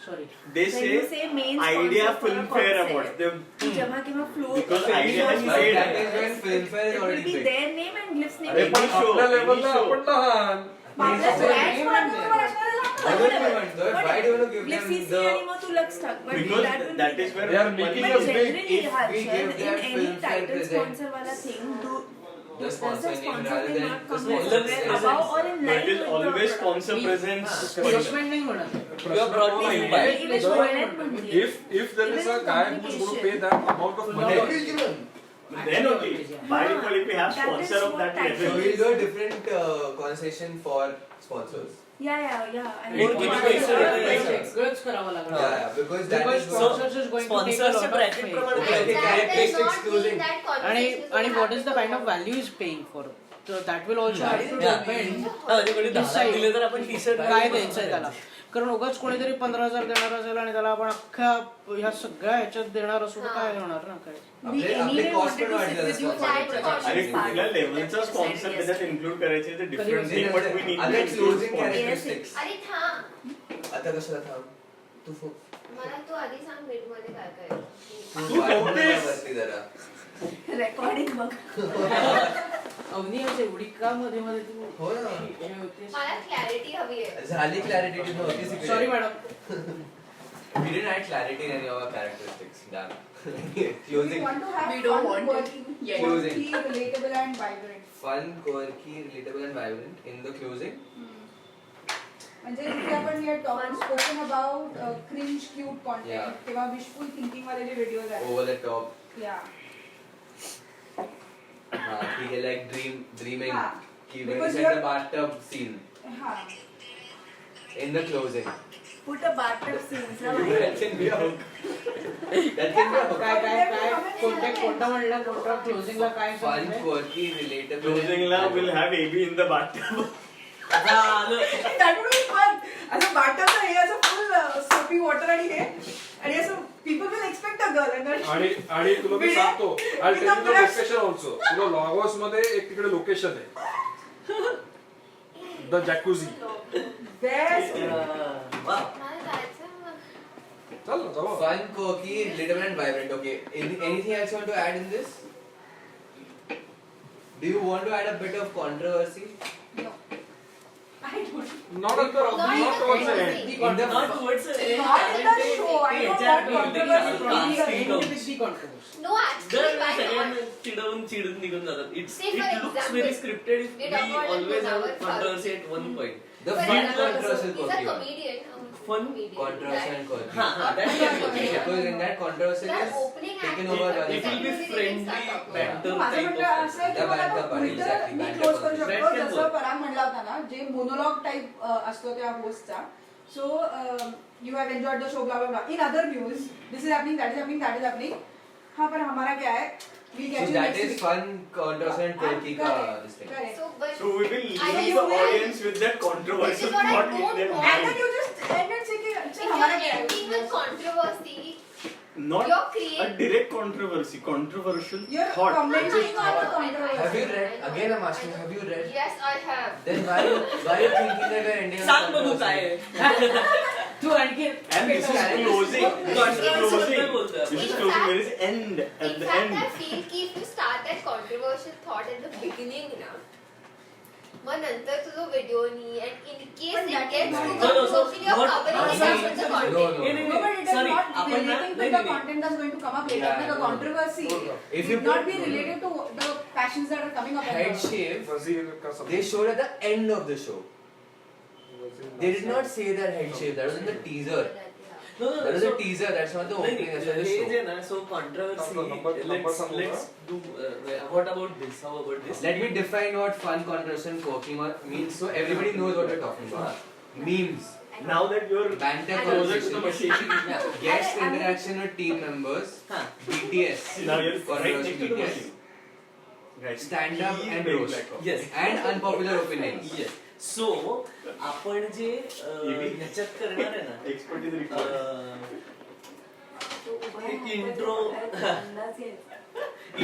Sorry. they When you say say main Idea sponsor for a Filmfare concert, Awards. They तू जेव्हा केव्हा floor Because करतो, idea has shows made करतो, That is when Filmfare is it will already be big. their name and Glyph's name. अरे पण Any show, आपल्या any लेवलला show. आपण लहान. आपल्या Name brands name were and आपण असणारे Why don't you want to? Why do you want to give Glyph them CC आणि the? मग तू Lux torque. But because that will that be is there. where They are money making But us is. big. generally, If we Harshad, give in them any Filmfare title present, sponsor wala thing, the does sponsor the name sponsor rather thing than not the come sponsor somewhere presence. above or in No, line it is with the always product? sponsor presents. Placement नाही म्हणत. You are brought to you by. Even Royal म्हणते. If there is a guy who's going to pay that amount of money, Then only. By default, if we have That is sponsor of what that title So level. we'll do a different conversation for sponsors. Yeah. And Or you give want me to- पैसे. सगळंच करावं लागणार. Yeah, because that Because is sponsors is going to take a Sponsors lot of bracket pay. प्रमाणे Okay, okay. That Next does not exclusive. mean that आणि conversation is आणि gonna what is the happen kind of tomorrow. value is paying for? So that will also have to Yeah. depend हा, म्हणजे कोणी 10 दिले तर आपण T shirt काय द्यायचंय त्याला. कारण उगाच कोणीतरी 15,000 देणार असेल आणि त्याला आपण अख्ख्या ह्या सगळ्या ह्याच्यात देणार असू तर काय होणार ना काय. We आपले anyway cost wanted पण to sit वाढलेलं with you for the sponsor. project अरे part. कुठल्या लेवलचा That's what स्पॉन्सर we त्याच्यात said इन्क्लूड करायचे ते डिफरंट कधी- thing but we need Other closing to characteristics. अरे थांब आता कशाला थांब? तू मला तू आधी सांग मीड मध्ये काय काय आहे. तू नव्हतीस. वरती जरा. Recording बघ. अवनी असं एवढी का मध्ये मध्ये तू हो ना. हे होतेस? मला क्लॅरिटी हवी आहे. झाली क्लॅरिटी नव्हती sorry madam. We didn't add clarity in any of our characteristics. Damn. We Closing. want to have We don't fun, want it quirky, yet. quirky, relatable and vibrant. Fun, quirky, relatable and vibrant in the closing. म्हणजे जिथे आपण we had spoken about cringe cute Yeah. content किंवा wishful thinking वाले जे videos आहेत. Over the top. Yeah. ठीक है, like dreaming. हाँ. कि when Because you you're- said the bathtub scene हा. in the closing. Put a bathtub scenes ना That बाहेर. can be a hook. That can be a hook. काय कोणता म्हणला कोणता क्लोजिंगला काय Fun, सांगितलंय? quirky, relatable. क्लोजिंगला and will have AB in the bathtub. झालं. That would be fun. असं बाटचं हे असं फुल सोपी वॉटर आणि हे आणि असं people will expect a girl and then आणि तुला मी With- सांगतो आणि with a tail brush. Location also तुला लॉगॉस मध्ये एक तिकडे लोकेशन आहे द जॅक्युझी best. वा. मला जायचं मग. चल ना जाऊ Fun, quirky, relatable and vibrant. Okay. Anything else you want to add in this? Do you want to add a bit of controversy? I don't. Not Not towards the controversy. end. In the Not towards the end. Not in the ते- show. I ते don't ह्याच्यात want बोलते की controversy. आता Ending casting with couch. the controversy. No, actually, there why सगळ्यांना not? चिडून निघून जातात. It's Say it for looks example, very scripted. we We talk about always have our controversy at one point. The For fun example, controversial he's a quirky one. comedian. Fun comedian. Controversial and quirky. Ha ha. That can be okay. Because in that controversy That is opening taken act, over by It the will be Second friendly movie banter माझं type म्हणणं of. असं आहे की The मला banter तो part, Twitter exactly, मी banter close करू part. शकतो That can जसं work. पराग म्हणला होता ना जे मोनोलॉग टाईप असतो त्या होस्टचा so you have enjoyed the show blah blah blah in other news this is happening that is happening that is happening हाँ पर हमारा क्या है we So catch you that next is week fun, controversial and quirky ka this thing. Correct. So, but So we will I leave know the you will. audience with that controversial This is what I thought in don't their want. And then mind. you just end and say कि if अच्छा you're हमारा क्या ending with है controversy, Not you're a creating. direct controversy, controversial You're thought. commenting on the I controversy. Have you know, read? I know, Again, I'm I asking, know. have you read? Yes, I have. Then why are you thinking that we're ending on सांग बघू काय controversy? आहे. तू आणखी And this is closing. This is Controversial closing. बोलतोय आपण. This is closing. There is end at In the fact, end. I feel कि if you start that controversial thought at the beginning ना, मग नंतर तुझं video knee and in case But it that gets is too not- controversial, you're not- covering not it up with the saying- content. No, no. नाही, No, but it is Sorry, not आपण ना- relating to नाही, the नाही. content that's going to come up later. Yeah, the no, no. controversy No, no. If will you not put- be related to the passions that are coming up. at Head the- shave, वजीर का सब they showed at the end of the show. They did not say that head shave, that was in the teaser. No, no, That was so- a teaser, that's not the नाही, opening, that's not the hey show. जे ना so controversy. number सांगू Let's do. What about this? How about this? Let me define what fun, controversial, and quirky means so everybody knows what we're talking about. Memes, Now that you're banter closer to the conversation, machine, guest interaction with team members, Ha. BTS, now you're right controversial next to the BTS, machine. Right. stand up He and made roast, black coffee. Yes. and unpopular opinions. Yes. So आपण जे ह्याच्यात करणार आहे ना. Expert is required. Intro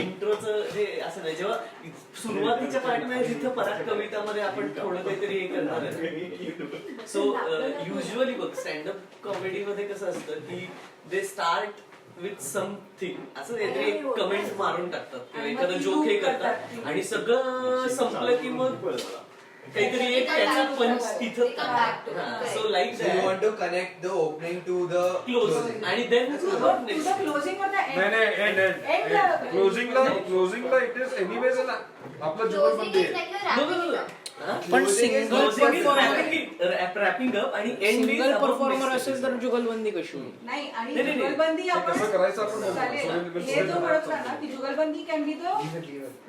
इंट्रोचं जे असं नाही जेव्हा सुरुवातीच्या पार्टमध्ये जिथं पराग कवितामध्ये आपण थोडं काहीतरी हे करणार आहे सो युजली बघ स्टँडअप कॉमेडीमध्ये कसं असतं की दे स्टार्ट विथ समथिंग असं काहीतरी एक कमेंट मारून टाकतात किंवा एखादं जोक हे करतात आणि सगळं संपलं की मग काहीतरी एक त्याचा पंच तिथं so like So you want to connect the opening to the close closing. आणि देन तुझं closing वर ना नाही end. नाही end End ला- end क्लोजिंगला इट इज एनिवेज आपलं जीवन Closing बनते is like you're wrapping it up. पण Closing is single not performer wrapping up आणि एंड सिंगल परफॉर्मर असेल तर जुगलबंदी कशी होईल नाही आणि नाही, नाही, नाही. जुगलबंदी ते आपण कसं करायचं आपण बघू. चालेल. सोडून- हे जो सोडून- म्हणत होता ना की जुगलबंदी कॅन बी द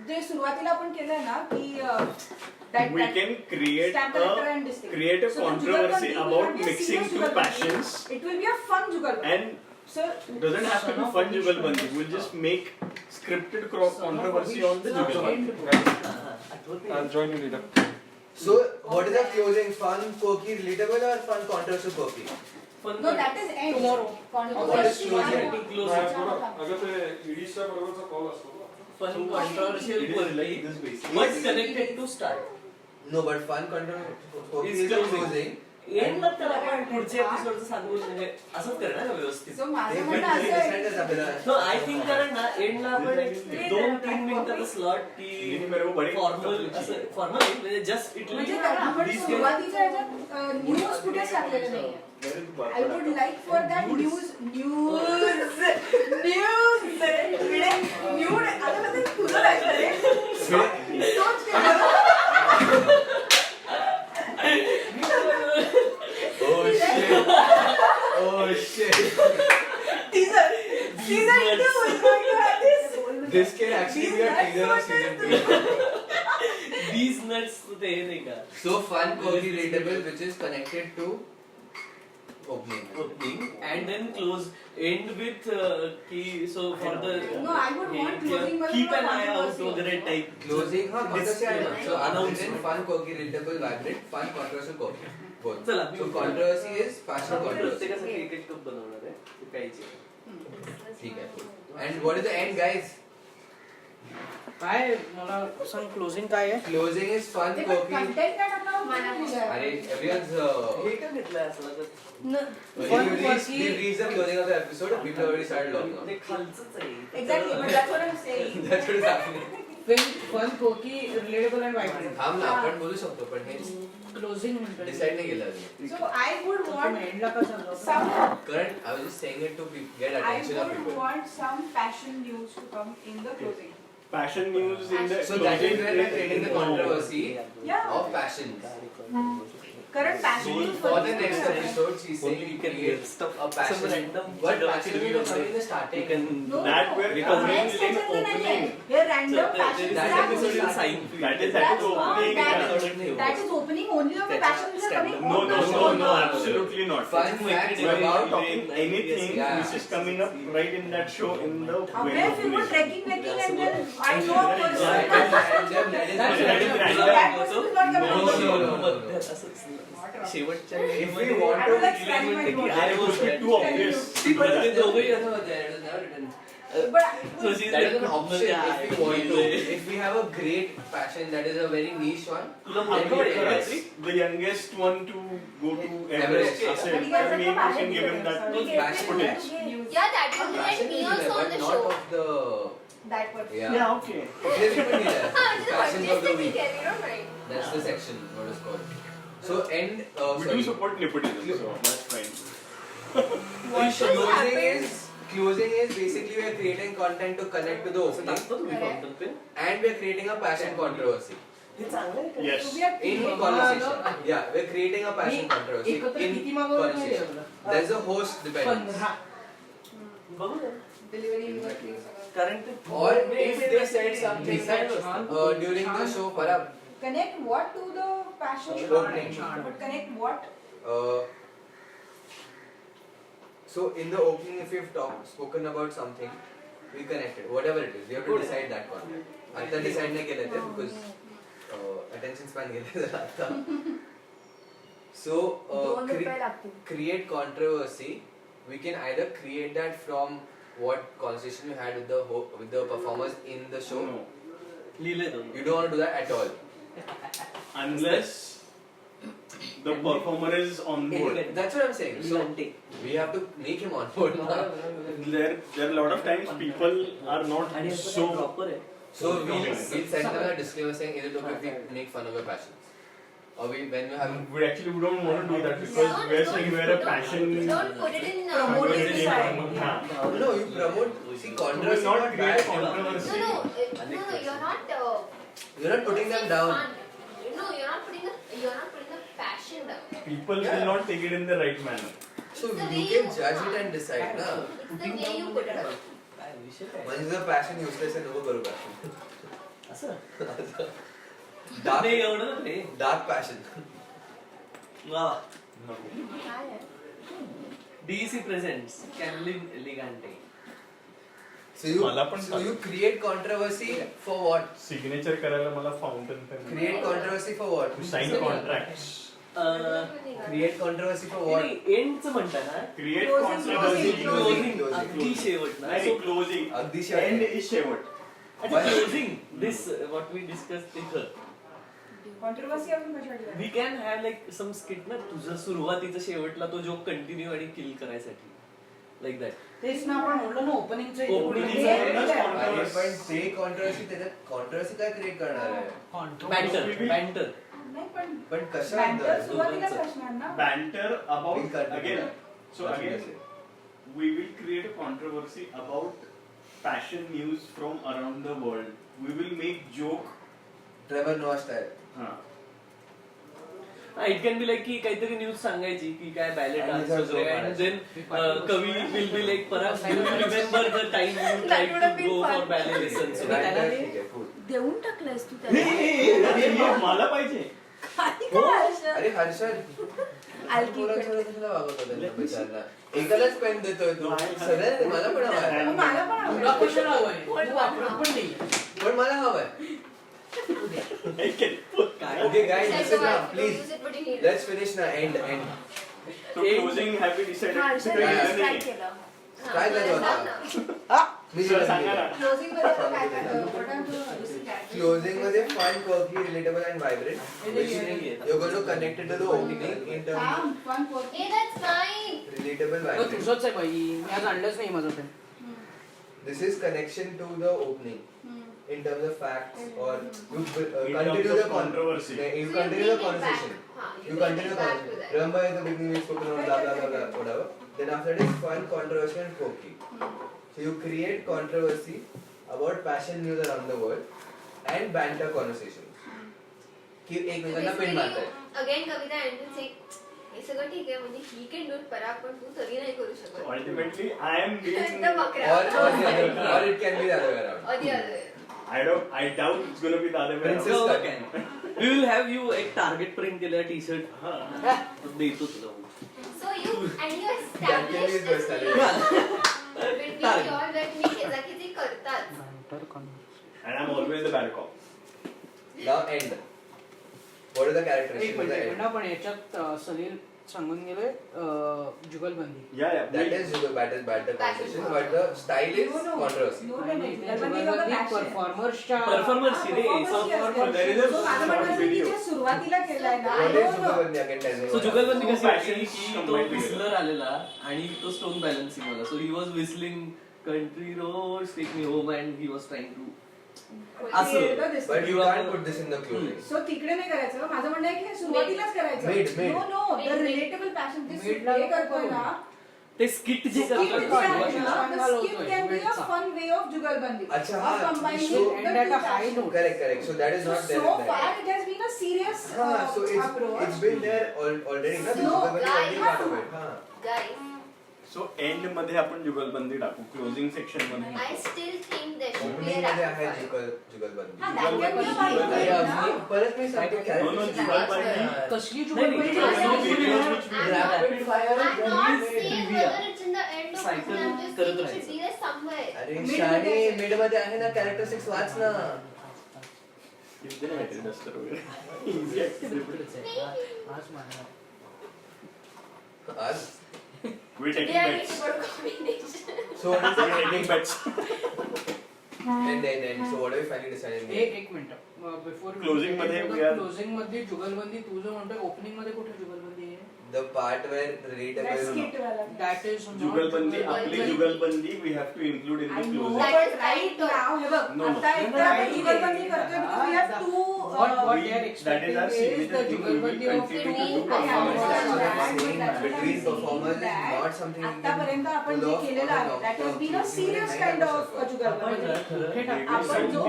जे सुरुवातीला आपण केलंय ना की that We can create stamp collector and this a thing. create a So the controversy jugalbandi will about not be a mixing serious two jugalbandi. passions, It will be a fun jugalbandi. and So doesn't have to be fun jugalbandi. We'll just make scripted controversy on the jugalbandi. I'll join you later. So what is the closing? Fun, quirky, relatable, or fun, controversial, quirky? no, that is end. Tomorrow. What is closing? अगं ते ईडीच्या बरोबरचा call असतो ना. Fun controversial It is like this basically. But connected to start No, but fun, controversial, quirky Is is the closing. closing. एंडला तर आपण पुढच्या एपिसोडचं सांगू म्हणजे असंच करणार ना व्यवस्थित So माझं They म्हणणं will असं decide आहे as आपल्याला. सो आय थिंक कारण ना एंडला आपण एक 2-3 मिनिटाचा स्लॉट की मेरे को बड़ी फॉर्मल असं फॉर्मल म्हणजे जस्ट इट म्हणजे त्याला आपण सुरुवातीच्या ह्याच्यात न्यूज कुठेच टाकलेले नाहीये I would like for that news आता कसं तुझं ऐकलं रे? तोच केलं. Oh shit! Oh shit! Teaser. Season 2 is going to have this. This can actually be a teaser of season 2. These nuts ते हे नाही का So fun, quirky, relatable, which is connected to opening. And then close, end with so for the No, I would want closing but keep not an eye out controversy. वगैरह type. Closing, हाँ, controversy Disclaimer. आएगा. So Announcement. announcement, fun, quirky, relatable, vibrant, fun, controversial, quirky. Both. चला. So controversy is passion controversy. प्रत्येकासाठी एक cup बनवणार आहे. ते प्यायचे. ठीक है. And what is the end, guys? काय मला सांग क्लोजिंग काय आहे? Closing is fun, ते पण quirky. content काय टाकणार मला होतं? अरे, everyone's. हे का घेतलंय असं तर We've reached the closing of the episode. People already started logging ते on. खालचंच आहे. Exactly, but that's what I'm saying. That's what is happening. Fun कोकी रिलेटेबल अँड वायब्रंट. थांब ना, आपण बोलू शकतो पण हे क्लोजिंग म्हणतो. डिसाइड नाही केलं अजून. So I would want एंडला का सांगतो? some. Current, I was just saying it to get I attention of would people. want some fashion news to come in the closing. Passion news in the So that is where we're creating the controversy Yeah. of passions. Current passion So news for the was- next episode, she's saying Only we you can create get stuff. a passion. Some random But junk passion video will come in the You starting. can No, That no. where Because Next coming episode नाहीये. opening. Hey random there passion is that an stuff. episode in starting. sign fee. That is That's opening. not that is opening only of the passion which are coming No, on no, the no, show. no, absolutely not. Fun It's facts like- We are about talking anything Yeah. which is coming up right in that show in the Where if you were opening. trekking and then I know a person. that is So that person is not coming on the show. No. शेवटच्या If we want I to would like clarify what- I was too obvious. but the दोघंही असं होतं, it was never written. But So she's That like, is an option if we want to. If we have a great passion that is a very niche one, तुला then माहिती we आहे का? yes. The youngest one to go to Everest. Everest. Yeah. Ascend. But you guys I mean, are you can give him that Passion footage. Yeah, that will let Passion me is also there, on but the not show. of the that person. yeah. Okay. There's people need that. Ah, just Passions of the week. you don't mind. That's the section. What is called. So end. We do Sorry. support nepotism, so that's fine. Closing is basically we are creating content to connect to the असं opening, टाकतो तुम्ही Correct. content पे? and we are creating a passion controversy हे चांगलं आहे का? Yes. So we are in creating- conversation. Yeah, we are creating a passion me controversy एकत्र in किती मागवलं माहिती आहे conversation. तुला? There's a host dependence. 15. बघूया. delivery university सगळं. कारण ते Or if they said something during the show, Parab, Connect what to the passion Opening. but connect what uh, so in the opening, if we've spoken about something, we connected whatever it is. We have to decide that one. आता decide नाही केलं ते because attention span गेले जरा आता. So दोन रुपये लागतील. create controversy. We can either create that from what conversation you had with the performers in the show. No. लिहिलंय दोन. You don't want to do that at all. Unless the performer is on board. That's what I'm saying. So लिहिलंय. we have to make him on board. There are a lot of times people are not आणि असं so. Proper आहे. So we'll send them a disclaimer saying, is it okay if we make fun of your passions? Or when we have We actually don't want to do that because we're saying we're a passion. Don't put it in. Promote it Promoting inside. Yeah. no, you promote. See, We controversy will not not create bad. controversy. No, you're not. You're not putting them down. No, you're not putting the passion down. People Yeah. will not take it in the right manner. So The you way can you- judge it and decide, na? It's the way you put it out. काय विषय काय? Once the passion useless and नको करू passion. असं? Dark, नाही एवढं नाही. dark passion. वा. काय आहे? DEC presents Camlin Elegante. मला पण So you create controversy for what? Signature करायला मला fountain pen Create controversy for what? To sign contracts Create controversy for what? एंडचं म्हणता ना? Create Closing, controversy closing, closing. अगदी शेवट ना. नाही क्लोजिंग अगदी एंड शेवट. इज शेवट closing this what we discuss इथं. controversy अजून कशासाठी we can have like some skit ना तुझं सुरुवातीचा शेवटला तो जोक कंटिन्यू आणि किल करायसाठी लाईक दॅट. तेच ना आपण म्हणलो ना ओपनिंगचं Opening अरे पण ते controversy त्याच्यात controversy काय क्रिएट करणार आहे? बँटर बँटर. नाही पण पण banter कशाबद्दल? सुरुवातीलाच असणार ना. banter We'll about continue. again. So That's what again, I said. we will create a controversy about fashion news from around the world. We will make joke. Trevor Noah style. It can be like की काहीतरी news सांगायची की काय ballot आणि dance जर वगैरे joke and then कवी will be like परत you remember the time you try That would have to been go fun. For ballet lessons. Right, ठीक आहे, cool. देऊन टाकलंयस तू हे, त्याला. हे, मला पाहिजे. काय काय हर्षद? अरे हर्षद I'll keep पोरं it. सोरं कशाला वागवतो त्यांना बिचारला? एकालाच पेन देतोय तू सगळ्यांना मला पण हवाय मला पण तुला आवडतं. कशाला हवंय तू वापरत पण नाही पण मला हवाय काय Okay guys, Like listen the now, wife, please. use it, but you need it. Let's finish now. End. So closing have we decided? Harshad काही try नाही. केलं. काय झालं आता? मी सर सांगा ना. Closing मध्ये आता काय काय what are the disadvantages? Closing मध्ये fun, quirky, relatable and vibrant. Which नाहीये. You're going to connect it to the opening in terms Calm, fun, quirky. Hey, that's fine. relatable, तो vibrant. तुझंच आहे by मी आज आणलंच नाही माझं ते This is connection to the opening in terms of facts or you In continue terms of the controversy. You So continue you the bring it back. conversation. You You bring continue it the back to conversation. that. Remember in the beginning we spoke about blah blah blah blah whatever. Then after that is fun, controversial and quirky. So you create controversy about passion news around the world and banter conversations. कि एकमेकांना पेन मारताय. Again, Kavita and will say, हे सगळं ठीक आहे म्हणजे he can do पराग पण तू तरी नाही करू शकत. Ultimately, I am being. एकदम अकरा. Or it can be the other way around. Or the other way. I doubt it's gonna be the other way Princess around. cut. Okay. We will have you एक target print केलेला T shirt हा. देतो तुला So you and you That can be establish the this personality. between you all that मी खेळाखिळी करतात. And I'm always the bad cop. Now end. What are the एक characteristics of the minute end? ना पण याच्यात सलील सांगून गेले जुगलबंदी Yeah. That is battle conversation, but the style is No, no. controversy. No, no, no. जुगलबंदी जुगलबंदी का passion. परफॉर्मर्सच्या परफॉर्मर्स रे So there is a So माझं म्हणणं असं की जे सुरुवातीला केलंय ना What no, is no. जुगलबंदी again? Tell me so what. जुगलबंदी कशी Passion होती is की तो combined विस्लर आलेला आणि तो स्टोन बॅलन्सिंग वाला so he was whistling country roads take me home and he was trying to असं But you can't put this in the clothing. सो तिकडे नाही करायचं माझं म्हणणं आहे की हे सुरुवातीलाच करायचं Mid. No no the relatable passion ते Mid ला हे करतोय ना ते स्किट जे skit जे करतात आहे ना, Skit the skit can be a घालवतोय. fun way of जुगलबंदी अच्छा, of हा. combining So, the and at two a high passions. note. Correct. So that is So, not there. so in that. far it has been a serious So approach. it's been there already. Na? The No, जुगलबंदी already guys. part of it. हाँ. Guys, So end मध्ये आपण जुगलबंदी टाकू. Closing section मध्ये. I still think there should be a Opening मध्ये आहे rapid fire. जुगलबंदी. हा, that can be a fun जुगलबंदी. way, अरे, ना? मी- परत मी सांगतो No, no, जुगलबंदी. कसली नाही, जुगलबंदी नाही, नाही, videos नाही, which I'm Rapid fire. I'm not saying trivia. whether it's in the end of Cycle season, I'm just करत saying it should राहायचं. be there somewhere. अरे Mid शाणे मध्ये आहे. मिड मध्ये आहे ना कॅरेक्टरिस्टिक्स वाच ना. इथे नाही काहीतरी duster वगैरे. Easy accessible. आज मारणार. आज. We're taking They are bets. making good combination. So what is the We're taking bets. end. So what are we finally deciding? एक मिनिट बिफोर Closing मध्ये we are- क्लोजिंग मध्ये जुगलबंदी तू जो म्हणतोय ओपनिंग मध्ये कुठे जुगलबंदी आहे The part where That relatable. skit वाला. दॅट इज जुगलबंदी आपली जुगलबंदी we have to include in I the know, closing. That but is right right. now, हे बघ, No, no. आता एकदा आपण जुगलबंदी करतोय because we have two what We- they are that is expecting our is signature the thing. We will जुगलबंदी of continue to two do performance. That's what I'm That's saying. what I'm Between saying performers is that not something you can आतापर्यंत आपण pull जे off केलेलं on a आहे long that has term. been a You serious will kind never of suffer. जुगलबंदी आपण जो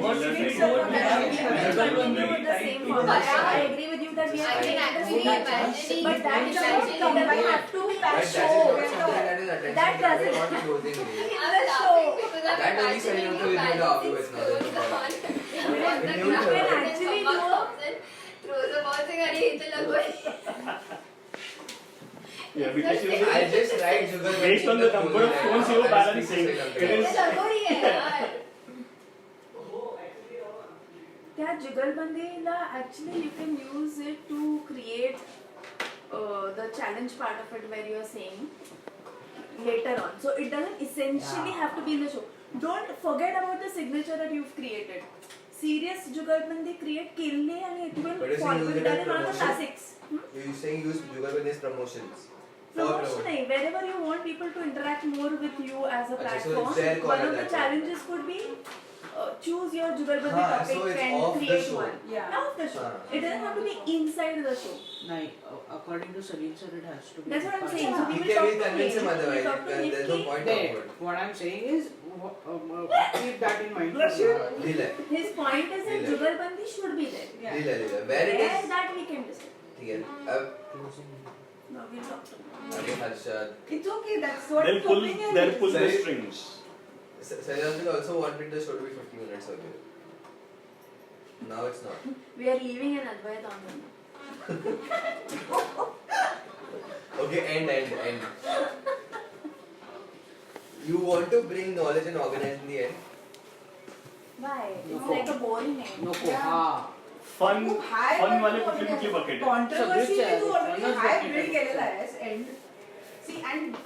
What banter continue with the same format. I agree with you that we I have can actually imagine but that it. doesn't combine up to But that that is show. not something that is attention. That doesn't- not closing it. I'm laughing because I'm That only imagining Sailor you will do the balancing afterwards now, throws that's the all. ball. You can actually do- Throws the ball saying, "अरे ये तो लगवाई." Yeah, because you I just write jugalbandi based on in the the number of closing phones line. you are I'll balancing, speak it to ये is- लगोरी है यार. त्या जुगलबंदीला actually you can use it to create the challenge part of it where you are saying later on. So it doesn't essentially have to be in the show. Don't forget about the signature that you've created. Serious जुगलबंदी create केले and it will But you say follow. use it That as is one of the promotion? classics. You saying use jugalbandi as promotions. For Promotion promotion. nahi, wherever you want people to interact more with you as a Okay, so platform, it's their call one at of the that point. challenges could be choose your jugalbandi हाँ, topic so it's and off the create show. one. Yeah. Off the show. हाँ. It doesn't have to be inside the show. नाही according to Salil sir it has to be That's what I'm saying. So we He will can talk be to convinced him him. We will otherwise. talk to him There's no कि point of it. what I'm saying is keep that in mind. Lila. his point is that Leela. jugalbandi should be there. Yeah. Lila. Where it Where is. that we can decide. ठीक है. अब No, we'll talk to him. अरे Harshad. It's okay, that's what They'll pull opinion they'll is. pull the Sorry? strings. Sailor also wanted the show to be 50 minutes earlier. Now it's not. We are leaving an advice on him. Okay, end. You want to bring knowledge and organize in the end? Why? It's नको. like a boring name. नको Yeah. हा fun खूप high fun वाले पण कुठली कुठली bucket controversy सगळेच तू already सगळेच high bucket build आहेत. केलेला आहेस and see and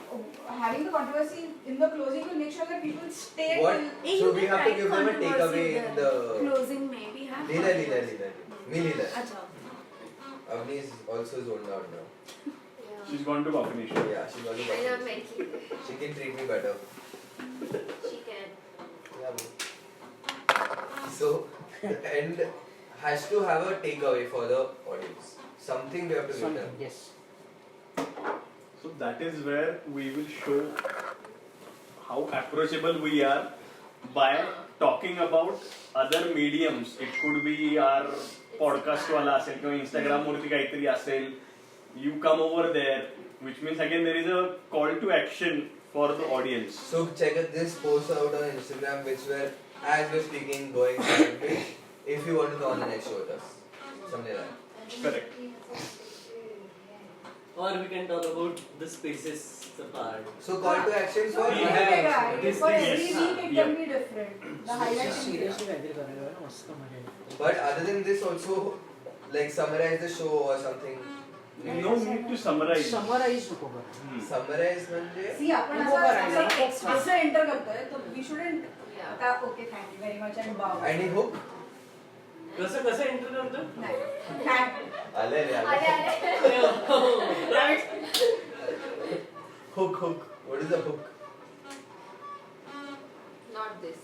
having the controversy in the closing will make sure that people stay What? till Hey, So you we can have to write give them a controversy takeaway in in the closing maybe have Leela. Me Leela. Acha. Avni is also zoned out now. Yeah. She's gone to coffee nation. Yeah, she's going I to love Maggie. She can treat me better. She can. Yeah, bro. So, the end has to have a takeaway for the audience. Something we have to give them. something yes So that is where we will show how approachable we are by talking about other mediums. It could be our podcast वाला असेल किंवा Instagram वरती काहीतरी असेल. You come over there, which means again there is a call to action for the audience. So check out this post out on Instagram, which were as we're speaking going on. If you want to go on the next show with us, something like that. Correct. Or we can talk about the spaces part. So call to action so for we वेगवेगळं have आहे. this For thing, every yes. week it Yeah. can be different. The highlight is seriously काहीतरी करायला पाहिजे, मस्त मजा येते. But other than this, also like summarize the show or something. No need to summarize. Summarise नको करा. Hmm. Summarize म्हणजे See, आपण नको करायला. असं एंटर करतोय तर we shouldn't Yeah. आता okay thank you very much and bow. any hook. कसं एंटर करतो नाही. Thank. आले. Hook. What is the hook? Not this.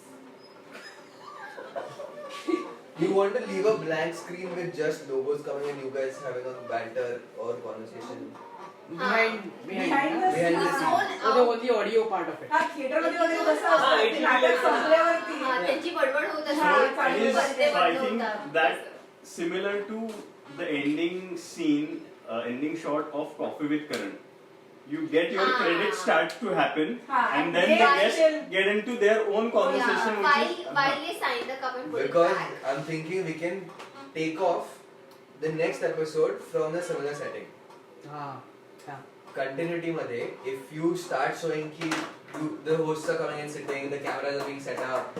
You want to leave a blank screen with just logos coming and you guys having a banter or conversation. Behind Behind the Behind the scenes. scenes. so the only audio part of it. हा थिएटरमध्ये वगैरे कसं हा, असतं it ते will be नाटक like that. संपल्यावरती हा, त्यांची बडबड होत हा, असते. चालेल. पडदे So I बंद think होतात. that similar to the ending scene, ending shot of Coffee with Karan. You get your Ah. credits start to happen, Ah, and then they the will- guests get into their own conversation, Yeah, which is while they sign the cup and put it Because back. I'm thinking we can take off the next episode from the similar setting. हा हा. Continuity मध्ये, if you start showing ki the hosts are coming and sitting, the cameras are being set up,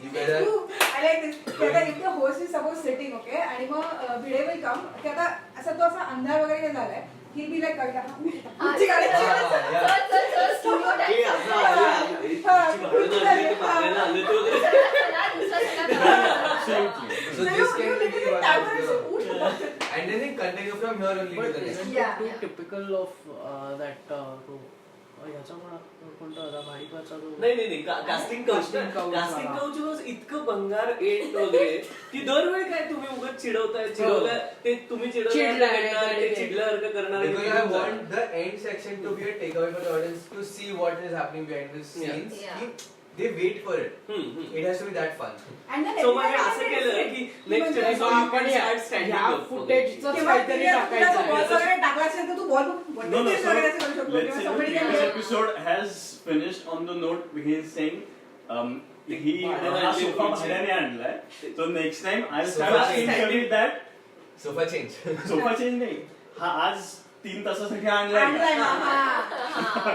you guys are I like this. की आता if the host is suppose sitting, okay, आणि मग Bhide will come, की आता असा तो असा अंधार वगैरे झालाय, he'll be like कविता, पुढची गाडी yeah. चल, studio ए, time. आता आली, आली. तुझी भांडणं आली, ते भांडायला आले ते वगैरे. चला, दुसरा सगळा करा. absolutely. So So this you can be literally one tap of on the, it, and then it continue from here only to But the next. isn't Yeah. it too typical of that तो ह्याचा पण कोणता होता भाडीपाचा तो नाही casting couch Casting couch casting वाला. Couch was इतकं भंगार एंड वगैरे की दरवेळी काय तुम्ही उगाच चिडवलं ते तुम्ही चिडल्यासारखं ते ते. चिडल्यासारखं करणार Because I want the end section to be a takeaway for the audience to see what is happening behind the Yeah. scenes. Yeah. Ki They wait for it. It has to be that fun. And then so mug everybody असं has केलं it. की की next म्हणजे episode आपण you can start standing ह्या up फुटेजच किंवा काहीतरी तुला तुला तो बॉल टाकायचं वगैरे टाकला असेल तर तू बॉल No, no. So वगैरे असं करू शकतो let's किंवा say the somebody can previous do- episode has finished on the note he is saying, he भाड्याने हा आणली सोफा खुर्ची. भाड्याने आणलाय. So next time I'll Sofa start change. asking Kavit that Sofa change. Sofa change नाही. हा आज 3 तासासाठी आणलाय आणलाय का? ना, हा.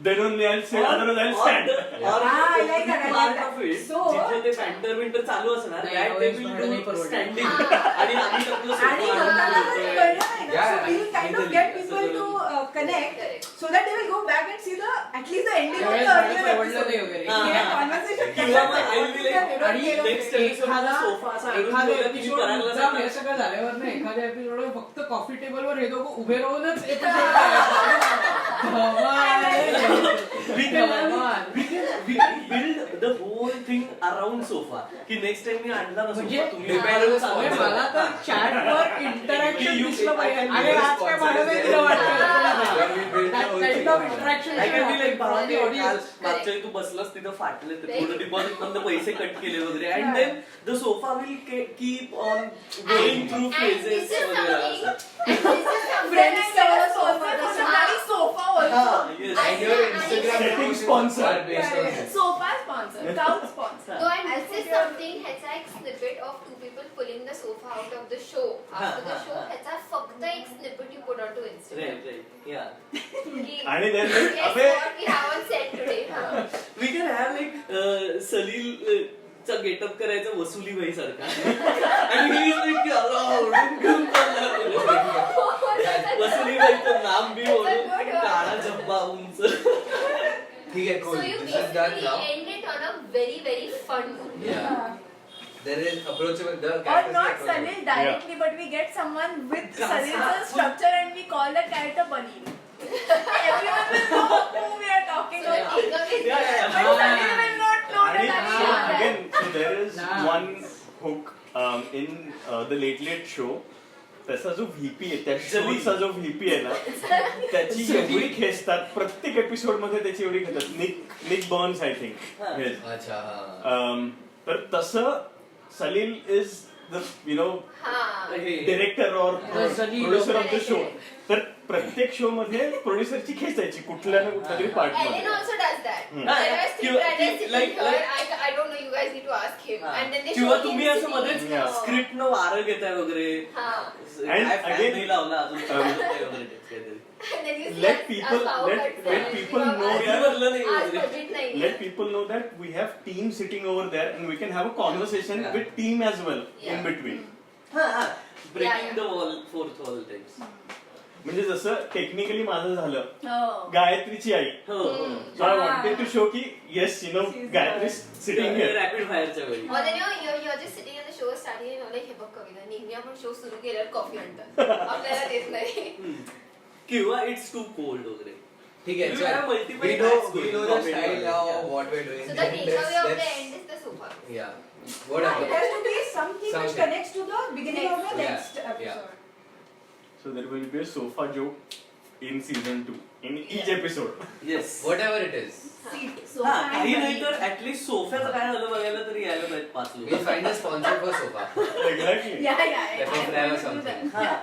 Then only I'll say, otherwise I'll stand. I like that, I like that. So- जिथे ते बॅन्टर विंटर चालू असणार नाही, that they यावेळेस will भाडं नाही do परवडणार. standing हा. आणि आम्ही आपलं sofa आणि आणून लोकांना जर ठेवतोय. कळलं नाही ना, Yeah, so we'll kind of get people to connect Correct. so that they will go back and see the at least the ending of the यावेळेस भाडं earlier परवडलं नाही episode. वगैरे. हा. हे conversation किंवा कसं मग I will be like, झालं, आणि केलं. next episode मध्ये sofa असा आणून एखाद्या ठेवला की मी एपिसोड करायला मुद्दाम जाणार. हे सगळं झाल्यावर ना एखाद्या एपिसोड फक्त कॉफी टेबलवर हे दोघं उभे राहूनच episode We can build the whole thing around sofa. की next time मी आणला ना म्हणजे sofa, तुम्ही depend on the चालू म्हणजे करा. मला तर चॅटवर इंटरॅक्शन You- दिसलं पाहिजे I can अरे be आज काय भाडं नाही दिलं When we build the That whole kind thing. of interaction I can be like, from the भावाने audience. काल मागच्या वेळी तू बसलास तिथं फाटले ते थोडं डिपॉझिट मधनं पैसे कट केले वगैरे and then the sofa will keep on going through And phases this is वगैरे something. असं. And this is something. Friends that level goes sofa, over the sofa आणि sofa also. हा, yes. And your Instagram Setting promotions sponsor. are based on this. Sofa sponsor, couch sponsor. So and this is something ह्याचा एक snippet of two people pulling the sofa out of the show. After the show ह्याचा फक्त उसका एक snippet you put onto Instagram. Right, yeah. कि आणि then guess अबे what we have on set today. हाँ. We can have like सलील चा getup करायचा वसुलीबाई सारखा आणि he is like अरे घेऊन चालला वसुलीबाईचं नाम बी ओढून काळा जब्बा उंच. ठीक है, cool. So you This is done basically now. end it on a very very fun note. Yeah. There is approachable. The Or characters not are approachable. Salil directly, but we get someone with Salil's structure and we call that character Balil. Everyone will know who we are talking So about. Ekam is Yeah. But Salil will not know आणि that so I am. again, so there is Nah. one hook in the Late Late Show. त्याचा जो VP आहे त्या शोचा जो VP आहे ना त्याची एवढी खेचतात प्रत्येक एपिसोड मध्ये त्याची एवढी खेचतात. निक बर्न्स आय थिंक. अच्छा हाँ. तर तसं सलील इज द हाँ. डिरेक्टर और प्रोड्युसर ऑफ द शो. तर प्रत्येक शो मध्ये प्रोड्युसरची खेचायची कुठल्या ना कुठल्या तरी पार्ट Ellen मध्ये. also does that. Hmm. There are scriptwriters sitting Like- here. I don't know. You guys need to ask him. And then they किंवा show तुम्ही him असं sitting मध्येच in the- स्क्रिप्ट न वारं घेताय वगैरे हाँ. And काय fan again- नाही लावला अजून काहीतरी. And then you see Let us- people- us how let- cuts let are. people किंवा know आज- that- भरलं नाही आज वगैरे. budget नाही. Let people know that we have team sitting over there and we can have a conversation Yeah. with team as well Yeah. in between. Breaking Yeah. The wall fourth wall types. म्हणजे जसं technically माझं झालं Oh. गायत्रीची आई. हो हो. So I wanted to show की yes, Gayatri is sitting here. Rapid फायरच्या वेळी. Or then you're just sitting in the show starting and you're like, हे बघ कविता नेहमी आपण शो सुरू केल्यावर कॉफी आणतात आपल्याला देत नाही. किंवा इट्स टू कोल्ड वगैरे. ठीक है. We have चल. multiple We know tracks going. the Coffee style and now. yeah. What we're doing. So the takeaway of the Let's- end is the sofa. Yeah. Yeah, Whatever. it has to be something which Something. connects to the beginning of the Yeah, next episode. So there will be a sofa joke in season 2 in each episode. Yes. Whatever it is. Seat. हा, Sofa काही and नाही तर Balil. At least सोफ्याचं काय झालं बघायला तरी यायला पाहिजे 5 We'll लोक. find a sponsor for sofa. Exactly. Yeah, yeah. Let me I try will do something. that. हा.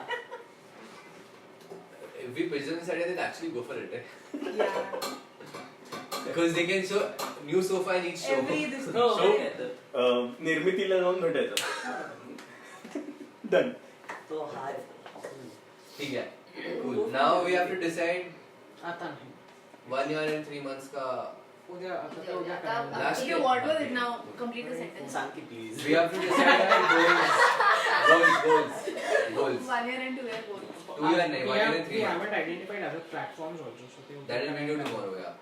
If we pitch them this idea, they'll actually go for it. Yeah. Because they can show new sofa in each show. Every this हो, So- हो, तर. निर्मितीला जाऊन भेटायचं. Done. तो हाय. ठीक है. Cool. Now we have to decide आता नाही 1 year and 3 months का. उद्या आता ते उद्या आता- करायला. Last Okay, year. what was it now? Complete the sentence. सांग की please. We have to decide our goals. 1 year and 2 year goals. 2 year नहीं, 1 year and 3 We years. haven't identified other platforms also. So ते That will we do tomorrow, yeah.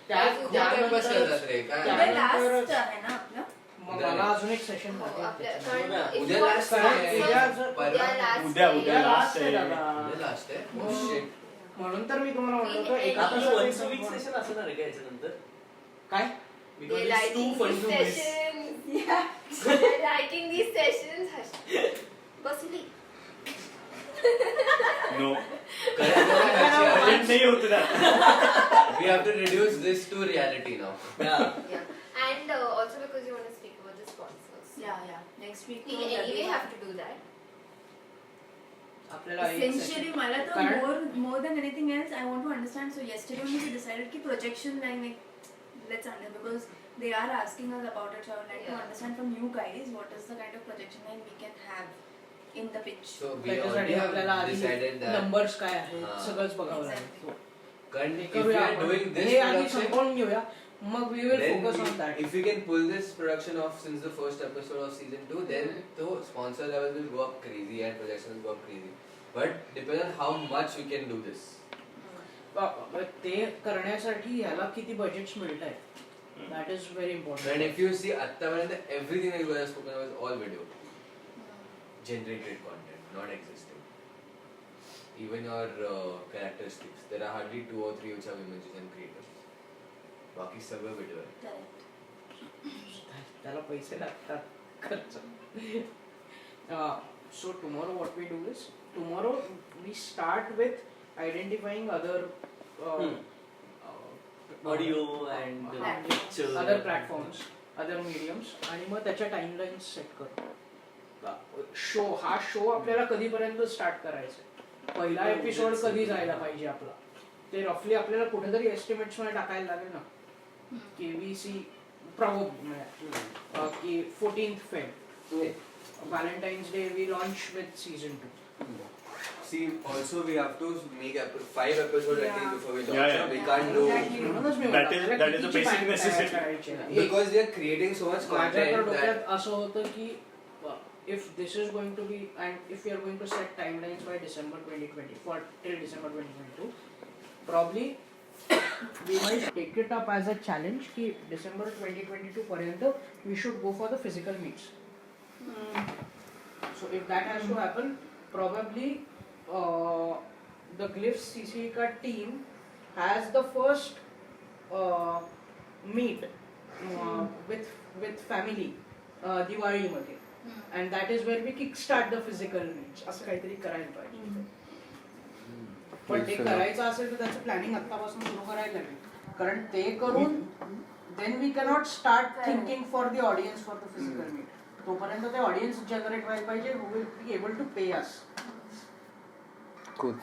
त्या- उद्या campus त्यानंतर- करतात रे, काय? उद्या last आहे ना आपलं? मग मला अजून एक सेशन हो, बाकी आपल्या- आहे. कारण if उद्या you want last to आहे. start उद्या some- जर- उद्या last उद्या आहे. उद्या last last आहे आहे. दादा. उद्या last आहे? हो. Oh shit. म्हणून तर मी तुम्हाला म्हणतो We- एका आता तासात once a एक week संपवून- session असणार आहे का याच्यानंतर? काय Because They're it's too liking fun these to miss. sessions. Yeah. They're liking these sessions. Hush. Basuli. No. Correct. नाही होत ना. We have to reduce this to reality now. Yeah. Yeah. And also because you want to speak about the sponsors. Yeah, yeah. Next week. We anyway have to do that. आपल्याला एक Essentially, session- मला तर कारण- more than anything else, I want to understand. So yesterday only we decided ki projection line, let's understand because they are asking us about it. So I would like to Yeah. understand from you guys what is the kind of projection line we can have in the pitch. So we त्याच्यासाठी already आपल्याला have decided आधी that. Numbers काय आहेत हा. सगळंच बघावं Exactly. लागेल कारण ते if we करूया are आपण. doing this हे आधी production, संपवून घेऊया मग we will then focus on that if we can pull this production off since the first episode of season 2, then the sponsor level will go up crazy and projection will go up crazy. But depends on how much we can do this. ते करण्यासाठी ह्याला किती budgets मिळत आहेत that is very And important if you see आतापर्यंत everything that you guys have spoken about is all video. Generated content, not existing. Even your characteristics, there are hardly 2 or 3 which have images and creators. बाकी सगळं video आहे. Correct. त्याला पैसे लागतात खर्च so tomorrow what we do is tomorrow we start with identifying other Audio and picture. Other platforms other mediums आणि मग त्याच्या टाइमलाईन्स सेट करतो शो हा शो आपल्याला कधीपर्यंत स्टार्ट करायचा पहिला एपिसोड कधी जायला पाहिजे आपला ते रफली आपल्याला कुठेतरी एस्टिमेट्स मध्ये टाकायला लागेल ना की वी सी प्रॉब्लेम की 14th Feb Valentine's day we launch with season 2 See, also we have to make 5 episodes at least before we launch. Yeah, yeah. We can't do म्हणूनच मी That is- म्हणतो, that is a कितीची basic plan necessity. तयार करायची आहे. because they are creating so much माझ्या तर content डोक्यात that असं होतं की if this is going to be and if we are going to set timelines by December 2020 for till December 2022 probably we might take it up as a challenge कि December 2022 पर्यंत we should go for the physical meets. So if that has to happen, probably the Glyphs CC का team has the first meet with family दिवाळीमध्ये. And that is where we kickstart the physical meets. असं काहीतरी करायला पाहिजे. पण ते करायचं असेल तर त्याचं प्लॅनिंग आत्तापासून सुरू करायला लागेल. कारण ते करून then we cannot start thinking for the audience for the physical meet. तोपर्यंत ते ऑडियन्स जनरेट व्हायला पाहिजे who will be able to pay us. cool.